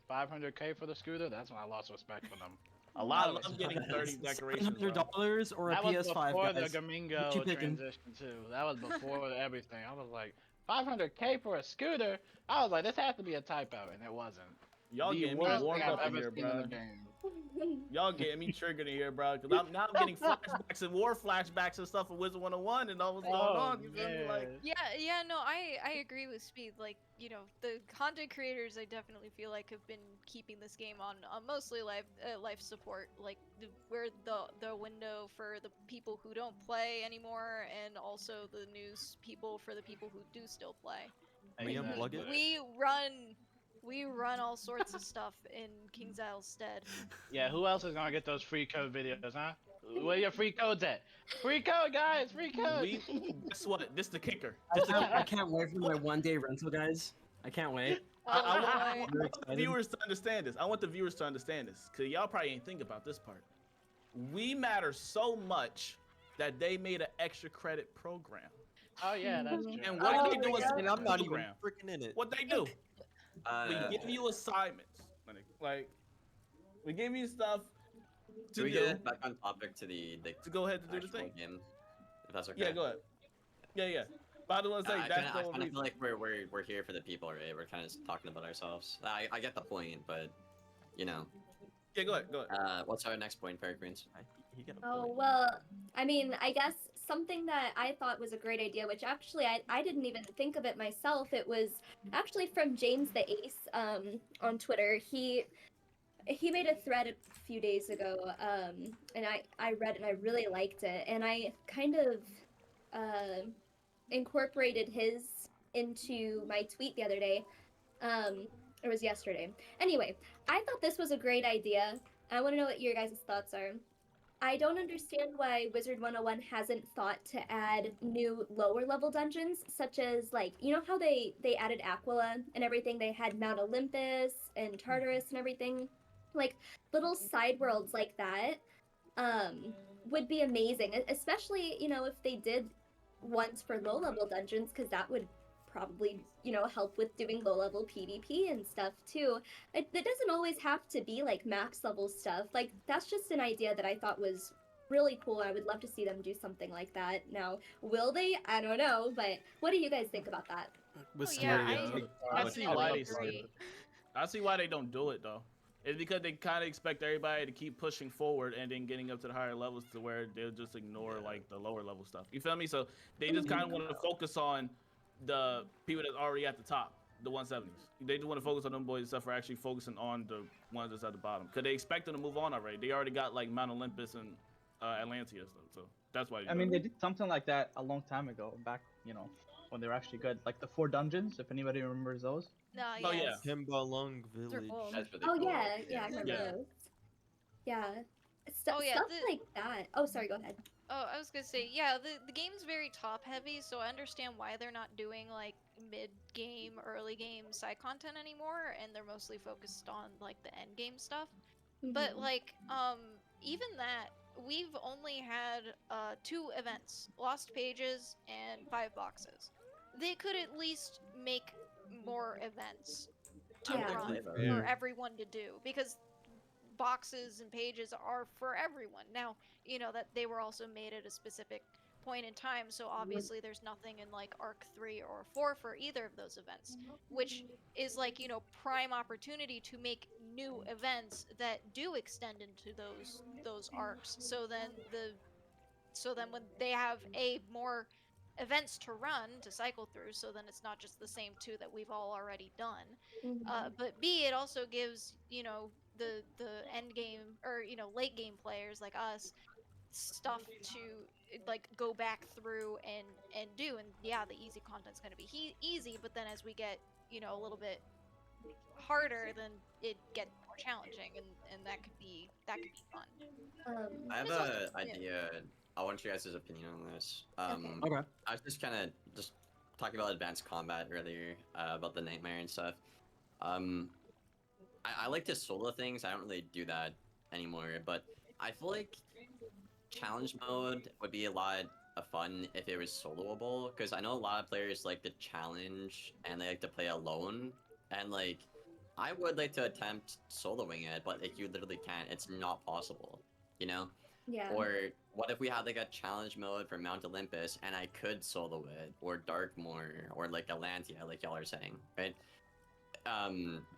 500K for the scooter. That's when I lost respect for them. A I lot of love respect. getting 30 decorations. bro. $700 or a That was PS5, before guys. the What you Gamingo picking? transition too. That was before everything. I was like, 500K for a scooter. I was like, this has to be a typo, and it wasn't. Y'all The getting me worst warmed thing I've up in ever here, seen in bro. the game. Y'all getting me triggered in here, bro. Because I'm getting flashbacks and war flashbacks and stuff from Wizard101 and all what's going on. You feel me? Like, Yeah, no, I agree with Speed. Like, the content creators I definitely feel like have been keeping this game on mostly life support, like we're the window for the people who don't play anymore, and also the news people for the people who do still play. We unplug it. We run all sorts of stuff in King's Isle's stead. Yeah, who else is gonna get those free code videos, huh? Where your free codes at? Free code, guys! Free code! guess what? This the kicker. I can't wait for my 1-day rental, guys. I can't wait. I want Very the excited. viewers to understand this. I want the viewers to understand this. Because y'all probably ain't think about this part. We matter so much that they made an extra credit program. Oh yeah, that's true. And what they do is And I'm not even program. freaking in it. What they do? We give you assignments. Like, we give you stuff to Can we do. get back on topic to the To go ahead to do the actual thing. game, if that's okay? Yeah, go ahead. Yeah. But I don't want to say I that's kinda the feel like we're here for the people, right? We're kind of talking about ourselves. I get the point, but Yeah, go ahead. what's our next point, Fairy Queens? He got a Oh, point. well, I mean, I guess something that I thought was a great idea, which actually I didn't even think of it myself. It was actually from James the Ace on Twitter. He made a thread a few days ago, and I read it and I really liked it. And I kind of incorporated his into my tweet the other day. It was yesterday. Anyway, I thought this was a great idea. I want to know what your guys' thoughts are. I don't understand why Wizard101 hasn't thought to add new lower level dungeons, such as like, you know how they added Aquila and everything? They had Mount Olympus and Tartarus and everything. Like little side worlds like that would be amazing, especially, if they did ones for low level dungeons, because that would probably, help with doing low level PvP and stuff too. It doesn't always have to be like max level stuff. Like that's just an idea that I thought was really cool. I would love to see them do something like that. Now, will they? I don't know, but what do you guys think about that? I see why they say it. I see why they don't do it though. It's because they kind of expect everybody to keep pushing forward and then getting up to the higher levels to where they'll just ignore like the lower level stuff. You feel me? So they just kind of want to focus on the people that's already at the top, the 170s. They just want to focus on them boys and stuff for actually focusing on the ones that's at the bottom. Because they expect them to move on already. They already got like Mount Olympus and Atlantia stuff. So that's why. I mean, they did something like that a long time ago, back, when they were actually good. Like the 4 dungeons, if anybody remembers those. Oh yeah. Himbalong Village. That's really Oh cool. yeah, I remember those. Yeah. Oh, yeah, Stuff like that. Oh, sorry, go ahead. Oh, I was gonna say, yeah, the game's very top heavy, so I understand why they're not doing like mid-game, early game side content anymore, and they're mostly focused on like the end game stuff. But like, even that, we've only had 2 events, Lost Pages and 5 boxes. They could at least make more events. to I would run say that. for Yeah. everyone to do, because boxes and pages are for everyone. Now, you know that they were also made at a specific point in time, so obviously there's nothing in like Arc 3 or 4 for either of those events, which is like, you know, prime opportunity to make new events that do extend into those arcs. So then when they have more events to run to cycle through, so then it's not just the same two that we've all already done. But B, it also gives, you know, the end game, or, you know, late game players like us stuff to like go back through and do. And yeah, the easy content's going to be easy, but then as we get, you know, a little bit harder, then it gets more challenging, and that could be fun. I have It's also- an yeah. idea. I want your guys' opinion on this. Okay. I was just kind of just talking about advanced combat earlier, about the nightmare and stuff. I like to solo things. I don't really do that anymore, but I feel like challenge mode would be a lot of fun if it was soloable, because I know a lot of players like to challenge and they like to play alone, and like I would like to attempt soloing it, but like you literally can't. It's not possible, you know? Yeah. Or what if we had like a challenge mode for Mount Olympus and I could solo it, or Darkmoor, or like Atlantia, like y'all are saying, right?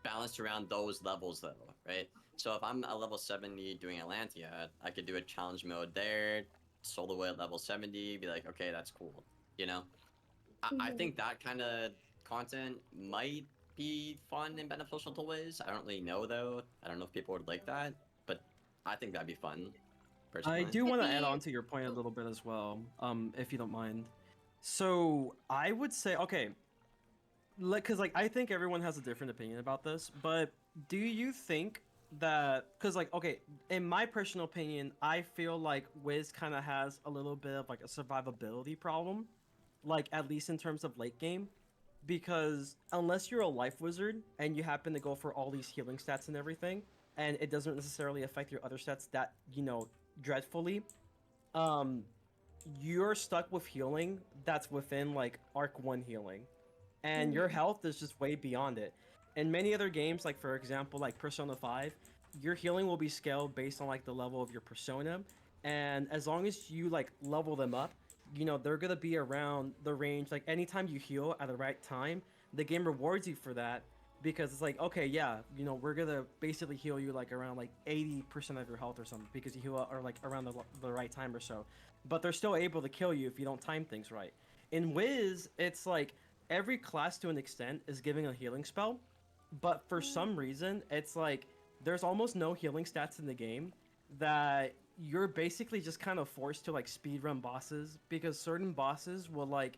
Balanced around those levels though, right? So if I'm a level 70 doing Atlantia, I could do a challenge mode there, solo at level 70, be like, okay, that's cool, you know? I think that kind of content might be fun and beneficial to Wiz. I don't really know though. I don't know if people would like that, but I think that'd be fun. Personally. I do want to add on to your point a little bit as well, if you don't mind. So I would say, okay, because like I think everyone has a different opinion about this, but do you think that, because like, okay, in my personal opinion, I feel like Wiz kind of has a little bit of like a survivability problem, like at least in terms of late game, because unless you're a life wizard and you happen to go for all these healing stats and everything, and it doesn't necessarily affect your other stats that, you know, dreadfully, you're stuck with healing that's within like Arc 1 healing, and your health is just way beyond it. In many other games, like for example like Persona 5, your healing will be scaled based on like the level of your persona, and as long as you like level them up, you know, they're gonna be around the range. Like anytime you heal at the right time, the game rewards you for that, because it's like, okay, yeah, you know, we're gonna basically heal you like around like 80% of your health or something, because you heal or like around the right time or so. But they're still able to kill you if you don't time things right. In Wiz, it's like every class to an extent is giving a healing spell, but for some reason, it's like there's almost no healing stats in the game, that you're basically just kind of forced to like speedrun bosses, because certain bosses will like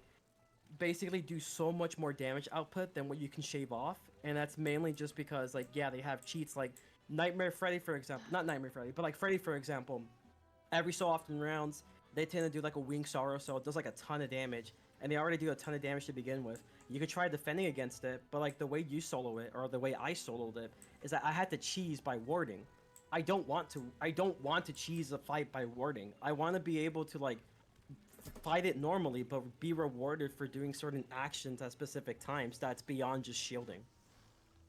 basically do so much more damage output than what you can shave off, and that's mainly just because like, yeah, they have cheats. Like Nightmare Freddy, for example, not Nightmare Freddy, but like Freddy, for example, every so often rounds they tend to do like a Wing Sorrow, so it does like a ton of damage, and they already do a ton of damage to begin with. You could try defending against it, but like the way you solo it, or the way I soloed it, is that I had to cheese by warding. I don't want to cheese a fight by warding. I want to be able to like fight it normally, but be rewarded for doing certain actions at specific times that's beyond just shielding.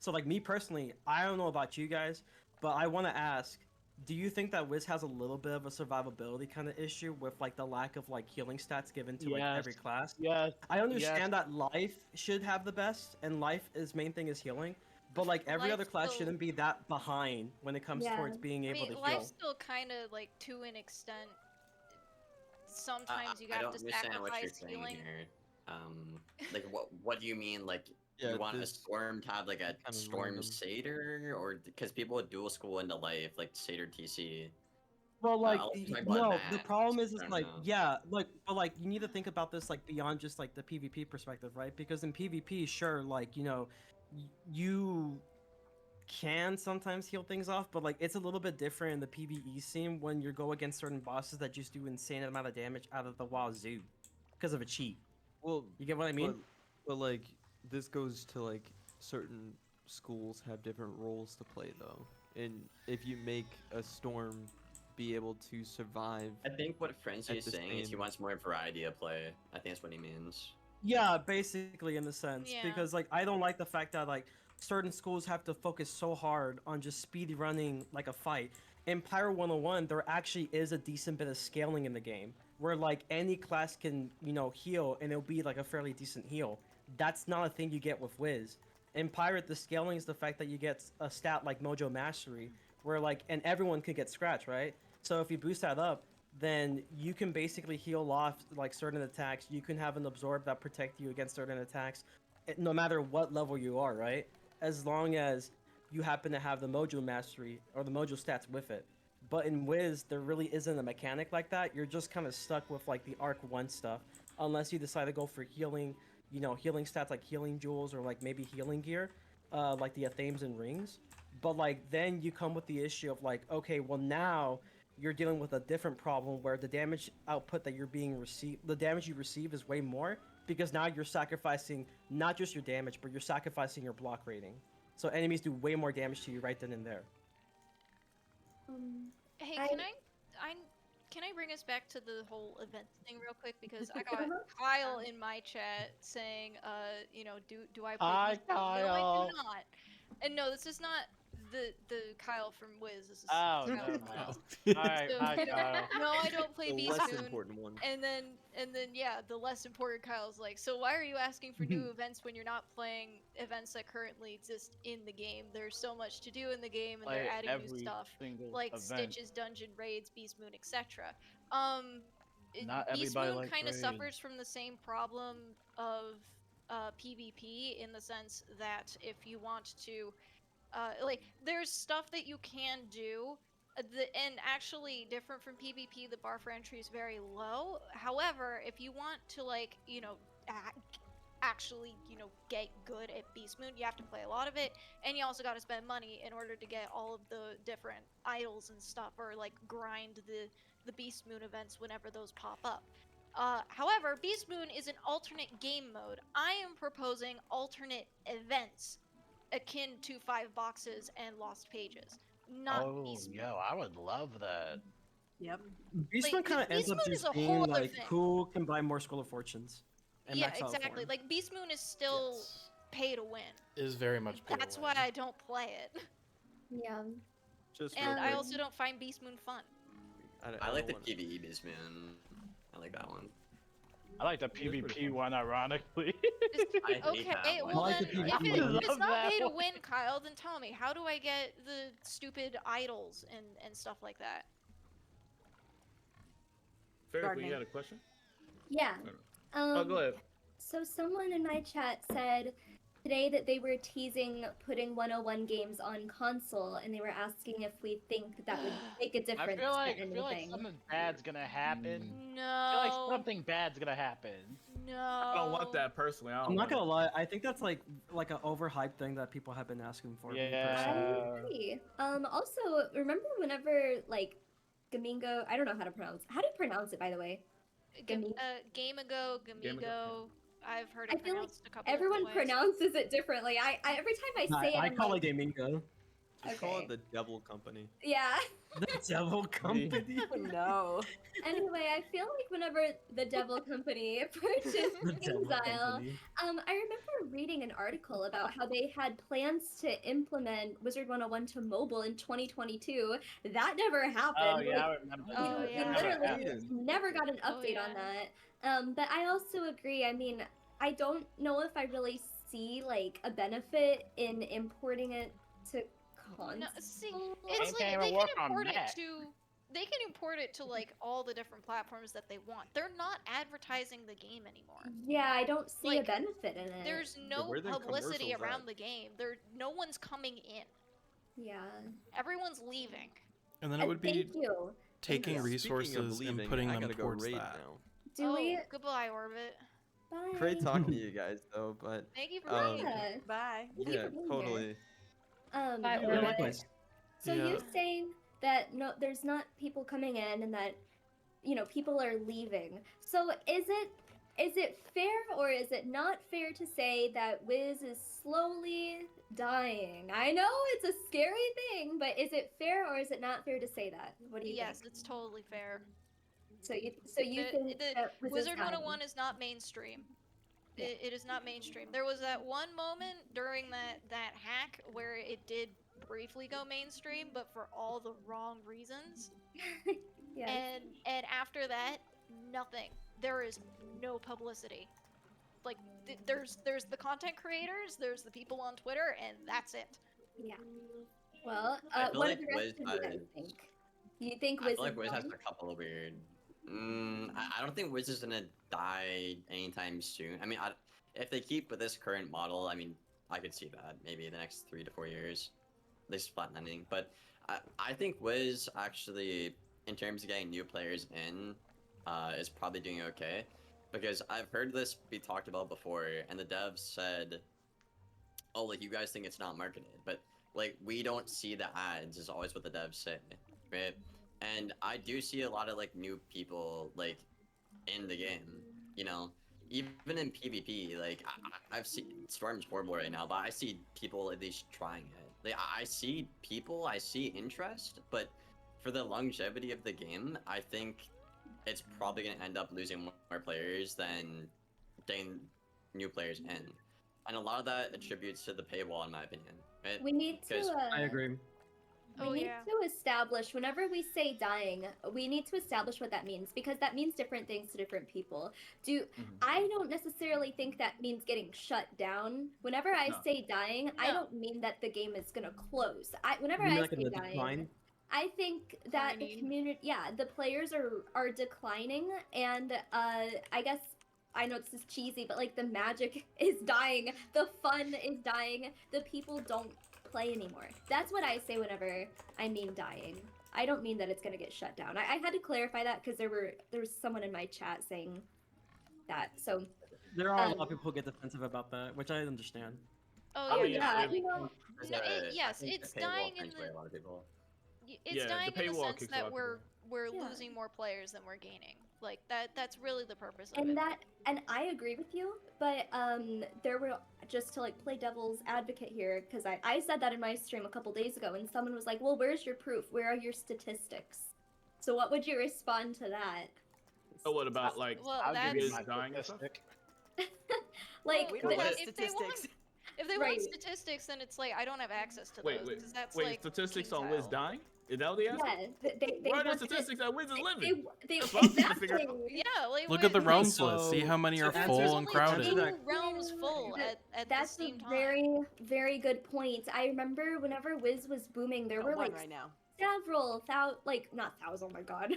So like me personally, I don't know about you guys, but I want to ask, do you think that Wiz has a little bit of a survivability kind of issue with like the lack of like healing stats given to like every class? Yes. I understand that life should have the best, and life is main thing is healing, but like every other Life class still- shouldn't be that behind when it comes towards being I able mean, to heal. life's still kind of like, to an extent, sometimes you I have don't to understand what you're sacrifice saying healing. here. Like what do you mean? Like Yeah, you want a this storm to have like a kinda storm random. satyr, or because people would dual school into life like satyr TC? Well, like, I'll talk about no, the advanced, problem is I don't like, know. yeah, like, but like, you need to think about this like beyond just like the PvP perspective, right? Because in PvP, sure, like, you know, you can sometimes heal things off, but like, it's a little bit different in the PvE scene when you go against certain bosses that just do insane amount of damage out of the wazoo because of a cheat. Well, You get what I mean? But like this goes to like certain schools have different roles to play though, and if you make a storm be able to survive, I think what Frenzy at is the saying is he same- wants more variety of play. I think that's what he means. Yeah, basically in the sense Yeah. because like I don't like the fact that like certain schools have to focus so hard on just speed running like a fight. In Pyro 101, there actually is a decent bit of scaling in the game where like any class can, heal and it'll be like a fairly decent heal. That's not a thing you get with Wiz. In Pirate, the scaling is the fact that you get a stat like Mojo Mastery where like and everyone could get scratch, right? So if you boost that up, then you can basically heal off like certain attacks. You can have an absorb that protect you against certain attacks, no matter what level you are, right? As long as you happen to have the Mojo Mastery or the Mojo stats with it. But in Wiz, there really isn't a mechanic like that. You're just kind of stuck with like the Arc 1 stuff, unless you decide to go for healing, healing stats like healing jewels or like maybe healing gear, like the Athames and rings. But like then you come with the issue of like, okay, well now you're dealing with a different problem where the damage output that you're being received, the damage you receive is way more because now you're sacrificing not just your damage, but you're sacrificing your block rating. So enemies do way more damage to you right then and there. Hey, I- can I bring us back to the whole event thing real quick because I got Kyle in my chat saying, do I play Hi, Beast Mode? No, I Kyle. do not. And no, this is not the Kyle from Wiz. This is Oh, Kyle never from mind. Wiz. Alright, So, hi, Kyle. no, I don't play The Beast less Moon. important one. And then yeah, the less important Kyle's like, so why are you asking for new events when you're not playing events that currently exist in the game? There's so much to do in the game, and Play they're adding new every stuff single like event. Stitches, Dungeon Raids, Beast Moon, etc. Not Beast everybody Moon likes kind of raids. suffers from the same problem of PvP in the sense that if you want to, like, there's stuff that you can do. And actually, different from PvP, the bar for entry is very low. However, if you want to, like, actually, get good at Beast Moon, you have to play a lot of it, and you also got to spend money in order to get all of the different idols and stuff, or like grind the Beast Moon events whenever those pop up. However, Beast Moon is an alternate game mode. I am proposing alternate events akin to 5 boxes and lost pages, not Oh, Beast Moon. yo, I would love that. Yep. Beast Like, Moon kind of ends Beast up Moon is just a being whole other like thing. who can buy more Scroll of Fortunes and Yeah, max out exactly. form. Like, Beast Moon is still pay to win. Is very much pay to That's win. why I don't play it. Yeah. Just And real I quick, also don't find Beast Moon fun. I like the don't wanna- PvE Beast Moon. I like that one. I like the PvP one, ironically. I hate Okay, that one. well I like then, the if, PvP one. if it's Love not that pay to one. win, Kyle, then tell me, how do I get the stupid idols and stuff like that? Ferric, you Gardening. had a question? Yeah. Oh, go ahead. So someone in my chat said today that they were teasing putting 101 games on console, and they were asking if we think that would make a I difference feel like to anything. something bad's gonna happen. No. I feel like something bad's gonna happen. No. I don't want that personally. I don't I'm not want gonna it. lie, I think that's like an overhyped thing that people have been asking for. me Yeah. personally. I agree. Also, remember whenever like Gamingo, I don't know how to pronounce. How do you pronounce it, by the way? Gami- Gamigo, Gamigo. I've heard it I feel like pronounced a couple everyone different ways. pronounces it differently. I every time I say it, I I'm call like, it Gamingo. Just call Okay. it the Devil Company. yeah. The Devil Company. Oh, no. Anyway, I feel like whenever the Devil Company purchased The Devil Exile, Company. I remember reading an article about how they had plans to implement Wizard101 to mobile in 2022. That never happened. Oh yeah, I Like, remember. Oh, we yeah. literally never got an Oh, update on yeah. that. But I also agree. I mean, I don't know if I really see like a benefit in importing it to console. No, see, Ain't it's they like even they can work on import it Mac? to. They can import it to like all the different platforms that they want. They're not advertising the game anymore. Yeah, I don't see a Like, benefit in it. There's no where are the publicity commercials around at? the game. No one's coming in. Yeah. Everyone's leaving. And then it would be Thank you. taking you. resources leaving, and putting I them gotta go towards raid that. now. Do we? Goodbye, Orbit. Bye. Great talking to you guys, though. But Thank you for Um, being here. Bye. Thank you yeah, for being here. totally. Bye, Yeah, Orbit. likewise. So Yeah. you're saying that no, there's not people coming in, and that people are leaving. So is it fair or is it not fair to say that Wiz is slowly dying? I know it's a scary thing, but is it fair or is it not fair to say that? What do you Yes, think? it's totally fair. So you think that Wiz is Wizard dying? 101 is not mainstream. It is not mainstream. There was that one moment during that hack where it did briefly go mainstream, but for all the wrong reasons. Yes. And after that, nothing. There is no publicity. Like there's the content creators, there's the people on Twitter, and that's it. Yeah. Well, I feel what like do the rest Wiz of you guys has. think? You think I Wiz feel is like Wiz has done? a couple of weird. I don't think Wiz is gonna die anytime soon. I mean, if they keep with this current model, I mean, I could see that maybe the next 3 to 4 years, at least flatlining. But I think Wiz actually, in terms of getting new players in, is probably doing okay, because I've heard this be talked about before, and the devs said, "Oh, like you guys think it's not marketed, but like we don't see the ads," is always what the devs say, right? And I do see a lot of like new people like in the game, you know, even in PvP. Like I've seen Storm's horrible right now, but I see people at least trying it. Like I see people, I see interest, but for the longevity of the game, I think it's probably gonna end up losing more players than getting new players in, and a lot of that attributes to the paywall, in my opinion. Right? We need to. 'Cause- I agree. We need to establish, whenever we say dying, we need to establish what that means, because that means different things to different people. I don't necessarily think that means getting shut down. Whenever I No. say dying, I don't mean that the game is gonna close. Whenever You mean I like in say the dying, decline? I think that the community, yeah, the players are declining, and I guess I know this is cheesy, but like the magic is dying, the fun is dying, the people don't play anymore. That's what I say whenever I mean dying. I don't mean that it's gonna get shut down. I had to clarify that because there was someone in my chat saying that. So There are a lot of people who get defensive about that, which I understand. Oh yeah, you know, yes, it's dying in the. A lot of people. It's Yeah, dying the in the paywall sense kicks a lot that of we're Yeah. losing more players than we're gaining. Like that's really the purpose of and it. and I agree with you, but there were, just to like play devil's advocate here, because I said that in my stream a couple days ago, and someone was like, well, where's your proof, where are your statistics? So what would you respond to that? So what about like Well, Wiz that's- dying and stuff? Like, We don't but- have if they want statistics. if they Right. want statistics, then it's like I don't have access to Wait, those wait, because that's wait. like Statistics King on Wiz Tile. dying? Is that what they asked? Yeah, they Where are the want to- statistics that Wiz is living? They That's what I'm trying to figure out. exactly. Yeah, like Look at the Wiz- realms list. See how many are to full answer- and Only crowded. two realms full at the That's same a time. very, very good point. I remember whenever Wiz was booming, there Got were one like right now. several not thousand, oh my god.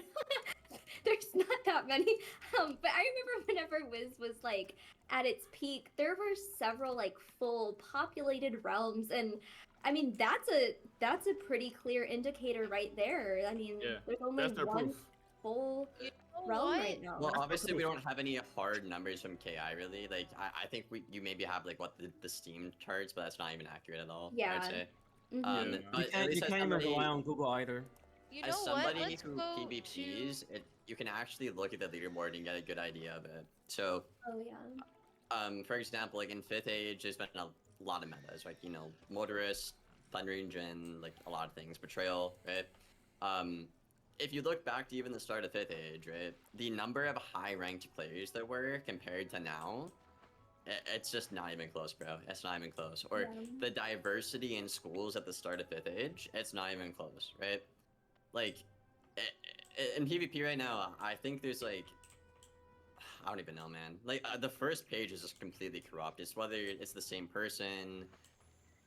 There's not that many. But I remember whenever Wiz was like at its peak, there were several like full populated realms, and I mean that's a pretty clear indicator right there. I mean, Yeah, there's only that's their one proof. full You know realm what? right now. Well, obviously we don't have any hard numbers from KI really. Like I think you maybe have like what the Steam charts, but that's not even accurate at all. Yeah. I'd say. Mhm. But You at can't, least you as can't even somebody- rely on Google either. You As know what? somebody Let's who go PvPs, you can actually look at the leaderboard and get a good idea of it. So, Oh yeah. for example, like in 5th Age, there's been a lot of metas, like, you know, Motorist, Thunder Engine, like a lot of things, Betrayal, right? If you look back to even the start of 5th Age, right, the number of high-ranked players there were compared to now, it's just not even close, bro. It's not even close. Or Yeah. the diversity in schools at the start of 5th Age, it's not even close, right? Like, in PvP right now, I think there's like, I don't even know, man. Like, the first page is just completely corrupt. It's whether it's the same person,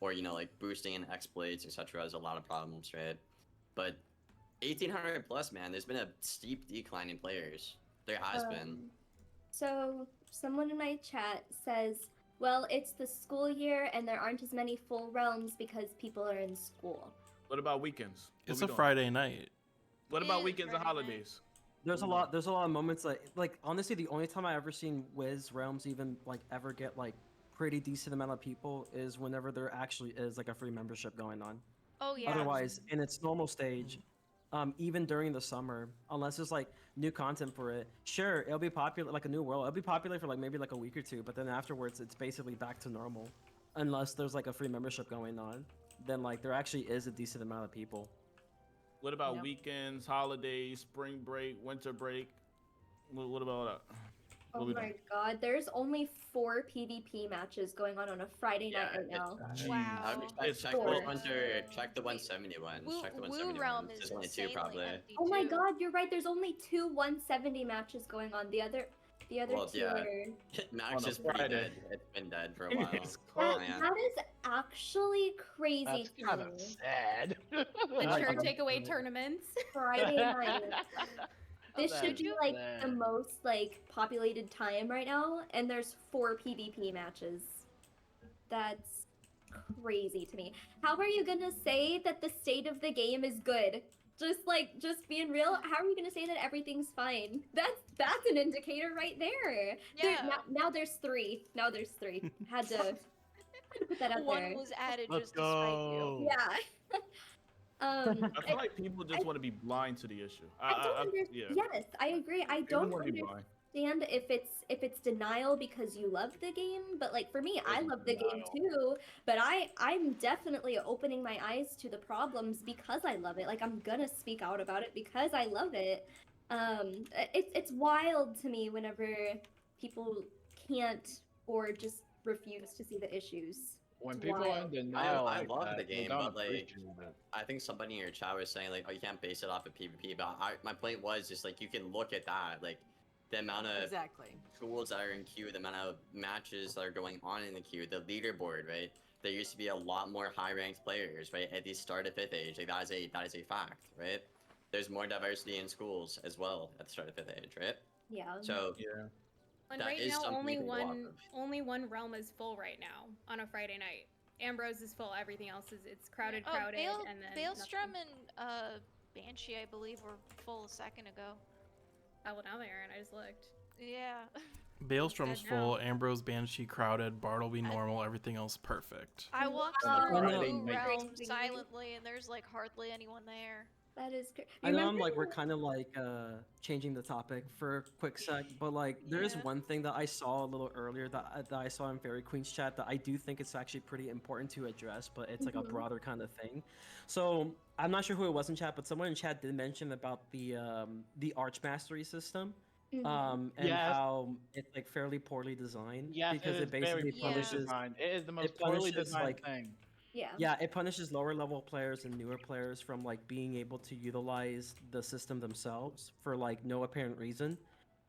or, you know, like boosting and exploits, etc. There's a lot of problems, right? But 1800 plus, man, there's been a steep decline in players. There has been. So someone in my chat says, well, it's the school year and there aren't as many full realms because people are in school. What about weekends? What It's we a doing? Friday night. What It about is weekends and Friday night. holidays? There's a lot of moments like honestly the only time I ever seen Wiz realms even like ever get like pretty decent amount of people is whenever there actually is like a free membership going on. Oh yeah. Otherwise, in its normal stage, even during the summer, unless there's like new content for it, sure, it'll be popular, like a new world. It'll be popular for like maybe like a week or two, but then afterwards, it's basically back to normal. Unless there's like a free membership going on, then like there actually is a decent amount of people. What about Yep. weekends, holidays, spring break, winter break? What about all that? Oh What we my doing? god, there's only 4 PvP matches going on a Friday night right now. I would It's check those four. ones or check the 170 ones. Check the Woo 170 Realm ones. is There's only two insanely probably. empty Oh my too. god, you're right. There's only 2 170 matches going on. The other Well, 2 yeah. are. Max On a is pretty Friday. dead. It's been dead for a while. Well, Man. That is actually crazy That's to kind of me. sad. Mature takeaway tournaments. Friday night. This That should is be like the sad. most like populated time right now, and there's 4 PvP matches. That's crazy to me. How are you gonna say that the state of the game is good? Just being real, how are you gonna say that everything's fine? That's an indicator right there. Yeah. Now there's 3. Now there's 3. Had to put that out One there. was added Let's just to spite you. go. Yeah. I feel like people just want to be blind to the issue. I don't understand. Yeah. Yes, I agree. I They don't wanna be blind. understand if it's denial because you love the game, but like for me, I It's love the game too. But I'm definitely opening my eyes to the problems because I love it. Like I'm gonna speak out about it because I love it. It's wild to me whenever people can't or just refuse to see the issues. When It's people are in wild. denial, I like love that, the you game, don't but like, appreciate it. I think somebody in your chat was saying like, oh, you can't base it off of PvP. But my point was just like, you can look at that, like, the amount of Exactly. tools that are in queue, the amount of matches that are going on in the queue, the leaderboard, right? There used to be a lot more high-ranked players, right? At the start of 5th age, like that is a fact, right? There's more diversity in schools as well at the start of 5th age, right? Yeah. So Yeah. And that right is now, something only you can go off one of. only one realm is full right now on a Friday night. Ambrose is full. Everything else is it's crowded, crowded, and then Veilstrom nothing. and Banshee, I believe, were full a second ago. Oh, well, now they aren't. I just looked. Yeah. Baelstrom's Dead full, now. Ambrose, Banshee crowded, Bartleby normal, everything else perfect. I walked Wow. through Friday Blue night. Realm Crazy. silently, and there's like hardly anyone there. That is crazy. I know I'm like we're kind of like changing the topic for a quick sec, but like there is Yeah. one thing that I saw a little earlier that I saw in Fairy Queen's chat that I do think it's actually pretty important to address, but it's like a Mhm. broader kind of thing. So I'm not sure who it was in chat, but someone in chat did mention about the Arch Mastery system. Mhm. And Yes. how it's like fairly poorly designed Yes, because it it is very basically poorly punishes designed. It is the most it poorly punishes, designed like- thing. Yeah. yeah, it punishes lower level players and newer players from like being able to utilize the system themselves for like no apparent reason.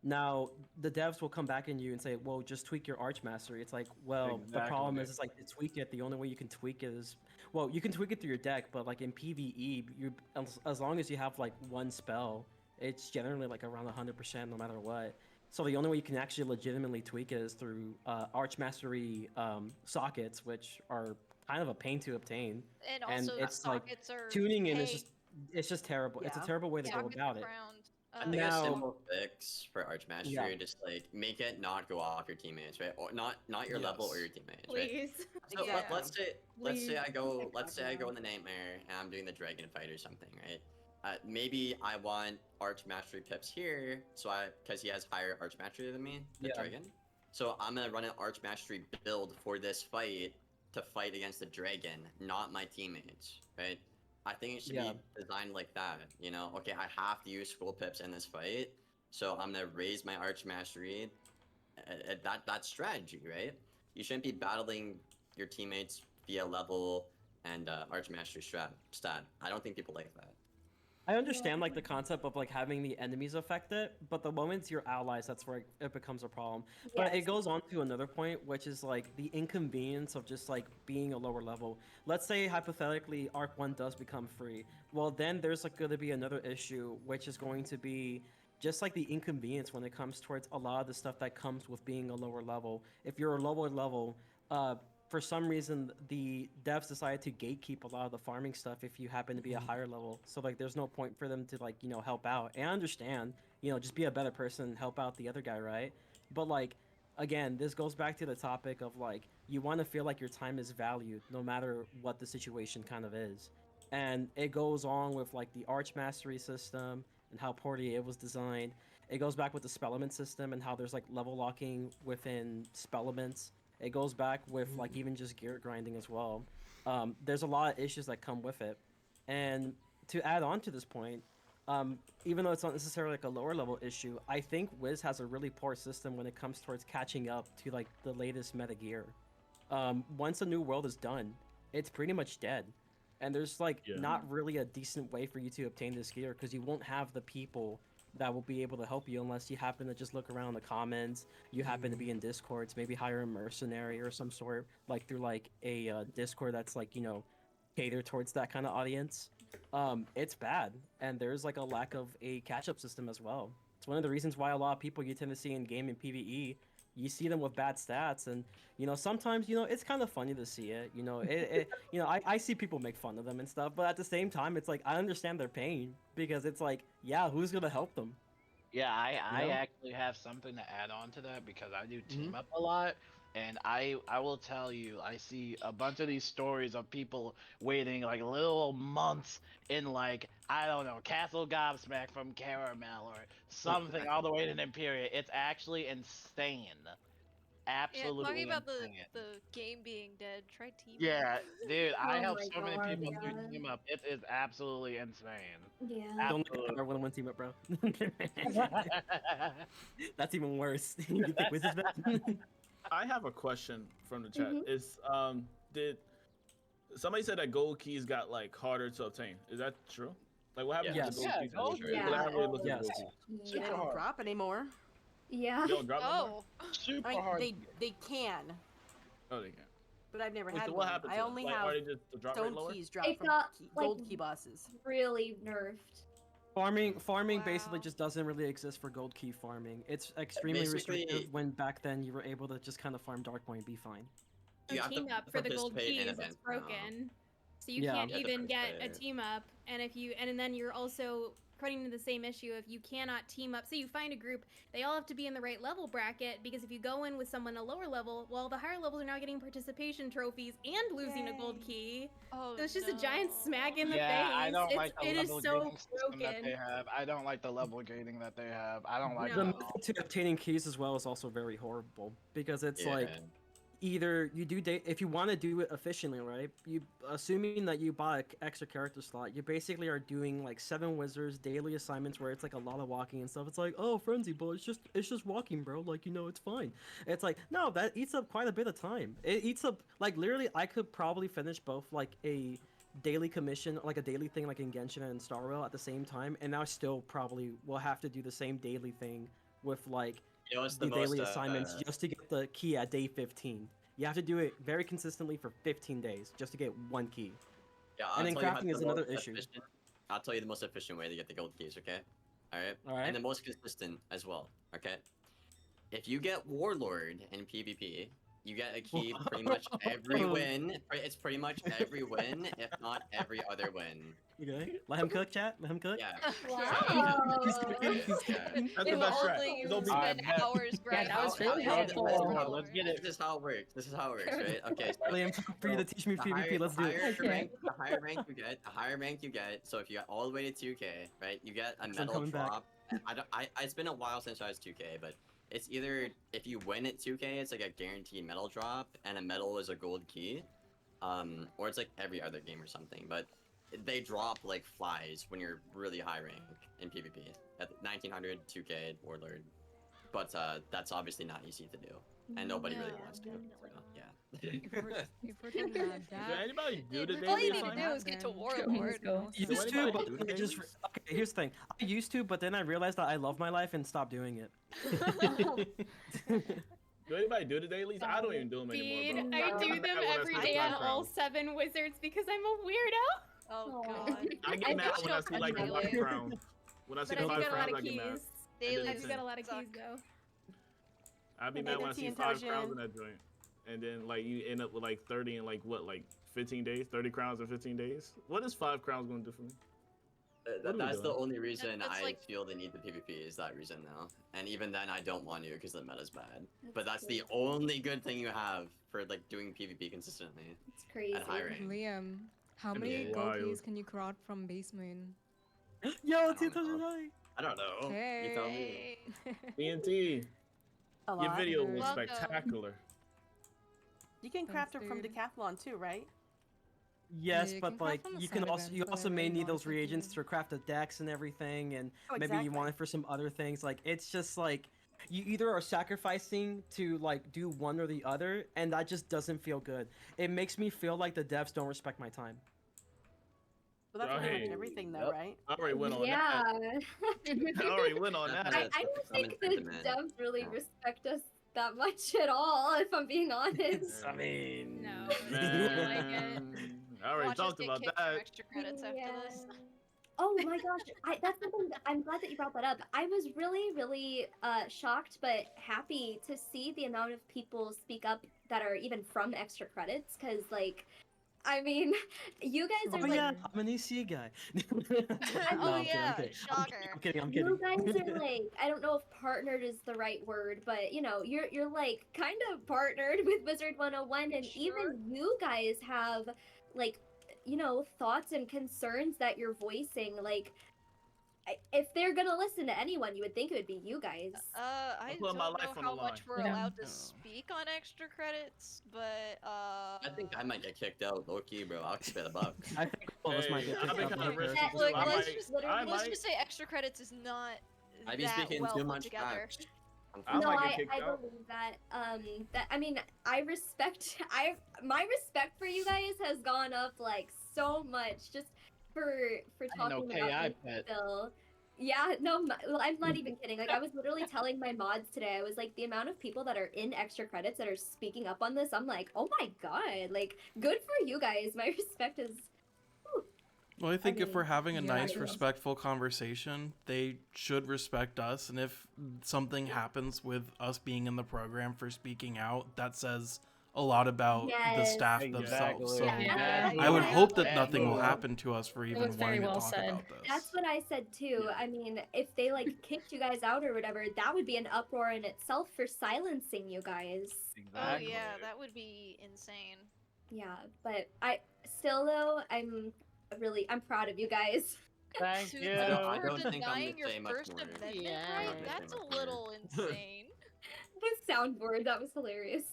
Now, the devs will come back in you and say, "Well, just tweak your Arch Mastery." It's like, well, the problem Exactly. is like to tweak it. The only way you can tweak it is, well, you can tweak it through your deck, but like in PVE, you as long as you have like one spell, it's generally like around 100% no matter what. So the only way you can actually legitimately tweak it is through Arch Mastery sockets, which are kind of a pain to obtain. And And also, it's like sockets are tuning in is pay- just terrible. It's a Yeah. terrible way to go sockets about are it. crowned. I think Now- a simple fix for Arch Mastery Yeah. would just like make it not go off your teammates, right? Or not your level or Yes. your teammates, right? Please. So Yeah. let's say Please. I go in the nightmare and I'm doing the dragon fight or something, right? Maybe I want Arch Mastery pips here, so because he has higher Arch Mastery than me, the Yeah. dragon. So I'm gonna run an Arch Mastery build for this fight to fight against the dragon, not my teammates, right? I think it should Yeah. be designed like that. You know, okay, I have to use school pips in this fight, so I'm gonna raise my Arch Mastery. That's strategy, right? You shouldn't be battling your teammates via level and Arch Mastery stat. I don't think people like that. I understand like the concept of like having the enemies affect it, but the moment it's your allies, that's where it becomes a problem. But it Yes. goes on to another point, which is like the inconvenience of just like being a lower level. Let's say hypothetically Arc 1 does become free. Well, then there's like going to be another issue, which is going to be just like the inconvenience when it comes towards a lot of the stuff that comes with being a lower level. If you're a lower level, for some reason the devs decided to gatekeep a lot of the farming stuff if you happen to be a higher level, so like there's no point for them to like help out. And I understand, just be a better person and help out the other guy, right? But like again, this goes back to the topic of like you want to feel like your time is valued no matter what the situation kind of is. And it goes on with like the Arch Mastery system and how poorly it was designed. It goes back with the spell element system and how there's like level locking within spell elements. It goes back with like even just gear grinding as well. There's a lot of issues that come with it. And to add on to this point, Even though it's not necessarily like a lower level issue, I think Wiz has a really poor system when it comes towards catching up to like the latest meta gear. Once a new world is done, it's pretty much dead. And there's like not really a decent way for you to obtain this gear because you won't have the people that will be able to help you unless you happen to just look around the comments, you happen to be in Discords, maybe hire a mercenary or some sort, like through like a Discord that's like, catered towards that kind of audience. It's bad, and there's like a lack of a catch-up system as well. It's one of the reasons why a lot of people you tend to see in game and PvE, you see them with bad stats, and sometimes it's kind of funny to see it. I see people make fun of them and stuff, but at the same time, it's like I understand their pain because it's like, yeah, who's gonna help them? Yeah, I know? actually have something to add on to that because I do team up a lot, and I will tell you, I see a bunch of these stories of people waiting like little months in like I don't know Castle Gobsmack from Caramel or something all the way to Imperial. It's actually insane. Yeah, Absolutely talking about insane. the game being dead, try team Yeah, dude, I Oh help my so many God, people do yeah. team up. It is absolutely insane. Yeah. Don't look Absolutely. at our 1-1 team up, bro. That's even worse. You think Wiz is bad? I have a question from the chat. Mhm. Is did somebody said that gold keys got like harder to obtain? Is that true? Like what happened Yes. to the gold Yeah, keys? gold Because keys I haven't really looked at Yes. gold keys. They Super Yeah. don't hard. drop anymore. Yeah. They don't drop no more? Oh, Super I mean, hard. they can, Oh, they can. but I've never Wait, had so one. what happened I to them? only Like, have are they just the drop rate stone lower? keys drop It from got like gold key bosses. really nerfed. Farming basically Wow. just doesn't really exist for gold key farming. It's extremely Basically- restrictive when back then you were able to just kind of farm dark point and be fine. You have to team up for the gold participate in keys, it's events now. broken. So you Yeah. can't You have to even get a participate. team up, and then you're also running into the same issue if you cannot team up. So you find a group, they all have to be in the right level bracket because if you go in with someone a lower level, well, the higher levels are now getting participation trophies and losing a gold key. oh So it's just a giant smack in the Yeah, face. I don't like the It is level so gating system that they broken. have. I don't like the level gating that they have. I don't like The it No. at all. method to obtaining keys as well is also very horrible because it's Yeah. like either you do if you want to do it efficiently, right? You assuming that you buy an extra character slot, you basically are doing like 7 wizards daily assignments where it's like a lot of walking and stuff. It's like, oh, frenzy, but it's just walking, bro. Like it's fine. It's like no, that eats up quite a bit of time. It eats up like literally. I could probably finish both like a daily commission, like a daily thing, like in Genshin and Star Rail at the same time, and I still probably will have to do the same daily thing with like You know, it's the the most, daily assignments just to get the key at day 15. You have to do it very consistently for 15 days just to get 1 key. Yeah, And then tell you how crafting the is another most issue. efficient- I'll tell you the most efficient way to get the gold keys, okay? Alright? Alright. And the most consistent as well, okay? If you get Warlord in PvP, you get a key pretty much every win. It's pretty much every win, if not every other win. Okay. Let him cook, chat. Let him cook. Yeah. Wow. That's the if best strat. only you Don't be spend bad. hours grinding. that was out really hours. helpful. Let's get it. This is how it works. This is how it works, right? Okay. So Liam, for you to teach me the PvP, higher- let's do it. the higher rank you get, the higher rank you get. So if you get all the way to 2K, right, you get a I'm medal coming back. drop. It's been a while since I was 2K, but it's either if you win at 2K, it's like a guaranteed medal drop, and a medal is a gold key, or it's like every other game or something. But they drop like flies when you're really high rank in PvP at 1900, 2K, Warlord. But that's obviously not easy to do, and nobody really wants to. So, yeah. If we're talking about Does that, anybody do the All daily you need to do assignment? is get to Then- Warlord. go. Do Used to, anybody but do then I the just dailies? okay. Here's the thing. I used to, but then I realized that I love my life and stopped doing it. Do anybody do the dailies? I don't even do them Indeed, anymore, bro. I do I'm them mad when I every see day on 5 all crowns. 7 wizards because I'm a weirdo. Oh Aw. god. I get I mad actually when I don't see like the touch 5 daily. crowns. When I see But the I 5 do get a lot crowns, I of get mad. keys. Daily I do get a lot of suck. keys though. I'd be Hey, mad when I Nancy see and 5 crowns Tajin. in that joint. And then like you end up with like 30 in like what, like 15 days? 30 crowns in 15 days? What is 5 crowns gonna do for me? What are we That's the doing? only reason That's I like- feel the need the PvP is that reason now. And even then, I don't want to because the meta's bad. But that's the only good thing you have for like doing PvP consistently It's crazy. at high rank. Liam, how It's many gold wild. keys can you crowd from base moon? Yo, I don't know. T I don't know. You tell me. Hey. BNT, A your lot. video was Welcome. spectacular. You can craft them from dude. Decathlon too, right? Yes, you but can craft like from the you can side also events, you so also they're may very need those reagents modified. to craft the decks and everything, and Oh, maybe you want exactly. it for some other things. Like it's just like you either are sacrificing to like do one or the other, and that just doesn't feel good. It makes me feel like the devs don't respect my time. Well, that's Oh, pretty much hey. everything, though, Yep. right? I already went on Yeah. that. I already went on That's that. a- I don't that's a common think the sentiment. devs really Yeah. respect us that much at all, if I'm being honest. I mean, No, feel like it. Man, I already Watch us talked get about kicked from that. extra credits after this. Oh my gosh, that's something that I'm glad that you brought that up. I was really shocked but happy to see the amount of people speak up that are even from extra credits, because like, I mean, you guys Oh are like, yeah, I'm an EC guy. I No, Oh mean, yeah, I'm kidding. shocker. I'm kidding. I'm you kidding. guys are like, I don't know if partnered is the right word, but you know, you're like kind of partnered with Wizard 101, and even you guys have like, you know, thoughts and concerns that you're voicing. Like, if they're gonna listen to anyone, you would think it would be you guys. I put don't my know life on how the much line. we're Yeah. allowed to speak on extra credits, but I think I might get kicked out, low key, bro. I'll keep it a buck. I think all of us might Hey, get I've kicked been out. kinda Who cares? risky It's too. look, I let's might- just I let's might- just say extra credits is not I be that speaking well too put much together. facts. I No, might get I kicked out. believe that. That I mean, I respect. My respect for you guys has gone up like so much just for I know talking about KI this pet. still. Yeah, no, well, I'm not even kidding. Like, I was literally telling my mods today, I was like, the amount of people that are in extra credits that are speaking up on this, I'm like, oh my god, like, good for you guys. My respect is. Well, I think if we're having a Yeah, nice, it is. respectful conversation, they should respect us. And if something happens with us being in the program for speaking out, that says a lot about the Yes. staff themselves. So Yeah. I would hope that Yeah. nothing will happen to us for even was very wanting to well talk said. about this. That's what I said too. I mean, if they like kicked you guys out or whatever, that would be an uproar in itself for silencing you guys. Oh yeah, that would be insane. Yeah, but I still though, I'm proud of you guys. Thank To you. I for don't think I'm denying gonna your say much First more. Amendment Yeah. right, I'm not gonna say that's much a more. little insane. The soundboard, that was hilarious.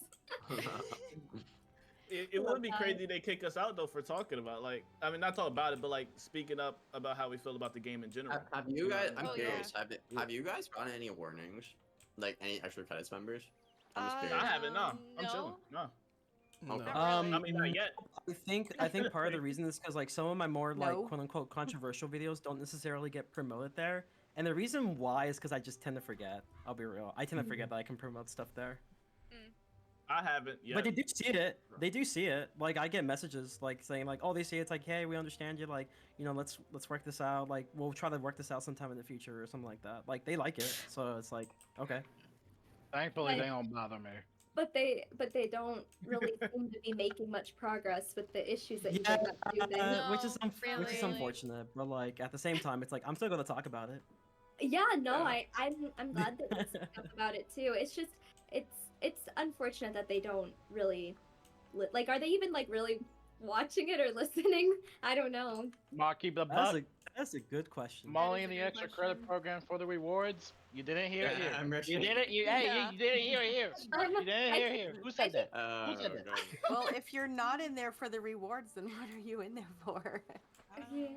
It would be crazy they kick us out though for talking about, like, I mean, not talk about it, but like speaking up about how we feel about the game in general. Have you know guys? what I I'm mean? curious. Have you guys gotten any warnings? Like any extra credits members? I'm just I curious. haven't. No, I'm no. chilling. No. Okay. I mean, not yet. I think part of the reason is because like some of my more like No. quote unquote controversial videos don't necessarily get promoted there, and the reason why is because I just tend to forget. I'll be real. I tend to forget that I can promote stuff there. I haven't yet. But they do see it. They do see it. Like I get messages like saying like, oh, they see it. It's like, hey, we understand you. Like, you know, let's work this out. Like, we'll try to work this out sometime in the future or something like that. Like they like it, so it's like, okay. Thankfully, Like- they don't bother me. But they don't really seem to be making much progress with the issues that you Yeah, bring up, do they? which is No, which is really. unfortunate. But like at the same time, it's like I'm still gonna talk about it. Yeah, no, I'm glad that they speak up about it too. It's just it's unfortunate that they don't really like. Are they even like really watching it or listening? I don't know. Mark, keep the That's buck. a good question. Molly is in a the good extra question. credit program for the rewards. You didn't hear it Yeah, here. I'm You Richard. did it. You Yeah. you didn't hear it here. You didn't hear it here. Who said that? Who said that? Well, if you're not in there for the rewards, then what are you in there for?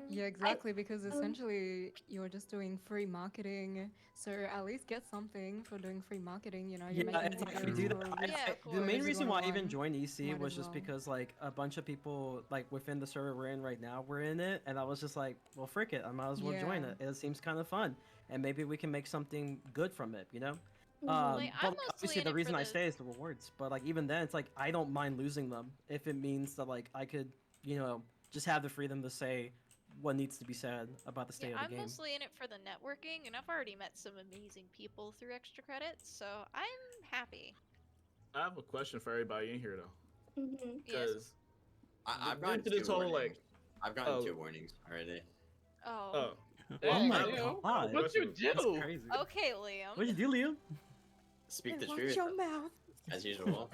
Yeah, exactly, because essentially you're just doing free marketing, so at least get something for doing free marketing, you know, you're Yeah, making and if you videos do that, for Yeah, of the main course. reason why I even Wizard101, joined EC might was as just well. because like a bunch of people like within the server we're in right now were in it, and I was just like, well, frick it, I might as well join Yeah. it. It seems kind of fun, and maybe we can make something good from it, you know. Like, I'm But mostly obviously in the it reason for I the- stay is the rewards. But like even then, it's like I don't mind losing them if it means that like I could, you know, just have the freedom to say what needs to be said about the state Yeah, of I'm the game. mostly in it for the networking, and I've already met some amazing people through extra credits, so I'm happy. I have a question for everybody in here though, Mhm. Yes. because I've due gotten to this two whole warnings. like, I've gotten Oh. 2 warnings already. Oh. Oh my Damn. god! What'd you That's do? crazy. Okay, Liam. What'd you do, Liam? Speak the Watch truth, your mouth. as usual.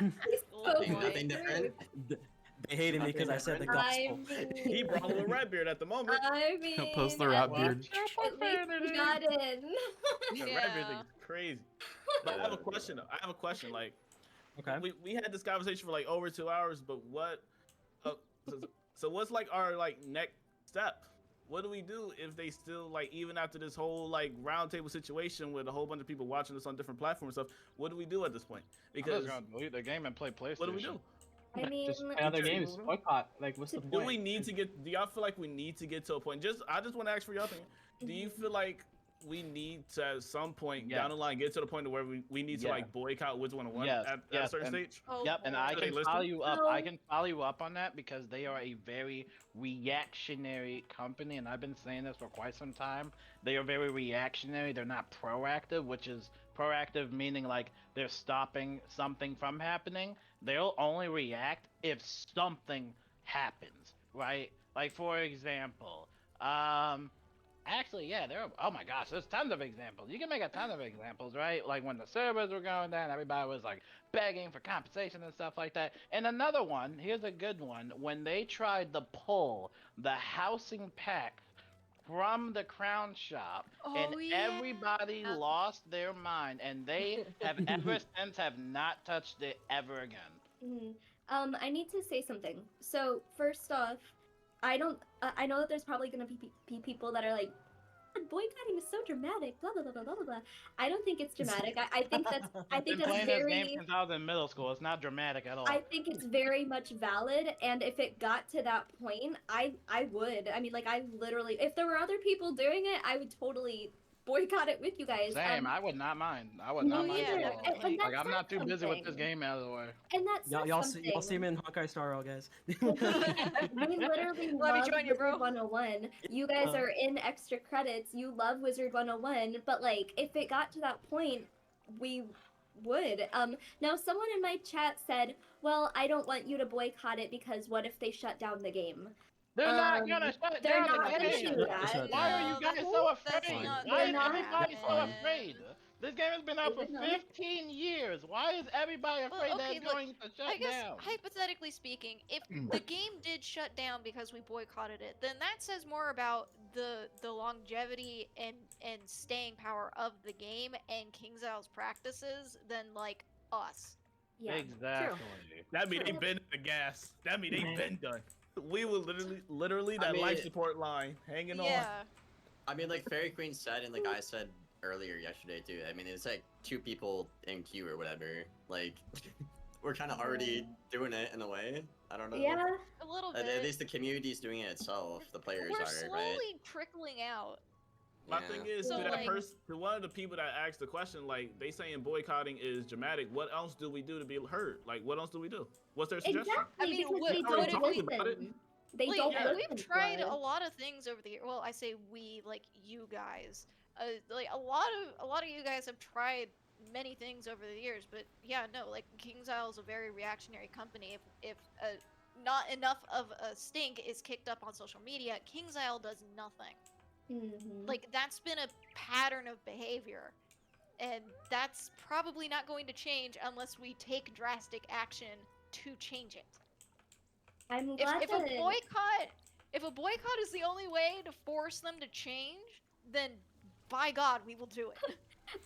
Oh Nothing, boy. nothing different. They hated me because I said the gospel. he brought on a red beard at the moment. I mean, Post the at rat least- beard. At least we got in. The red beard thing is crazy. But I have a question though. I have a question. Like, Okay. we had this conversation for like over 2 hours, but what? So what's like our like next step? What do we do if they still like even after this whole like roundtable situation with a whole bunch of people watching us on different platforms and stuff? What do we do at this point? I'm Because just gonna delete the game and play PlayStation. what do we do? I mean, Just play other games. Boycott. Like, what's the Do point? we need to get? Do y'all feel like we need to get to a point? I just want to ask for y'all opinion. Do you feel like we need to at some point down the line get to the point where we need to like boycott Wizard101 at a certain stage? Yep, and I Are they can listed? follow you up. I can follow you up on that because they are a very reactionary company, and I've been saying this for quite some time. They are very reactionary. They're not proactive, which is proactive meaning like they're stopping something from happening. They'll only react if something happens, right? Like for example, actually, yeah, oh my gosh, there's tons of examples. You can make a ton of examples, right? Like when the servers were going down, everybody was like begging for compensation and stuff like that. And another one, here's a good one, when they tried to pull the housing pack from the crown shop, and everybody lost their mind, and they have ever since have not touched it ever again. I need to say something. So first off, I don't. I know that there's probably gonna be people that are like, boycotting is so dramatic. Blah blah blah blah blah blah. I don't think it's dramatic. I think that's. I think Been that's playing this very. game since I was in middle school. It's not dramatic at all. I think it's very much valid, and if it got to that point, I would. I mean, like I literally, if there were other people doing it, I would totally boycott it with you guys. Same, I would not mind. I would not mind at all. And Like I'm that's not too busy with something. this game out of the way. And that's Y'all see me in Hawkeye Star Rail, guys. We literally Let me love join you, bro. Wizard101. You guys are in extra credits. You love Wizard101, but like if it got to that point, we would. Now someone in my chat said, "Well, I don't want you to boycott it because what if they shut down the game?" They're not gonna shut they're down not the gonna game. do that. Why are you guys so afraid? Why is everybody so fine. afraid? This game has been out for 15 years. Why is everybody afraid that it's going to shut I guess, down? hypothetically speaking, if the game did shut down because we boycotted it, then that says more about the longevity and staying power of the game and KingZile's practices than like us. Yeah. Exactly. That mean they been the gas. That mean they been done. We were literally that mean, life support line hanging on. I mean, like Fairy Queen said, and like I said earlier yesterday too. I mean, it's like 2 people in queue or whatever. Like, we're kind of already doing it in a way. I don't know. Yeah, a little bit. At least the community's doing it itself. The players We're are, slowly right? trickling out. My thing is, So, to that like- person, to one of the people that asked the question, like they saying boycotting is dramatic. What else do we do to be heard? Like, what else do we do? What's their suggestion? Exactly. I mean, because what- they what don't if talked we- about it. listen. They Like, don't listen. we've tried to a it. lot of things over the year. Well, I say we, like you guys. Like a lot of you guys have tried many things over the years, but yeah, no, like KingZile is a very reactionary company. If not enough of a stink is kicked up on social media, KingZile does nothing. Like that's been a pattern of behavior, and that's probably not going to change unless we take drastic action to change it. I'm glad If that a boycott is the only way to force them to change, then by God, we will do it.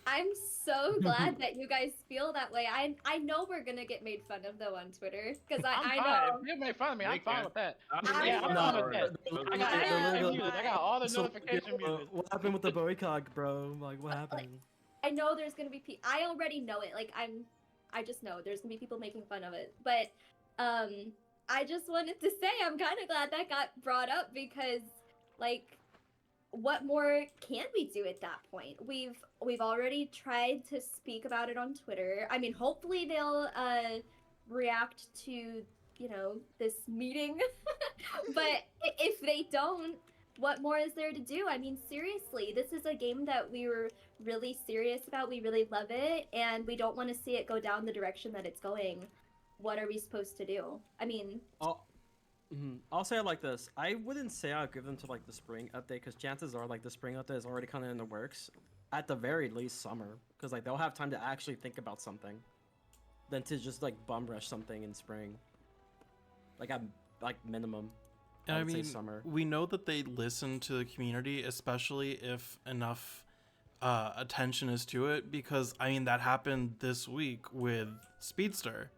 I'm so glad that you guys feel that way. I know we're gonna get made fun of though on Twitter because I I'm know. fine. If you make fun of me, I'm fine with that. Yeah, I'm fine with that. I got all the notification muted. What happened with the boycott, bro? Like, what happened? I know there's gonna be I already know it. Like I just know there's gonna be people making fun of it. But I just wanted to say I'm kind of glad that got brought up because like what more can we do at that point? We've already tried to speak about it on Twitter. I mean, hopefully they'll react to, this meeting. But if they don't, what more is there to do? I mean, seriously, this is a game that we were really serious about. We really love it, and we don't want to see it go down the direction that it's going. What are we supposed to do? I mean... I'll say it like this. I wouldn't say I'll give them to like the spring update because chances are like the spring update is already kind of in the works. At the very least, summer, because like they'll have time to actually think about something, than to just like bum rush something in spring. Like at like minimum. And I would say mean, summer. we know that they listen to the community, especially if enough attention is to it, because I mean that happened this week with Speedster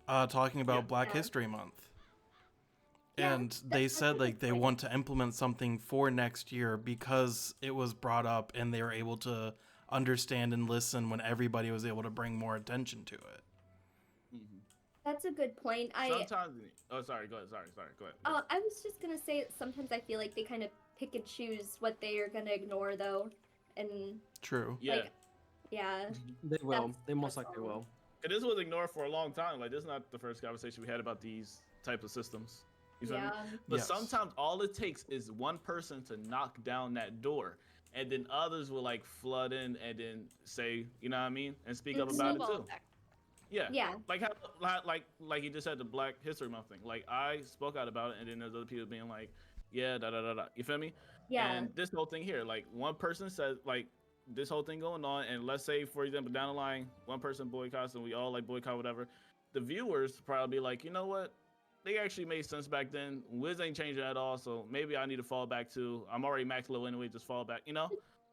talking about Black History Month. And they said like they want to implement something for next year because it was brought up and they were able to understand and listen when everybody was able to bring more attention to it. That's a good point. Sometimes. Oh, sorry. Go ahead. Sorry. Go ahead. I was just gonna say sometimes I feel like they kind of pick and choose what they are gonna ignore though, and True. Yeah. like, yeah. They will. That's- They most that's likely all. will. And this was ignored for a long time. Like, this is not the first conversation we had about these types of systems. You feel me? Yeah. But Yes. sometimes all it takes is one person to knock down that door, and then others will like flood in and then say, you know what I mean, and speak up about it Snowball too. effect. Yeah. Yeah. Like how, like you just had the Black History Month thing. Like I spoke out about it, and then there's other people being like, yeah, da da da da. You feel me? Yeah. And this whole thing here, like one person says, like this whole thing going on, and let's say, for example, down the line, one person boycotts, and we all like boycott whatever. The viewers probably like, you know what? They actually made sense back then. Wiz ain't changing at all, so maybe I need to fall back to. I'm already max low anyway. Just fall back. You know?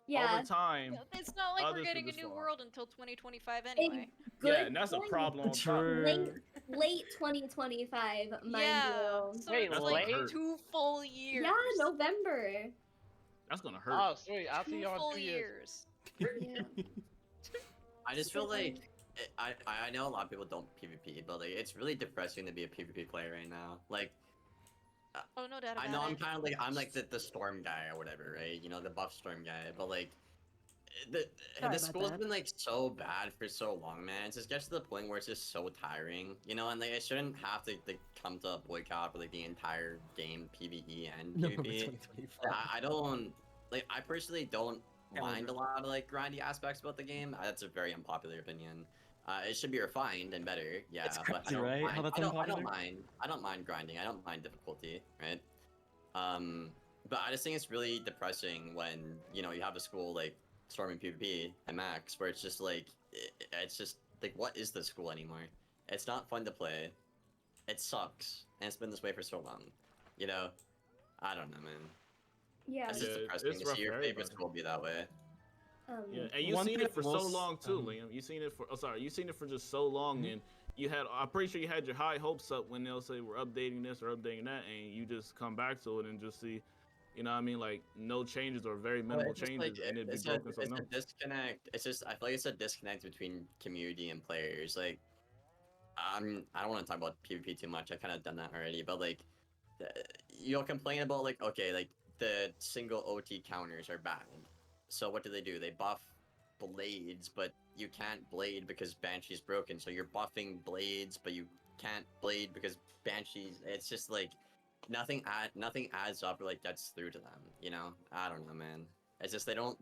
Yeah. Over time. It's not like we're others getting a could just new fall. world until 2025 anyway. Yeah, and that's a point. problem. on top. Late 2025, mind Yeah, you. so Wait, it's like late? 2 full years. Yeah, November. That's gonna hurt. Oh, sweet. I'll see 2 you on full 2 years. years. I just feel like I know a lot of people don't PvP, but like it's really depressing to be a PvP player right now. Like, Oh, no doubt about I know it. I'm kind of like the storm guy or whatever, right? You know, the buff storm guy, but like the about school's that. been like so bad for so long, man. It just gets to the point where it's just so tiring, you know. And like it shouldn't have to like come to a boycott for like the entire game, PvE and November PvP. 2025. I don't like. I personally don't mind Calendar. a lot of like grindy aspects about the game. That's a very unpopular opinion. It should be refined and better, yeah. It's but I crazy, don't right? mind. How that's I don't unpopular? mind. I don't mind grinding. I don't mind difficulty, right? But I just think it's really depressing when you know you have a school like storming PvP and Max, where it's just like it's just like what is the school anymore? It's not fun to play. It sucks, and it's been this way for so long. You know, I don't know, man. Yeah. It's just Yeah, depressing it's to rough see your for favorite everybody. school be that way. Yeah, and you've One seen thing it for I so will long too, um, Liam. You've seen it for you've seen it for just so long, and you had I'm pretty sure you had your high hopes up when they'll say we're updating this or updating that, and you just come back to it and just see, you know what I mean, like no changes or very Well, minimal it's just, changes, like, and it'd be it's broken a something else. disconnect. It's just I feel like it's a disconnect between community and players. Like, I don't want to talk about PvP too much. I've kind of done that already. But like, you'll complain about like okay, like the single OT counters are bad. So what do? They buff blades, but you can't blade because Banshee's broken. So you're buffing blades, but you can't blade because Banshee's. It's just like nothing adds up or like gets through to them. You know, I don't know, man. It's just they don't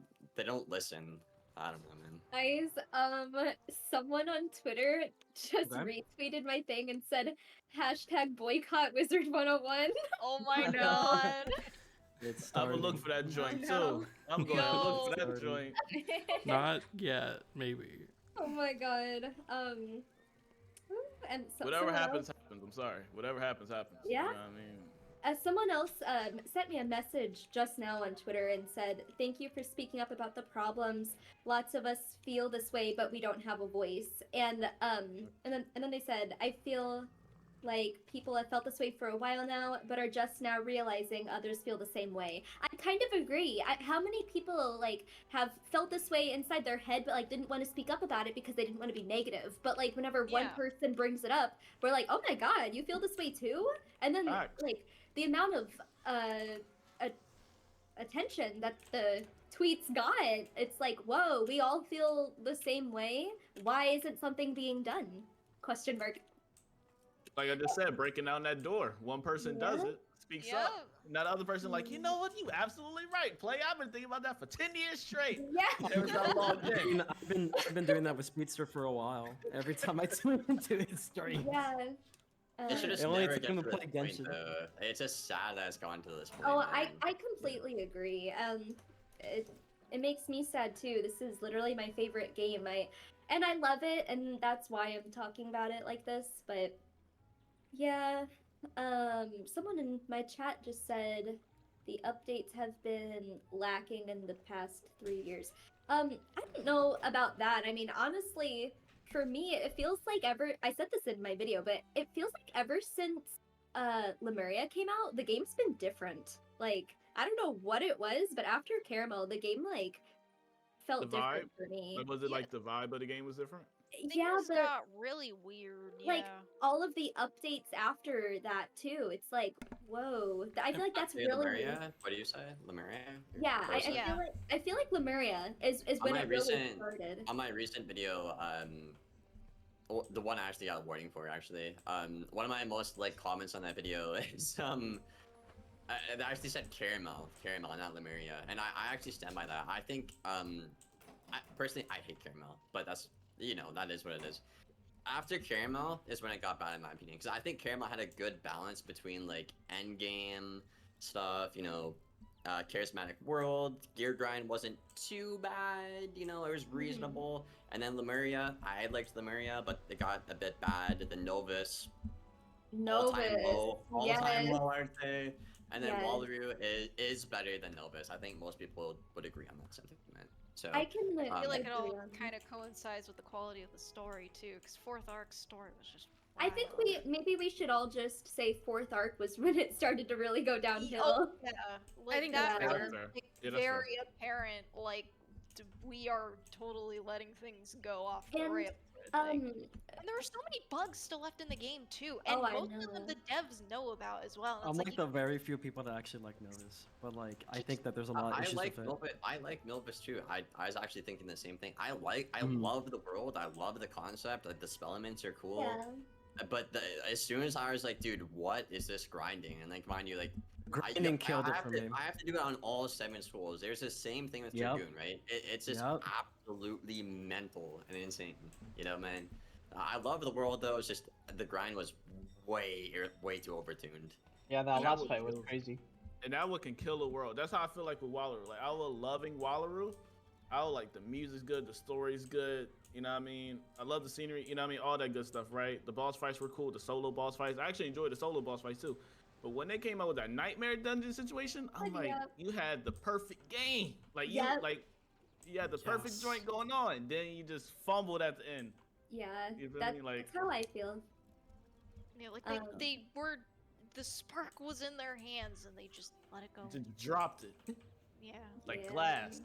listen. I don't know, man. Guys, someone on Twitter just Okay. retweeted my thing and said hashtag boycott Wizard101. Oh my god. It's I'm gonna look starting. for that joint know. too. I'm going to look for that Yo. joint. Not yet, maybe. Oh my god. And Whatever someone happens, else- happens. I'm sorry. Whatever happens, happens. Yeah. You know what I mean? Someone else sent me a message just now on Twitter and said, "Thank you for speaking up about the problems. Lots of us feel this way, but we don't have a voice." And then they said, "I feel like people have felt this way for a while now, but are just now realizing others feel the same way." I kind of agree. How many people like have felt this way inside their head, but like didn't want to speak up about it because they didn't want to be negative? But like whenever one Yeah. person brings it up, we're like, "Oh my god, you feel this way too?" And then Facts. like the amount of attention that the tweets got, it's like, whoa, we all feel the same way. Why isn't something being done? Question mark. Like I just said, breaking down that door. One person does Yeah. it, speaks Yeah. up. Now the other person like, you know what? You absolutely right. Play. I've been thinking about that for 10 years straight. Yeah. Never got logged in. I've been doing that with Speedster for a while. Every time I tune into his stream. Yeah. It should just It only never took get him to to this play point, Genshin. though. It's just sad that it's gone to this point. Oh, man. I completely agree. It makes me sad too. This is literally my favorite game. I love it, and that's why I'm talking about it like this. But yeah, someone in my chat just said the updates have been lacking in the past 3 years. I don't know about that. I mean, honestly, for me, it feels like I said this in my video, but it feels like ever since Lemuria came out, the game's been different. Like, I don't know what it was, but after Caramel, the game like The felt vibe, different for me. like, was it like the vibe of the game was different? Yeah, Things but got really weird. like Yeah. all of the updates after that too, it's like, whoa. I feel like that's Say really Lemuria? What do you say? Lemuria? yeah. What was it? I feel like Lemuria is On when my it really recent started. on my recent video, the one I actually got a warning for actually. One of my most like comments on that video is it actually said caramel, not Lemuria, and I actually stand by that. I think personally I hate caramel, but that's that is what it is. After caramel is when it got bad in my opinion, because I think caramel had a good balance between like end game stuff, charismatic world, gear grind wasn't too bad, it was reasonable. And then Lemuria, I liked Lemuria, but it got a bit bad. The Novus, all-time low, I'd say. And then Wallaroo is better than Novus. I think most people would agree on that sentiment. So I can I feel like it all agree on kind of coincides with the quality of the story too, because fourth arc's story was just. I think maybe we should all just say fourth arc was when it started to really go downhill. Oh, yeah, like I think that that's was fair. like, Yeah, that's fair. very apparent. Like we are totally letting things go off the And, rails. And there were so many bugs still left in the game too, and Oh, I most of them know. the devs know about as well. And I'm it's like the very few people that actually like Novus, but like I think that there's a lot of I issues like with it. Novus. I like Novus too. I was actually thinking the same thing. I Mhm. love the world. I love the concept. Like the spell elements are cool. Yeah. But as soon as I was like, dude, what is this grinding? And like, mind you, like, Grinding killed it have for to, me. I have to do it on all 7 schools. There's the same thing with Yep. Dragoon, right? It's just Yep. absolutely mental and insane. Man. I love the world though. It's just the grind was way too overtuned. Yeah, that And that last would fight was kill- crazy. And that one can kill a world. That's how I feel like with Wallaroo. Like, I was loving Wallaroo. I was like, the music's good, the story's good. You know what I mean? I love the scenery. You know what I mean? All that good stuff, right? The boss fights were cool. The solo boss fights. I actually enjoyed the solo boss fights too. But when they came out with that nightmare dungeon situation, I'm like, you had the perfect game. Like you had the perfect joint going on. Then you just fumbled at the end. Yeah, You feel that's, me? Like, that's how I feel. Yeah, like Um, they were, the spark was in their hands and they just let it go. just dropped it Yeah. like glass.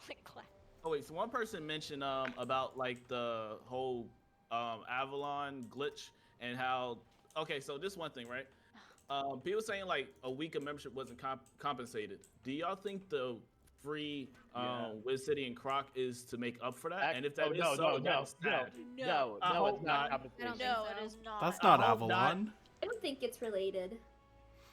Like glass. Oh wait, so one person mentioned about like the whole Avalon glitch and how so this one thing, right? People saying like a week of membership wasn't compensated. Do y'all think the free Wiz City and Croc is to make up for that? And if that is that's sad. No, I it's hope not not. competition. No, it is not. That's I not hope not. Avalon. I don't think it's related.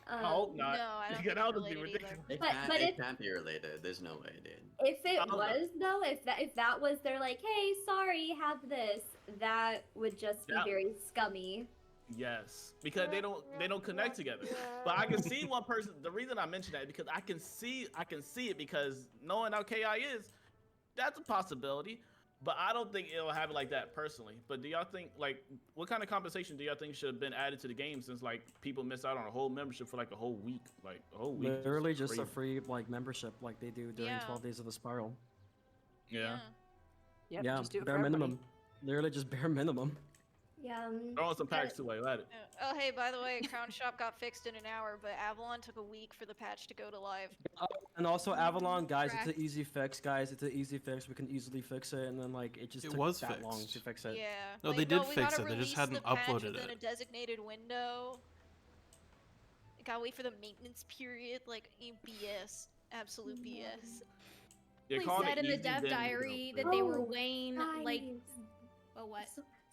I hope not. No, I don't Because think that it's would be related either. ridiculous. It But- can't, but it if- can't be related. There's no way, dude. If it I don't know. was though, if that was they're like, hey, sorry, have this, that would just be That- very scummy. Yes, because they don't connect together. But I can see one person. The reason I mention that is because I can see it because knowing how KI is, that's a possibility. But I don't think it'll have it like that personally. But do y'all think like what kind of compensation do y'all think should have been added to the game since like people miss out on a whole membership for like a whole week, like a whole week? is Literally just a crazy. free like membership like they do during Yeah. 12 days of the spiral. Yeah. Yep, Yeah, just do it bare for everybody. minimum. Literally just bare minimum. Yeah. Throw on some packs too, let it. Oh, hey, by the way, Crown Shop got fixed in an hour, but Avalon took a week for the patch to go to live. And also Avalon, guys, it's Correct. an easy fix, guys. It's an easy fix. We can easily fix it, and then like it just It took was that long fixed. to fix it. Yeah. No, like, they did we fix gotta it, they just release hadn't the patch uploaded within it. a designated window. Gotta wait for the maintenance period, like BS. Absolute BS. They They called said it in the easy dev then, diary you know, that they were Oh, weighing like guys. oh what?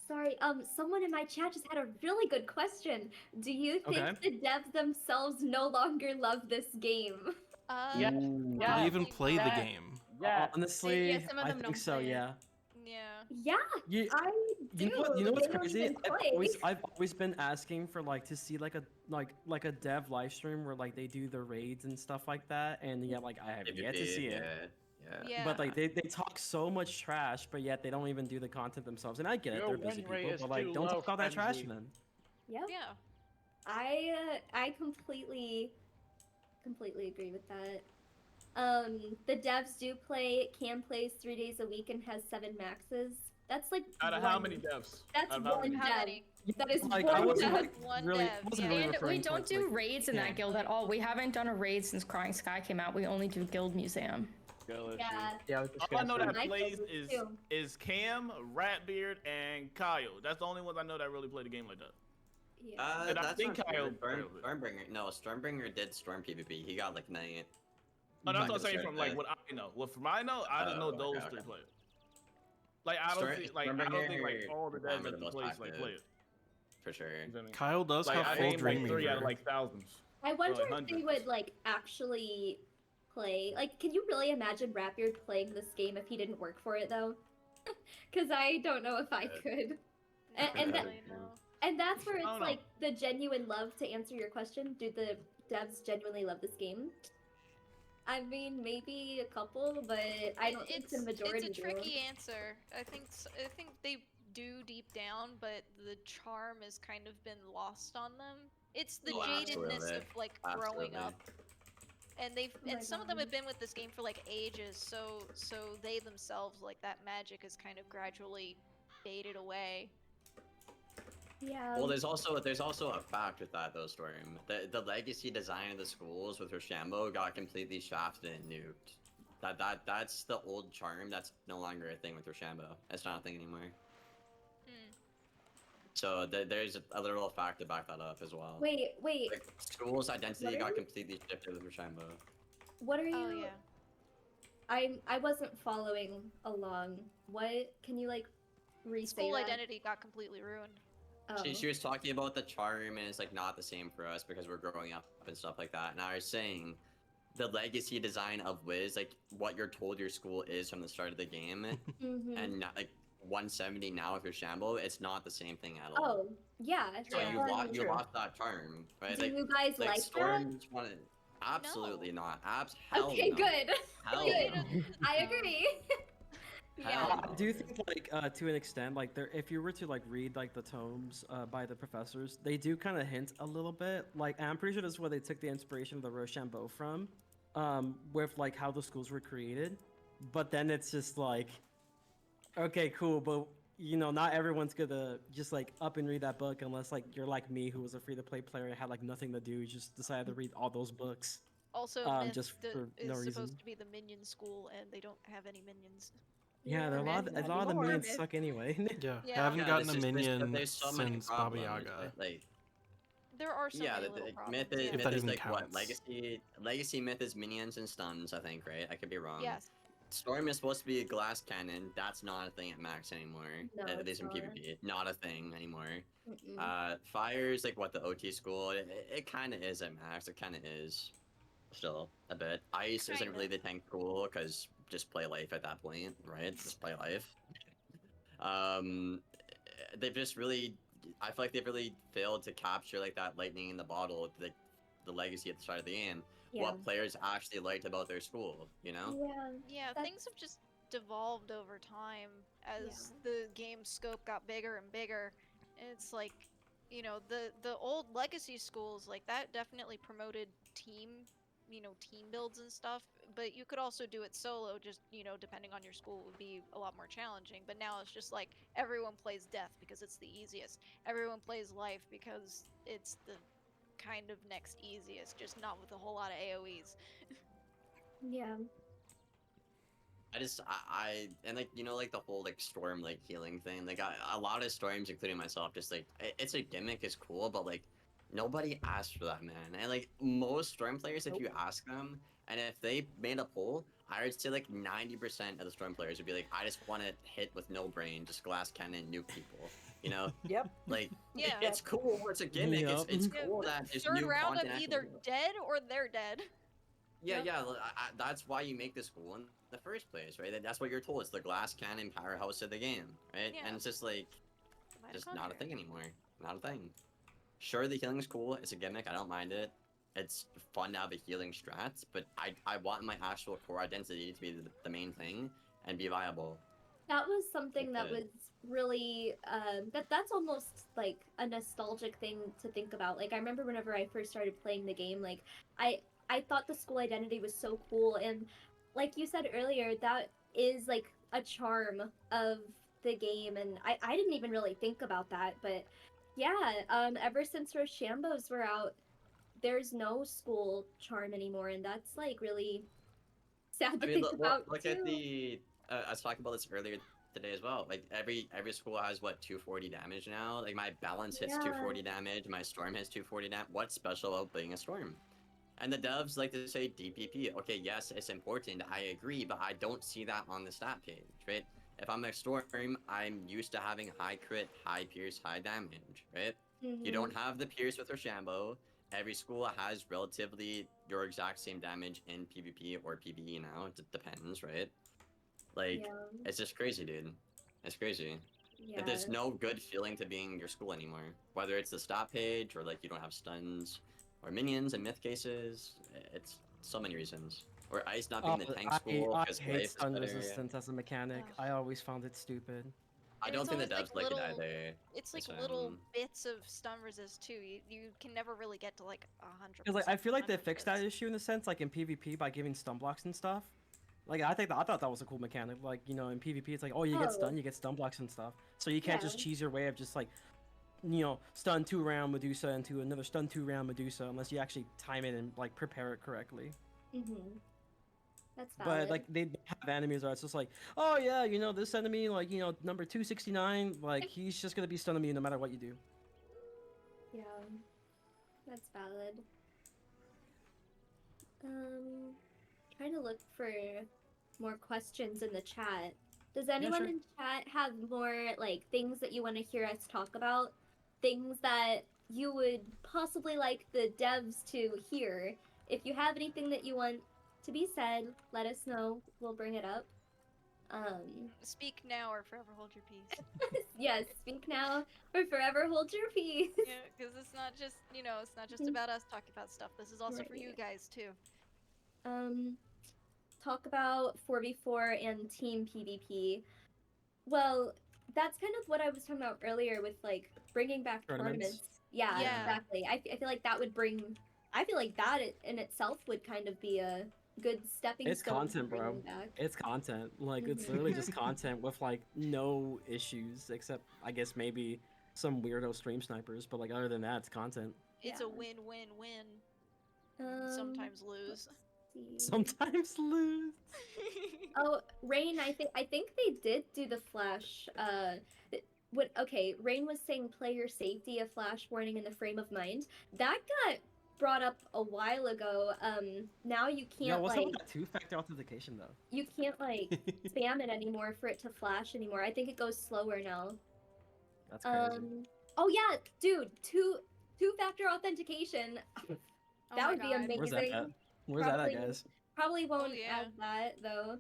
Sorry, someone in my chat just had a really good question. Do you think Okay. the devs themselves no longer love this game? Yes. Ooh. Do Yeah. they even play the Yeah. game? Yeah. Honestly, Yeah, some of I them think don't so. play it. Yeah. Yeah. Yeah, You, I do. you know what's They don't crazy? even play. I've always been asking for like to see like a dev live stream where like they do the raids and stuff like that, and yeah, like I have yet to see it. Yeah. But like they talk so much trash, but yet they don't even do the content themselves. And I get it, Your they're busy win rate people, is but like too don't low, talk all that trash, Frenzy. man. Yep. Yeah. I completely agree with that. The devs can plays 3 days a week and has 7 maxes. That's like Out of how one- many devs? That's Out of how one many? How dev. many? That is Like, one I wasn't dev. like One really, dev, wasn't yeah. really And we referring don't towards, do like, raids in yeah. that guild at all. We haven't done a raid since Crying Sky came out. We only do guild museum. Yeah. Yeah, I was just All I gonna know say. that I plays think is too. is Cam, Ratbeard, and Kyle. That's the only ones I know that really play the game like that. Yeah. And I That's think not Kyle. true. Stormbringer. No, Stormbringer did Storm PvP. He got like 9. Oh, that's Back what I'm at the saying start from of like the- what I know. What from I know, I just know Oh, those okay, three okay. players. Like I don't see, like I don't think like Stormbringer, all the devs Prime are that the the most place like active. play it. For sure. You know what I mean? Kyle does Like have I full named like Dream 3 out of Weaver. like thousands. I wonder if hundreds. they would like actually play. Like, can you really imagine Rapbeard playing this game if he didn't work for it though? Because I don't know if I could. And that, Really, no. and that's where I it's don't know. like the genuine love. To answer your question, do the devs genuinely love this game? I mean, maybe a couple, but I don't think the majority It's a do. tricky answer. I think they do deep down, but the charm has kind of been lost on them. It's the Oh, jadedness absolutely. of like growing Absolutely. up, and they've Oh my and some of them God. have been with this game for like ages. So they themselves, like, that magic has kind of gradually faded away. Yeah. Well, there's also a fact with that though, Storm. The legacy design of the schools with Rochambeau got completely shafted and nuked. That's the old charm. That's no longer a thing with Rochambeau. It's not a thing anymore. Hmm. So there's a literal fact to back that up as well. Wait. Like, school's identity What are got you- completely shifted with Rochambeau. What are you? Oh yeah. I wasn't following along. What? Can you like re-say School that? identity got completely ruined. Oh. She was talking about the charm, and it's like not the same for us because we're growing up and stuff like that. And I was saying, the legacy design of Wiz, like what you're told your school is from the start of the game, Mhm. and not, like 170 now with Rochambeau, it's not the same thing at all. Oh, yeah. So yeah. you lost that charm, right? Do like, you guys like that? Storm just wanted. Absolutely not. Hell Okay, no. good. Hell Good. no. I agree. Hell I do think, like, to an extent, like, there, if you were to like read like the tomes by the professors, they do kind of hint a little bit. Like, and I'm pretty sure this is where they took the inspiration of the Rochambeau from, with like how the schools were created. But then it's just like, okay, cool, but you know, not everyone's gonna just like up and read that book unless like you're like me, who was a free-to-play player and had like nothing to do, just decided to read all those books. Also, Myth just for is no supposed reason. to be the minion school, and they don't have any minions. Yeah, there are a lot of the minions suck anyway. Yeah, Yeah. I haven't Yeah, gotten a there's minion there's so many since Baba problems, Yaga. right? Like, There are so yeah, many the little problems. myth is, yeah. If that myth is even like what counts. legacy myth is minions and stuns, I think, right? I could be wrong. Yes. Storm is supposed to be a glass cannon. That's not a thing at max anymore. No, At it's least in not. PvP, not a thing anymore. Mm-mm. Fire is like what the OT school. It kind of is at max. It kind of is, still a bit. Ice isn't Kinda. really the tank cool because just play life at that point, right? Just play life. They've just really. I feel like they've really failed to capture like that lightning in the bottle, the legacy at the start of the game. Yeah. What players actually liked about their school, you know? Yeah. Yeah, That's- things have just devolved over time as the game scope got bigger and bigger. And it's like, you know, the old legacy schools, like, that definitely promoted team builds and stuff, but you could also do it solo, just, you know, depending on your school would be a lot more challenging. But now it's just like everyone plays death because it's the easiest. Everyone plays life because it's the kind of next easiest, just not with a whole lot of AoEs. Yeah. I and like, you know, like the whole like storm like healing thing, like a lot of storms, including myself, just like it's a gimmick, is cool, but like nobody asked for that, man. And like most storm players, if you ask them, and if they made a poll, I would say like 90% of the storm players would be like, I just want to hit with no brain, just glass cannon, nuke people. You know? Yep. Like, Yeah. it's cool. It's a gimmick. Yep. It's cool that there's Third new round, I'm content either actually. dead or they're dead. Yeah, yeah. That's why you make the school in the first place, right? That's what you're told. It's the glass cannon powerhouse of the game, right? Yeah. And it's just like, just not a thing anymore. Not a thing. Sure, the healing's cool. It's a gimmick. I don't mind it. It's fun to have a healing strats, but I want my actual core identity to be the main thing and be viable. That was something that Okay. was really that's almost like a nostalgic thing to think about. Like, I remember whenever I first started playing the game, like I thought the school identity was so cool, and like you said earlier, that is like a charm of the game, and I didn't even really think about that, but Yeah, ever since Rochambeaus were out, there's no school charm anymore, and that's like really sad I to mean, think about look too. at the. I was talking about this earlier today as well. Like every school has what 240 damage now. Like my balance hits Yeah. 240 damage. My storm hits 240 damage. What's special about being a storm? And the devs like to say DPP. Okay, yes, it's important. I agree, but I don't see that on the stat page, right? If I'm a storm, I'm used to having high crit, high pierce, high damage, right? You don't have the pierce with Rochambeau. Every school has relatively your exact same damage in PvP or PvE now. It depends, right? Like, Yeah. it's just crazy, dude. It's crazy. Yeah. There's no good feeling to being your school anymore. Whether it's the stat page or like you don't have stuns or minions in myth cases. It's so many reasons. Or ice not being the tank school I because hate life is stun better. resistance as a mechanic. I always found it stupid. I And don't it's think the always, devs like, like it little- either. It's like It's, little bits of stun resist too. You can never really get to like 100%. Because like I feel like they stun fixed resist. that issue in a sense, like in PvP by giving stun blocks and stuff. Like I thought that was a cool mechanic. Like in PvP, it's like you get stun, you get stun blocks and stuff. So you can't just Yeah. cheese your way of just like stun 2-round Medusa into another stun 2-round Medusa unless you actually time it and like prepare it correctly. That's valid. But like they have enemies where it's just like, oh yeah, this enemy like number 269, like he's just gonna be stunning me no matter what you do. Yeah, that's valid. Trying to look for more questions in the chat. Does anyone sure. in chat have more like things that you want to hear us talk about? Things that you would possibly like the devs to hear? If you have anything that you want to be said, let us know. We'll bring it up. Speak now or forever hold your peace. Yes, speak now or forever hold your peace. Yeah, because it's not just it's not just about us talking about stuff. This is also for you guys too. Talk about 4v4 and team PvP. Well, that's kind of what I was talking about earlier with like bringing back tournaments. Yeah, exactly. I feel like that would bring. I feel like that in itself would kind of be a good stepping It's stone. content, for bro. bringing back. It's content. Like it's literally just content with like no issues except I guess maybe some weirdo stream snipers, but like other than that, it's content. It's a win-win-win. Sometimes lose. Sometimes lose. Oh, Rain, I think they did do the flash. Rain was saying player safety, a flash warning in the frame of mind. That got brought up a while ago. Now you can't what's like up with that two-factor authentication though? you can't like spam it anymore for it to flash anymore. I think it goes slower now. That's crazy. Oh yeah, dude, two-factor authentication. That my would be God. amazing. Where's that at? Where's that at, guys? Probably won't yeah. add that though.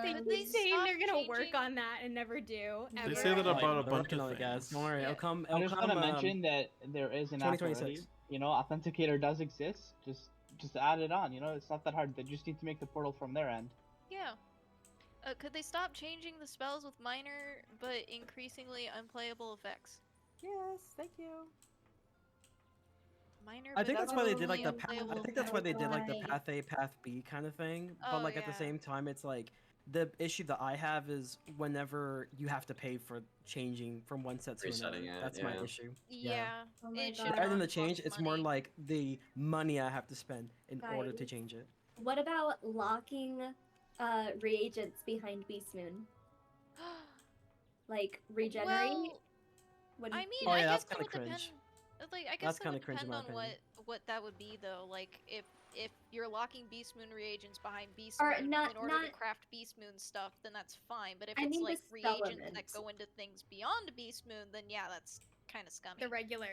They keep saying they're gonna work on that and never do. They Ever. say that about a They're bunch working of on it, things. guys. Don't worry, Yeah. it'll I just come. want to mention that there is an app 2026. already. Authenticator does exist. Just add it on. It's not that hard. They just need to make the portal from their end. Yeah. Could they stop changing the spells with minor but increasingly unplayable effects? Yes, thank you. Minor. I think but that's why they did like the increasingly path. I unplayable think that's why they did like the Right. path A, path B kind of thing. But Oh, like at the yeah. same time, it's like the issue that I have is whenever you have to pay for changing from one set to another. Resetting it, That's my yeah. issue. Yeah. Oh my It should God. Rather than the cost change, it's more money. like the money I have to spend in order to Guys. change it. What about locking reagents behind Beast Moon? Like regenerate? Well, What do I you mean, Oh, I yeah, guess that's that kinda would depend. cringe. Like, I guess That's that kinda would cringe in depend my on opinion. what that would be though. Like if you're locking Beast Moon reagents behind Beast Or Moon not- in order to not- craft Beast Moon stuff, then that's fine. But if I it's mean the like reagents that supplements. go into things beyond Beast Moon, then yeah, that's kind of scummy. The regular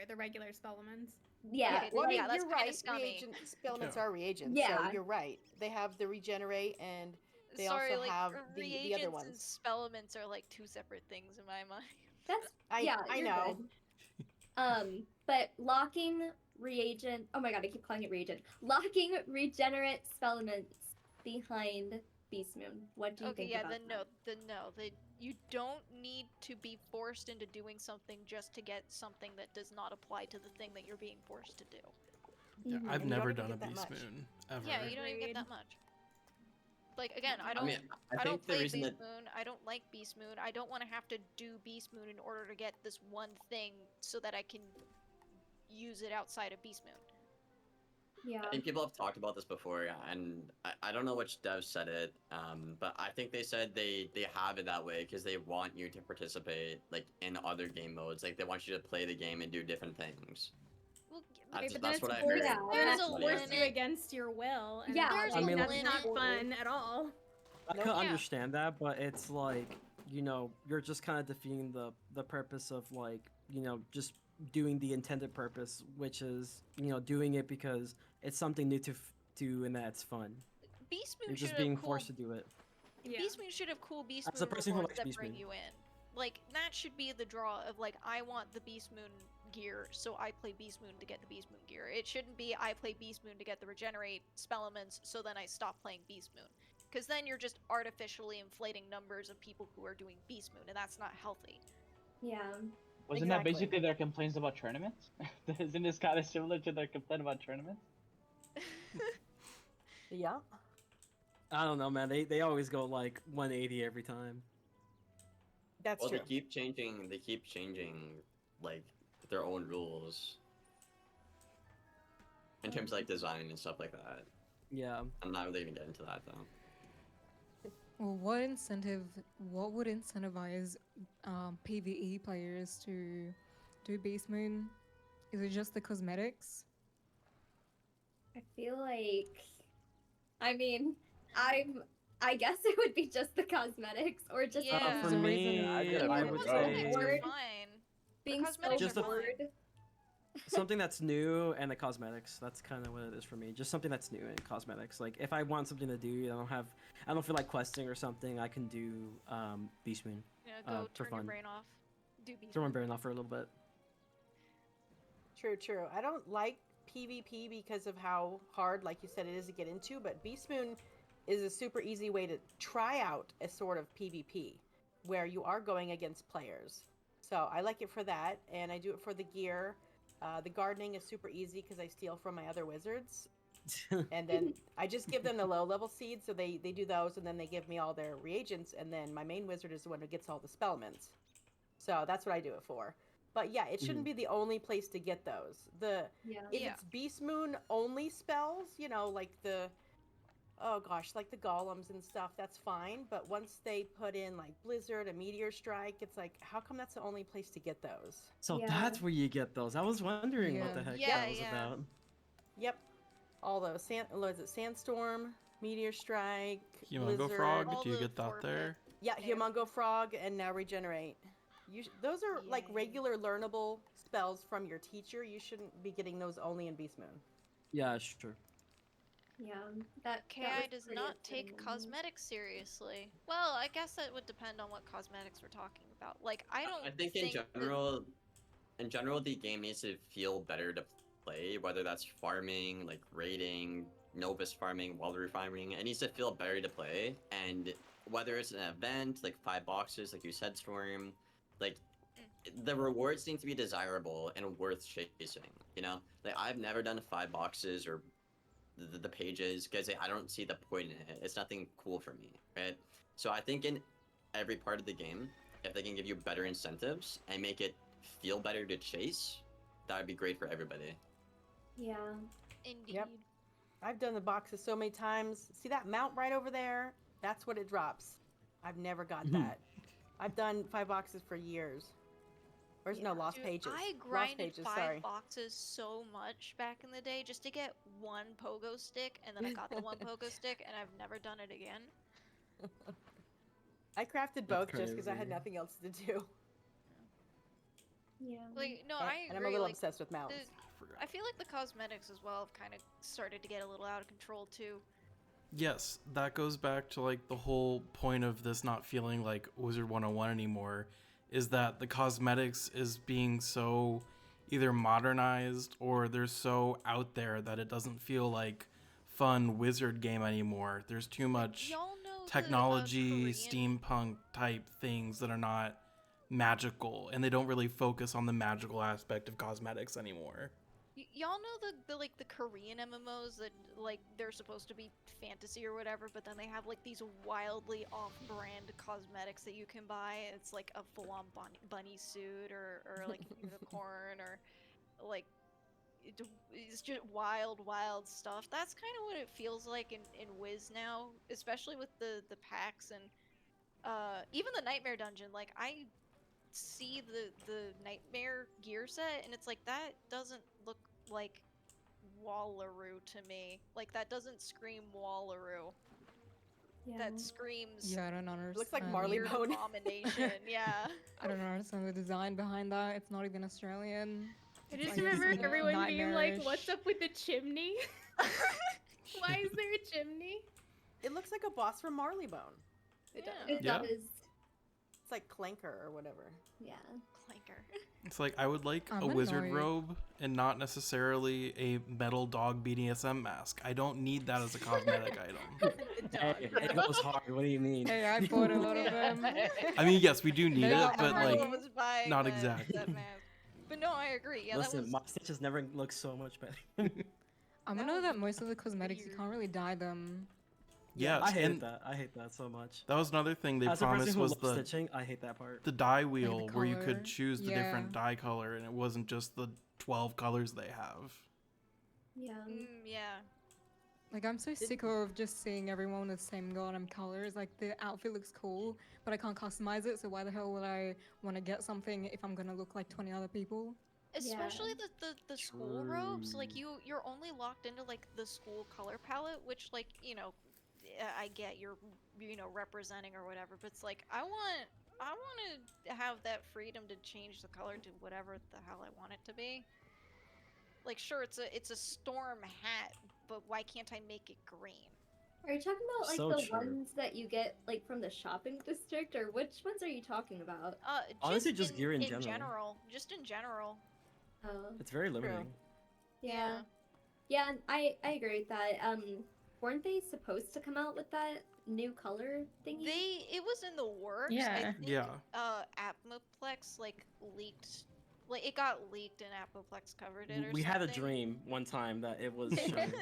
spell elements. Yeah, Okay, Well, I then mean, yeah, that's you're kinda right. scummy. Reagents, elements Yeah. are reagents. Yeah. So you're right. They have the regenerate and they Sorry, also like have the reagents other and ones. spellements are like two separate things in my mind. That's I you're know. good. But locking reagent. Oh my God, I keep calling it reagent. Locking regenerate spellements behind Beast Moon. What do you Okay, think yeah, about then no. You don't need to be forced into doing something just to get something that does not apply to the thing that you're being forced to do. Yeah, Mhm. I've And you don't never even done a get that Beast much. Moon ever. Yeah, you don't even get Agreed. that much. Like again, I I don't mean, I I don't think the play reason Beast that Moon. I don't like Beast Moon. I don't want to have to do Beast Moon in order to get this one thing so that I can use it outside of Beast Moon. Yeah. I think people have talked about this before, and I don't know which dev said it, but I think they said they have it that way because they want you to participate like in other game modes. Like they want you to play the game and do different things. Well, Okay, but then That's it's what I forced, heard. There's that's a forced you limit. against your will, and Yeah, There's I a mean, that's limit. not fun at all. I can Yeah. understand that, but it's like, you know, you're just kind of defeating the purpose of like, you know, just doing the intended purpose, which is, you know, doing it because it's something new to do and that's fun. Beast Moon You're should just have being cool. forced to do it. Yeah. Beast Moon should have cool Beast As a Moon person who rewards likes that Beast bring Moon. you in. Like that should be the draw of like I want the Beast Moon gear, so I play Beast Moon to get the Beast Moon gear. It shouldn't be I play Beast Moon to get the regenerate spell elements, so then I stop playing Beast Moon. Because then you're just artificially inflating numbers of people who are doing Beast Moon, and that's not healthy. Yeah. Wasn't that Exactly. basically their complaints about tournaments? Isn't this kind of similar to their complaint about tournaments? Yeah. I don't know, man. They always go like 180 every time. That's Well, true. they keep changing. They keep changing like their own rules in terms of like design and stuff like that. Yeah. I'm not really even getting into that though. Well, what would incentivize PvE players to do Beast Moon? Is it just the cosmetics? I feel like, I mean, I guess it would be just the cosmetics or just Yeah. For the me, reason I get it I from would the Cosmetics say are Word. fine. being so cosmetics Just the- bored. something that's new and the cosmetics. That's kind of what it is for me. Just something that's new and cosmetics. Like if I want something to do, I don't feel like questing or something. I can do Beast Moon. Yeah, go for turn your fun. brain off. Do Beast Throw my Moon. brain off for a little bit. True, true. I don't like PvP because of how hard, like you said, it is to get into, but Beast Moon is a super easy way to try out a sort of PvP where you are going against players. So I like it for that, and I do it for the gear. The gardening is super easy because I steal from my other wizards. And then I just give them the low level seeds, so they do those, and then they give me all their reagents, and then my main wizard is the one who gets all the spellments. So that's what I do it for. But yeah, it shouldn't be the only place to get those. Yeah. If Yeah. it's Beast Moon only spells, you know, like like the golems and stuff, that's fine. But once they put in like Blizzard and Meteor Strike, it's like, how come that's the only place to get those? So Yeah. that's where you get those. I was wondering what Yeah. the heck Yeah, that was yeah. about. Yep. All those Sandstorm, Meteor Strike, Humongo Blizzard. Frog, All do you the get that forfeit. there? Yeah, Yeah. Humongo Frog, and now Regenerate. Those are like Yay. regular learnable spells from your teacher. You shouldn't be getting those only in Beast Moon. Yeah, sure. Yeah. That KI was does pretty not take upsetting. cosmetics seriously. Well, I guess that would depend on what cosmetics we're talking about. Like, I don't I think in general, the game needs to feel better to play. Whether that's farming, like raiding, Novus farming, Walrus farming, it needs to feel better to play. And whether it's an event like 5 boxes, like you said, Storm, like the rewards need to be desirable and worth chasing. You know, like I've never done 5 boxes or the pages because I don't see the point in it. It's nothing cool for me, right? So I think in every part of the game, if they can give you better incentives and make it feel better to chase, that would be great for everybody. Yeah. indeed. Yep. I've done the boxes so many times. See that mount right over there? That's what it drops. I've never got that. I've done 5 boxes for years. Or no, Lost Dude, Pages. I Lost grinded Pages, 5 sorry. boxes so much back in the day just to get one pogo stick, and then I got the one pogo stick, and I've never done it again. I crafted That's both just because I had crazy. nothing else to do. Yeah. Like, no, And, I and agree. I'm a little like, obsessed with mounts. I feel like the cosmetics as well have kind of started to get a little out of control too. Yes, that goes back to like the whole point of this not feeling like Wizard101 anymore, is that the cosmetics is being so either modernized or they're so out there that it doesn't feel like fun wizard game anymore. There's too much Y'all know technology, Korean- steampunk type things that are not magical, and they don't really focus on the magical aspect of cosmetics anymore. Y'all know the like the Korean MMOs that like they're supposed to be fantasy or whatever, but then they have like these wildly off-brand cosmetics that you can buy. It's like a full-on bunny suit or like a unicorn or like it's just wild stuff. That's kind of what it feels like in Wiz now, especially with the packs and even the Nightmare Dungeon. Like I see the Nightmare gear set and it's like that doesn't look like Wallaroo to me. Like that doesn't scream Wallaroo. Yeah. That screams Yeah, I don't understand. Looks like weird Marleybone. abomination. Yeah. I don't understand the design behind that. It's not even Australian. I It's just like remember something everyone being like, "What's nightmarish. up with the chimney? Why is there a chimney?" It looks like a boss from Marleybone. It It Yeah. does. It's like Clanker or whatever. Yeah. Clanker. It's like I would like I'm a wizard annoyed. robe and not necessarily a metal dog BDSM mask. I don't need that as a cosmetic item. Hey, it goes hard. What do you mean? Hey, I bought a lot of them. I mean, yes, we do need They it, got but money. like, was buying not that, exactly. that mask. But no, I agree. Yeah, Listen, that was my stitches never look so much better. I know that most of the cosmetics you can't really dye them. Yes, I hate and that. I hate that so much. that was another thing they As a person promised who was loves the stitching, I hate that part. the dye wheel where you color. could choose the different Yeah. dye color, and it wasn't just the 12 colors they have. Yeah. yeah. Like I'm so sick of just seeing everyone with the same goddamn colors. Like the outfit looks cool, but I can't customize it. So why the hell would I want to get something if I'm gonna look like 20 other people? Especially the school robes, like you're only locked into like the school color palette, which like I get you're representing or whatever, but it's like I want to have that freedom to change the color to whatever the hell I want it to be. Like sure, it's a storm hat, but why can't I make it green? Are you talking about like So the true. ones that you get like from the shopping district, or which ones are you talking about? Honestly, just gear in general. general. Just in general. Oh. It's very limiting. Yeah. Yeah, and I agree with that. Weren't they supposed to come out with that new color thingy? It was in the works. I Yeah. think, Yeah. Apoplex like leaked, like it got leaked and Apoplex covered it or We had a something. dream one time that it was shown.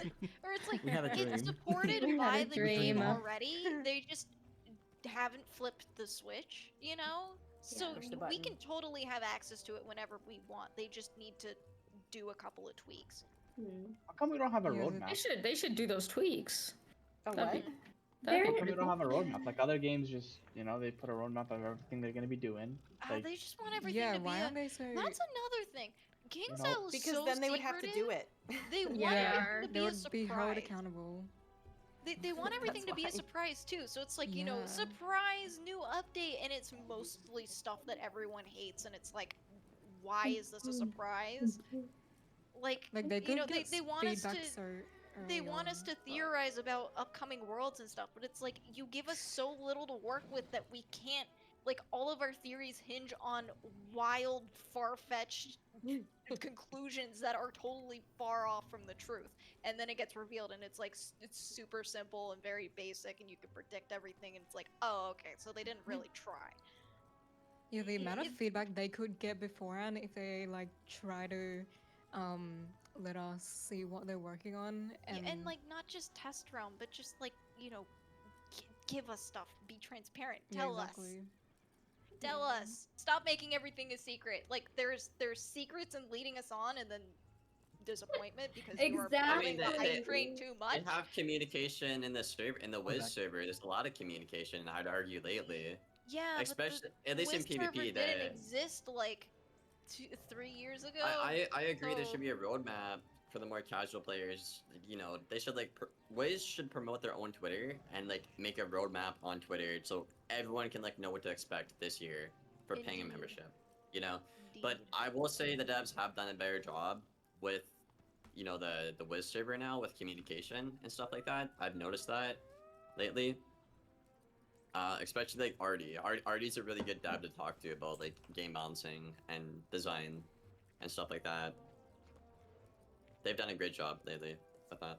Or it's like We had a dream. it's supported We had by a the game dream. already. They just haven't flipped the switch, you know? So Push the we button. can totally have access to it whenever we want. They just need to do a couple of tweaks. How come we don't have a Yeah, roadmap? They should do those tweaks. Oh, That'd what? be- How that'd be come we pretty don't cool. have a roadmap? Like other games, just they put a roadmap of everything they're gonna be doing. Like, They just want everything Yeah, to be why a... aren't they so? That's another thing. King's know, Isle is Because so then they would have to do secretive. it. They want Yeah, everything to they be a would be held surprise. accountable. They want everything to be a why. surprise too. So it's like, Yeah. surprise new update, and it's mostly stuff that everyone hates, and it's like, why is this a surprise? Like Like they could get they want us feedback to so they early want on, us to but- theorize about upcoming worlds and stuff, but it's like you give us so little to work with that we can't, like, all of our theories hinge on wild, far-fetched conclusions that are totally far off from the truth, and then it gets revealed and it's like it's super simple and very basic and you can predict everything, and it's like, oh, okay, so they didn't really try. Yeah, the amount of It- feedback they could get beforehand if they like try to let us see what they're working on And like not just test realm, but just like give us stuff, be transparent, yeah, tell us. exactly. Tell us. Stop making everything a secret. Like there's secrets and leading us on, and then disappointment because you are Exactly. playing too much. They have communication in the server, in the Wiz Okay. server. There's a lot of communication. I'd argue lately, Yeah, especially but at least in Wiz server PvP. didn't That exist like 3 years ago. I agree. There so- should be a roadmap for the more casual players. They should Wiz should promote their own Twitter and like make a roadmap on Twitter so everyone can like know what to expect this year for paying a Indeed. membership. But I will say the devs have done a better job with the Wiz server now with communication and stuff like that. I've noticed that lately. Especially like Artie. Artie's a really good dev to talk to about like game balancing and design and stuff like that. They've done a great job lately with that.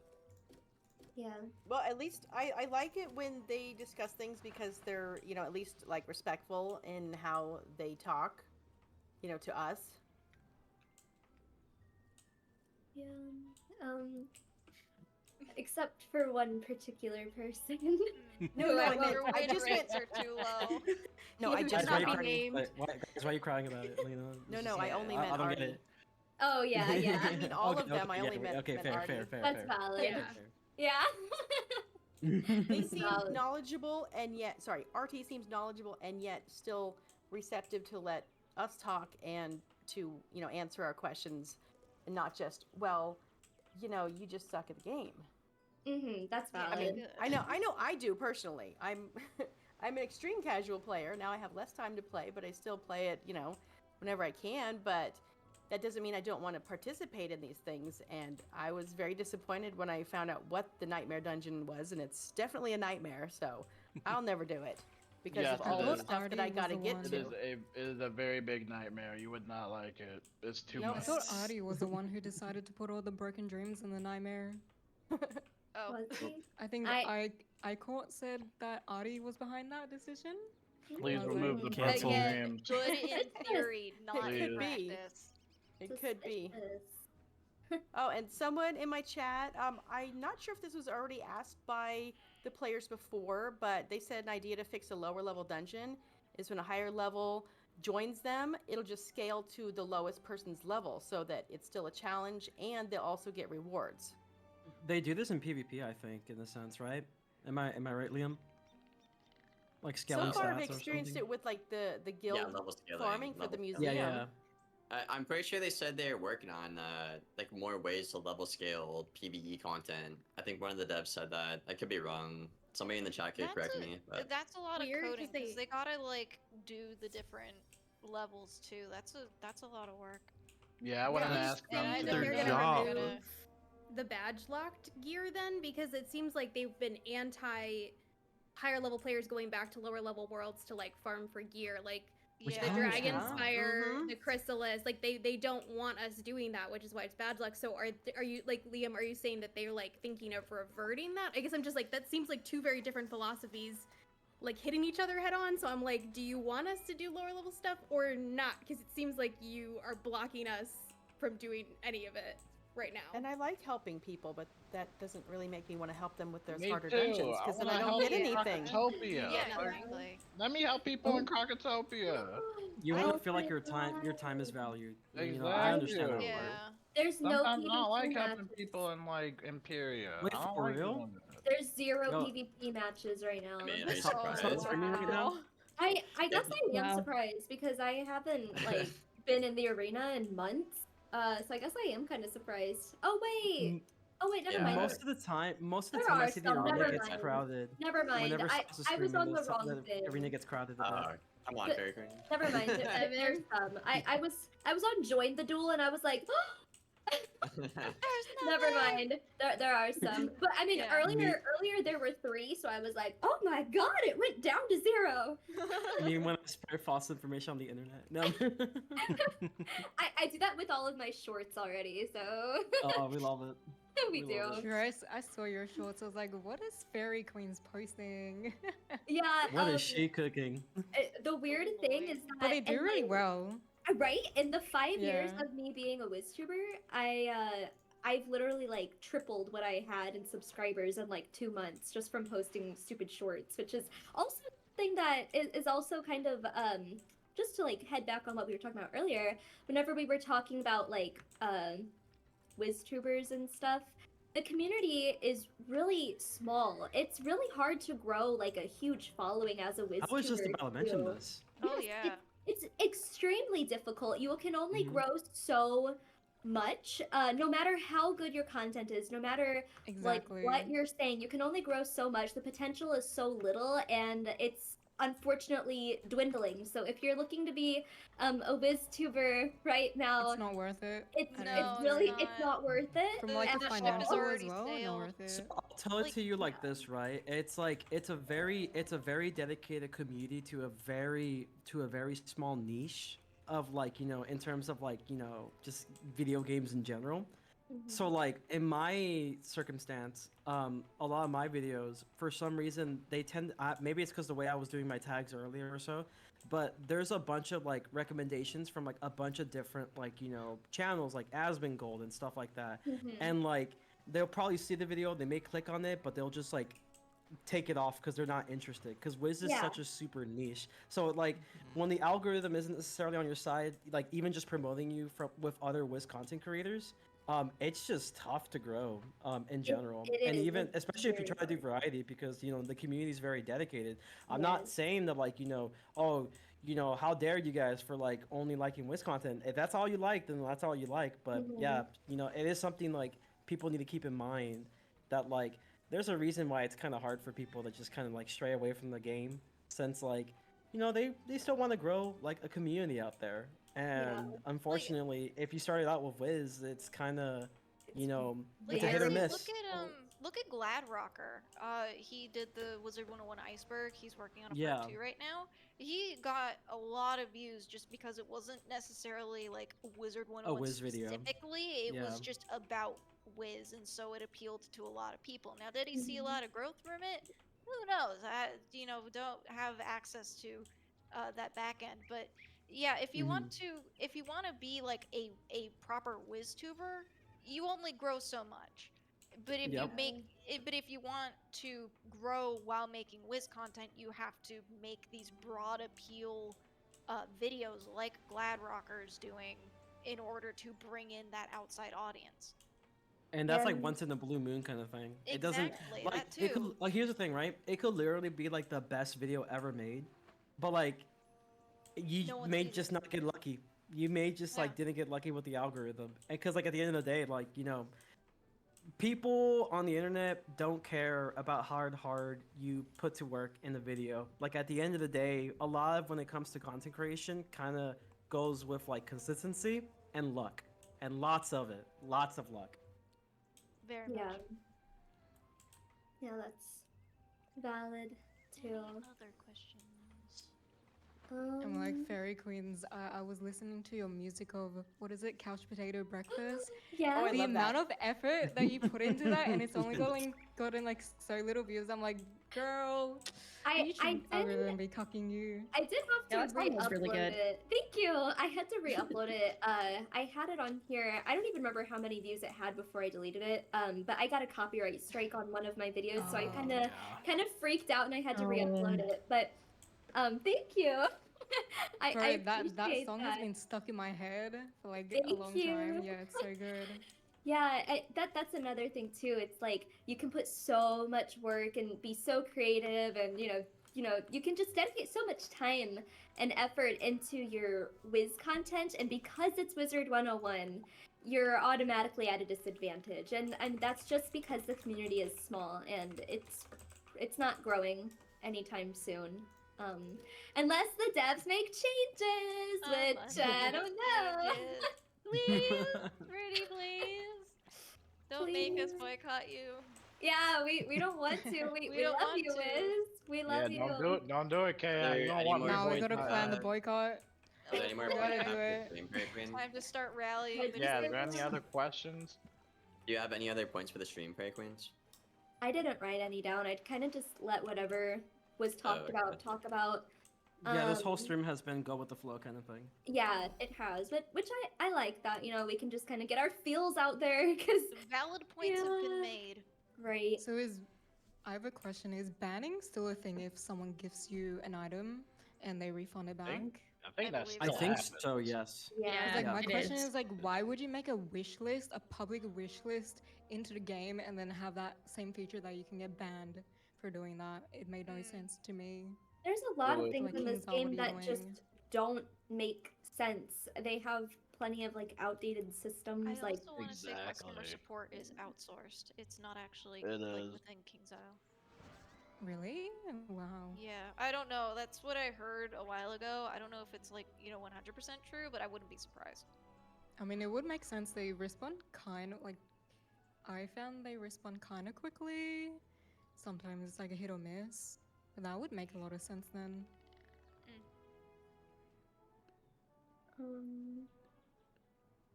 Yeah. Well, at least I like it when they discuss things because they're, at least like respectful in how they talk, to us. Yeah. Um. Except for one particular person. No, who no, I won't- meant. Your I win just meant. rates are too low. No, I Who just cannot meant be Artie. named. Why are you crying about it, Lena? No, It's no, just I like, only meant I don't get Artie. it. Oh yeah, yeah. I mean all Okay, of them. okay, I yeah, only meant, okay, meant fair, Artie. fair, fair, That's fair. valid. Yeah. Yeah. They seem Valid. knowledgeable and yet, sorry, RT seems knowledgeable and yet still receptive to let us talk and to, answer our questions and not just, well, you just suck at the game. That's Yeah, valid. I mean, good. I know I do personally. I'm I'm an extreme casual player. Now I have less time to play, but I still play it, whenever I can, but that doesn't mean I don't want to participate in these things. And I was very disappointed when I found out what the nightmare dungeon was, and it's definitely a nightmare, so I'll never do it because Yes, of all it the is. stuff that I gotta get It to. is a very big nightmare. You would not like it. It's too No, I much. thought Artie was the one who decided to put all the broken dreams in the nightmare. Oh. Was he? I think I Court said that Artie was behind that decision. Please I was remove like, the broken Again, dreams. good in theory, not It in could be. practice. It could be. Suspicious. Oh, and someone in my chat, I'm not sure if this was already asked by the players before, but they said an idea to fix a lower level dungeon is when a higher level joins them, it'll just scale to the lowest person's level so that it's still a challenge and they'll also get rewards. They do this in PvP, I think, in a sense, right? Am I right, Liam? Like scaling So far, I've stats or experienced something? it with like the guild level scaling, farming for the level museum. scaling. Yeah. I'm pretty sure they said they're working on like more ways to level scale PvE content. I think one of the devs said that. I could be wrong. Somebody in the chat could correct me. But That's a lot Weird, of 'cause coding because they gotta like do the different levels too. That's a lot of work. Yeah, I wanted to Yeah, ask I them think too. that they're Their gonna job. remove the badge locked gear then, because it seems like they've been anti higher level players going back to lower level worlds to like farm for gear, like Which the I Dragon understand. Spire, Mhm. the Chrysalis. Like they don't want us doing that, which is why it's badge locked. So are you like Liam? Are you saying that they're like thinking of reverting that? I guess I'm just like that seems like two very different philosophies, like hitting each other head on. So I'm like, do you want us to do lower level stuff or not? Because it seems like you are blocking us from doing any of it right now. And I like helping people, but that doesn't really make me want to help them with those Me harder too. dungeons I because then wanna I don't help get in anything. Crocotopia. Yeah, no, Like, exactly. let me help people in Crocotopia. You Oh want to feel like my your time is valued. I Exactly. understand that. Yeah. There's no Sometimes I don't like PvP helping matches. people in like Imperia. Wait, I don't for like real? doing that. There's zero Yo. PvP matches right now. I mean, are you Stop surprised? streaming right now? I guess I am Wow. surprised because I haven't like been in the arena in months. So I guess I am kind of surprised. Oh wait. Oh wait, never Yeah. mind. Most of the time, There I are see the some, arena never gets mind. crowded. Never mind. Whenever I Sasha's was streaming, on the the wrong thing. arena gets crowded a bit. Come on, But- Faker. Never mind. There's some. I was on join the duel and I was like, never mind. There are some. But I mean, Yeah. earlier there were 3, so I was like, oh my god, it went down to 0. I mean, when I spread false information on the internet. No. I do that with all of my shorts already, so Oh, we love it. we we do. love it. Sure, I saw your shorts. I was like, what is Fairy Queen's posting? Yeah. What is she cooking? The weird thing is that But they do in really my- well. Right? In the 5 years Yeah. of me being a WizTuber, I've literally like tripled what I had in subscribers in like 2 months just from posting stupid shorts, which is also something that is also kind of just to like head back on what we were talking about earlier. Whenever we were talking about like WizTubers and stuff, the community is really small. It's really hard to grow like a huge following as a WizTuber. I was just about to mention too. this. Oh Yes, yeah. It's extremely difficult. You can only Mhm. grow so much, no matter how good your content is, no matter Exactly. like what you're saying, you can only grow so much. The potential is so little, and it's unfortunately dwindling. So if you're looking to be a WizTuber right now, It's not worth it. it's I No, don't it's think. really not. it's not worth it. From like And the the ship is financial as already well, not sailed. worth it. So I'll tell it Like, to you like this, right? It's like it's a very dedicated community to a very small niche of like, in terms of like, just video games in general. So like in my circumstance, a lot of my videos, for some reason, they tend. Maybe it's because the way I was doing my tags earlier or so, but there's a bunch of like recommendations from like a bunch of different like channels like Asmongold and stuff like that, and like they'll probably see the video, they may click on it, but they'll just like take it off because they're not interested because Wiz is Yeah. such a super niche. So like when the algorithm isn't necessarily on your side, like even just promoting you with other Wiz content creators, it's just tough to grow in general. it And is, even it's especially if you very try to do variety because the community is very dedicated. I'm not saying that like oh how dare you guys for like only liking Wiz content. If that's all you like, then that's all you like. But yeah, it is something like people need to keep in mind that like there's a reason why it's kind of hard for people to just kind of like stray away from the game since like they still want to grow like a community out there. And unfortunately, if you started out with Wiz, it's kind of it's a hit or miss. Look at Gladrocker. He did the Wizard101 Iceberg. He's working on a Yeah. part 2 right now. He got a lot of views just because it wasn't necessarily like Wizard101 A Wiz video. specifically. It was Yeah. just about Wiz, and so it appealed to a lot of people. Now, did he see a lot of growth from it? Who knows? I don't have access to that back end, but yeah, if you want to be like a proper WizTuber, you only grow so much. But if Yep. but if you want to grow while making Wiz content, you have to make these broad appeal videos like Gladrocker's doing in order to bring in that outside audience. And that's like once in a blue moon kind of thing. It doesn't Exactly, like that it could too. like here's the thing, right? It could literally be like the best video ever made, but like you No one may sees just not get lucky. You may just like didn't get lucky with the algorithm, and because like at the end of the day, like people on the internet don't care about how hard you put to work in the video. Like at the end of the day, a lot of when it comes to content creation kind of goes with like consistency and luck, and lots of it, lots of luck. Very Yeah. much. Yeah, that's valid too. Any other questions? I'm like Fairy Queens. I was listening to your music of what is it, couch potato breakfast. Yeah. Oh, I The love amount that. of effort that you put into that, and it's only gotten like so little views. I'm like, girl, I YouTube algorithm did be cucking you. I did Yeah, have that to song was re-upload really good. it. Thank you. I had to re-upload it. I had it on here. I don't even remember how many views it had before I deleted it. But I got a copyright strike on one of my videos, so I kind of freaked out and I had to re-upload it. But thank you. I Bro, that appreciate song has been stuck in my head for like a Thank long you. time. Yeah, it's so good. Yeah, that's another thing too. It's like you can put so much work and be so creative, and you can just dedicate so much time and effort into your Wiz content, and because it's Wizard 101, you're automatically at a disadvantage, and that's just because the community is small and it's not growing anytime soon. Unless the devs make changes, which I don't know. Please, pretty please. Don't make us boycott you. Yeah, we don't want to. We don't love want you, to. Wiz. We love you. Don't do it. Don't do it, Kaya. Are You there don't any want more Now we me. gotta plan the boycott. Are there any more We gotta points do after it. Stream Prairie Queen? Time to start rallying. the Yeah, is there troops. any other questions? Do you have any other points for the Stream Prairie Queens? I didn't write any down. I'd kind of just let whatever was talked okay. about talk about. Yeah, this whole Um, stream has been go with the flow kind of thing. Yeah, it has, which I like that. We can just kind of get our feels out there because Valid points have been made. right. So I have a question. Is banning still a thing if someone gives you an item and they refund it back? I think that's I still think happens. so. Yes. Yeah. 'Cause, like my it question is. is like, why would you make a wish list, a public wish list, into the game and then have that same feature that you can get banned for doing that? It made no sense to me. There's a lot of Really? things Like, in this King's All, what game are you that just doing? don't make sense. They have plenty of like outdated systems. I like also want to say customer Exactly. support is outsourced. It's not actually It like is. within King's Isle. Really? Wow. Yeah, I don't know. That's what I heard a while ago. I don't know if it's like 100% true, but I wouldn't be surprised. I mean, it would make sense. They respond kind of like, I found they respond kind of quickly. Sometimes it's like a hit or miss. But that would make a lot of sense then.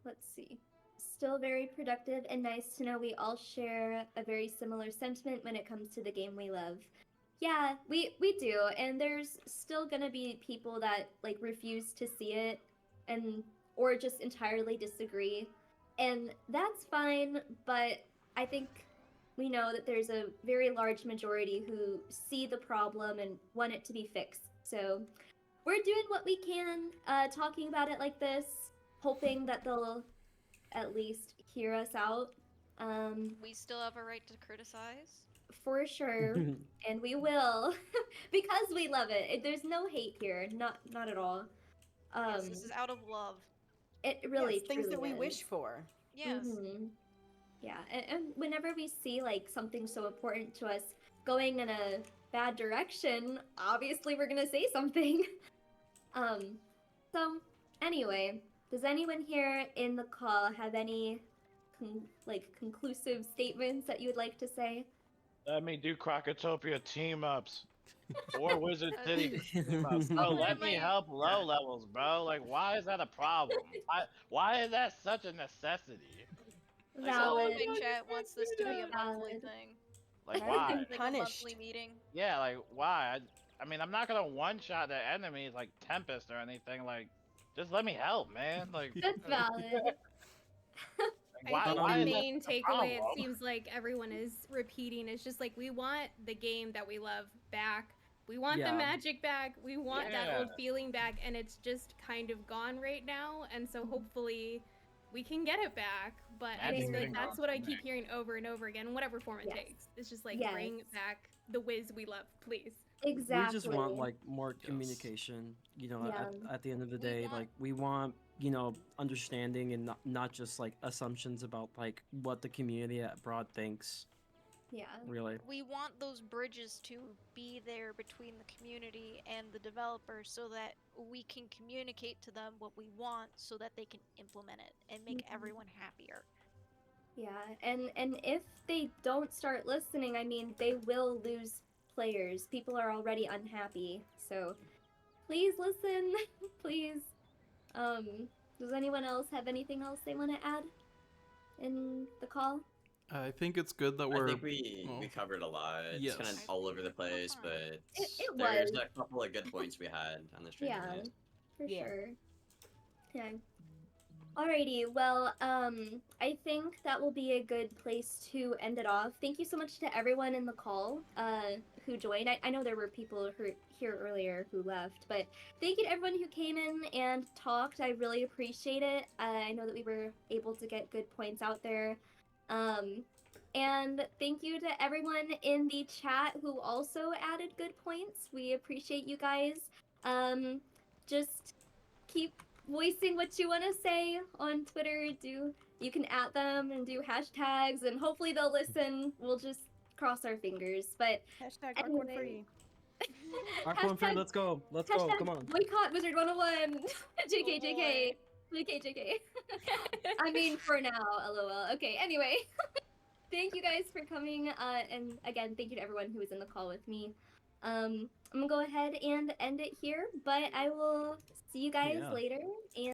let's see. still very productive and nice to know we all share a very similar sentiment when it comes to the game we love. Yeah, we do, and there's still gonna be people that like refuse to see it and or just entirely disagree. And that's fine, but I think we know that there's a very large majority who see the problem and want it to be fixed. So we're doing what we can, talking about it like this, hoping that they'll at least hear us out. We still have a right to criticize. For sure, and we will, because we love it. There's no hate here, not at all. Yes, this is out of love. It really Yes, things that truly we wish is. for. Yes. Yeah, and whenever we see like something so important to us going in a bad direction, obviously we're gonna say something. So anyway, does anyone here in the call have any conclusive statements that you would like to say? Let me do Crocotopia team ups. Or Wizard City team ups. Bro, let me help low levels, bro. Like, why is that a problem? Why is that such a necessity? Like, someone in chat wants this to be a monthly thing. Like, why? Like a monthly meeting. Yeah, like, why? I mean, I'm not gonna one-shot the enemies like Tempest or anything. Like, just let me help, man. Like, That's valid. why? I think Why the is that main such a takeaway it problem? seems like everyone is repeating is just like we want the game that we love back. We want Yeah. the magic back. We want that Yeah. old feeling back, and it's just kind of gone right now. And so hopefully we can get it back. But I Magic's think like been that's gone what I for keep me. hearing over and over again, whatever form it Yes. takes. It's just like Yes. bring back the Wiz we love, please. Exactly. We just want like more communication. You know, Yeah. at the end of the day, like we want understanding and not just like assumptions about like what the community at broad thinks. Yeah. Really. We want those bridges to be there between the community and the developers so that we can communicate to them what we want so that they can implement it and make everyone happier. Yeah, and if they don't start listening, I mean, they will lose players. People are already unhappy. So please listen, please. Does anyone else have anything else they want to add in the call? I think it's good that I we're. think we covered a lot. It's kind of Yes. all over the place, but It there's was. a couple of good points we had on the stream. Yeah, tonight. for sure. Yeah. Alrighty, well, I think that will be a good place to end it off. Thank you so much to everyone in the call who joined. I know there were people here earlier who left, but thank you to everyone who came in and talked. I really appreciate it. I know that we were able to get good points out there. And thank you to everyone in the chat who also added good points. We appreciate you guys. Just keep voicing what you want to say on Twitter. You can at them and do hashtags, and hopefully they'll listen. We'll just cross our fingers. But Hashtag anyway. Arcone free. Arcone free, let's go. Let's go. Hashtag Come on. boycott Wizard101. JK, JK. JK, JK. I mean, for now, lol. Okay, anyway. Thank you guys for coming. And again, thank you to everyone who was in the call with me. I'm gonna go ahead and end it here, but I will see you guys Yeah. later. And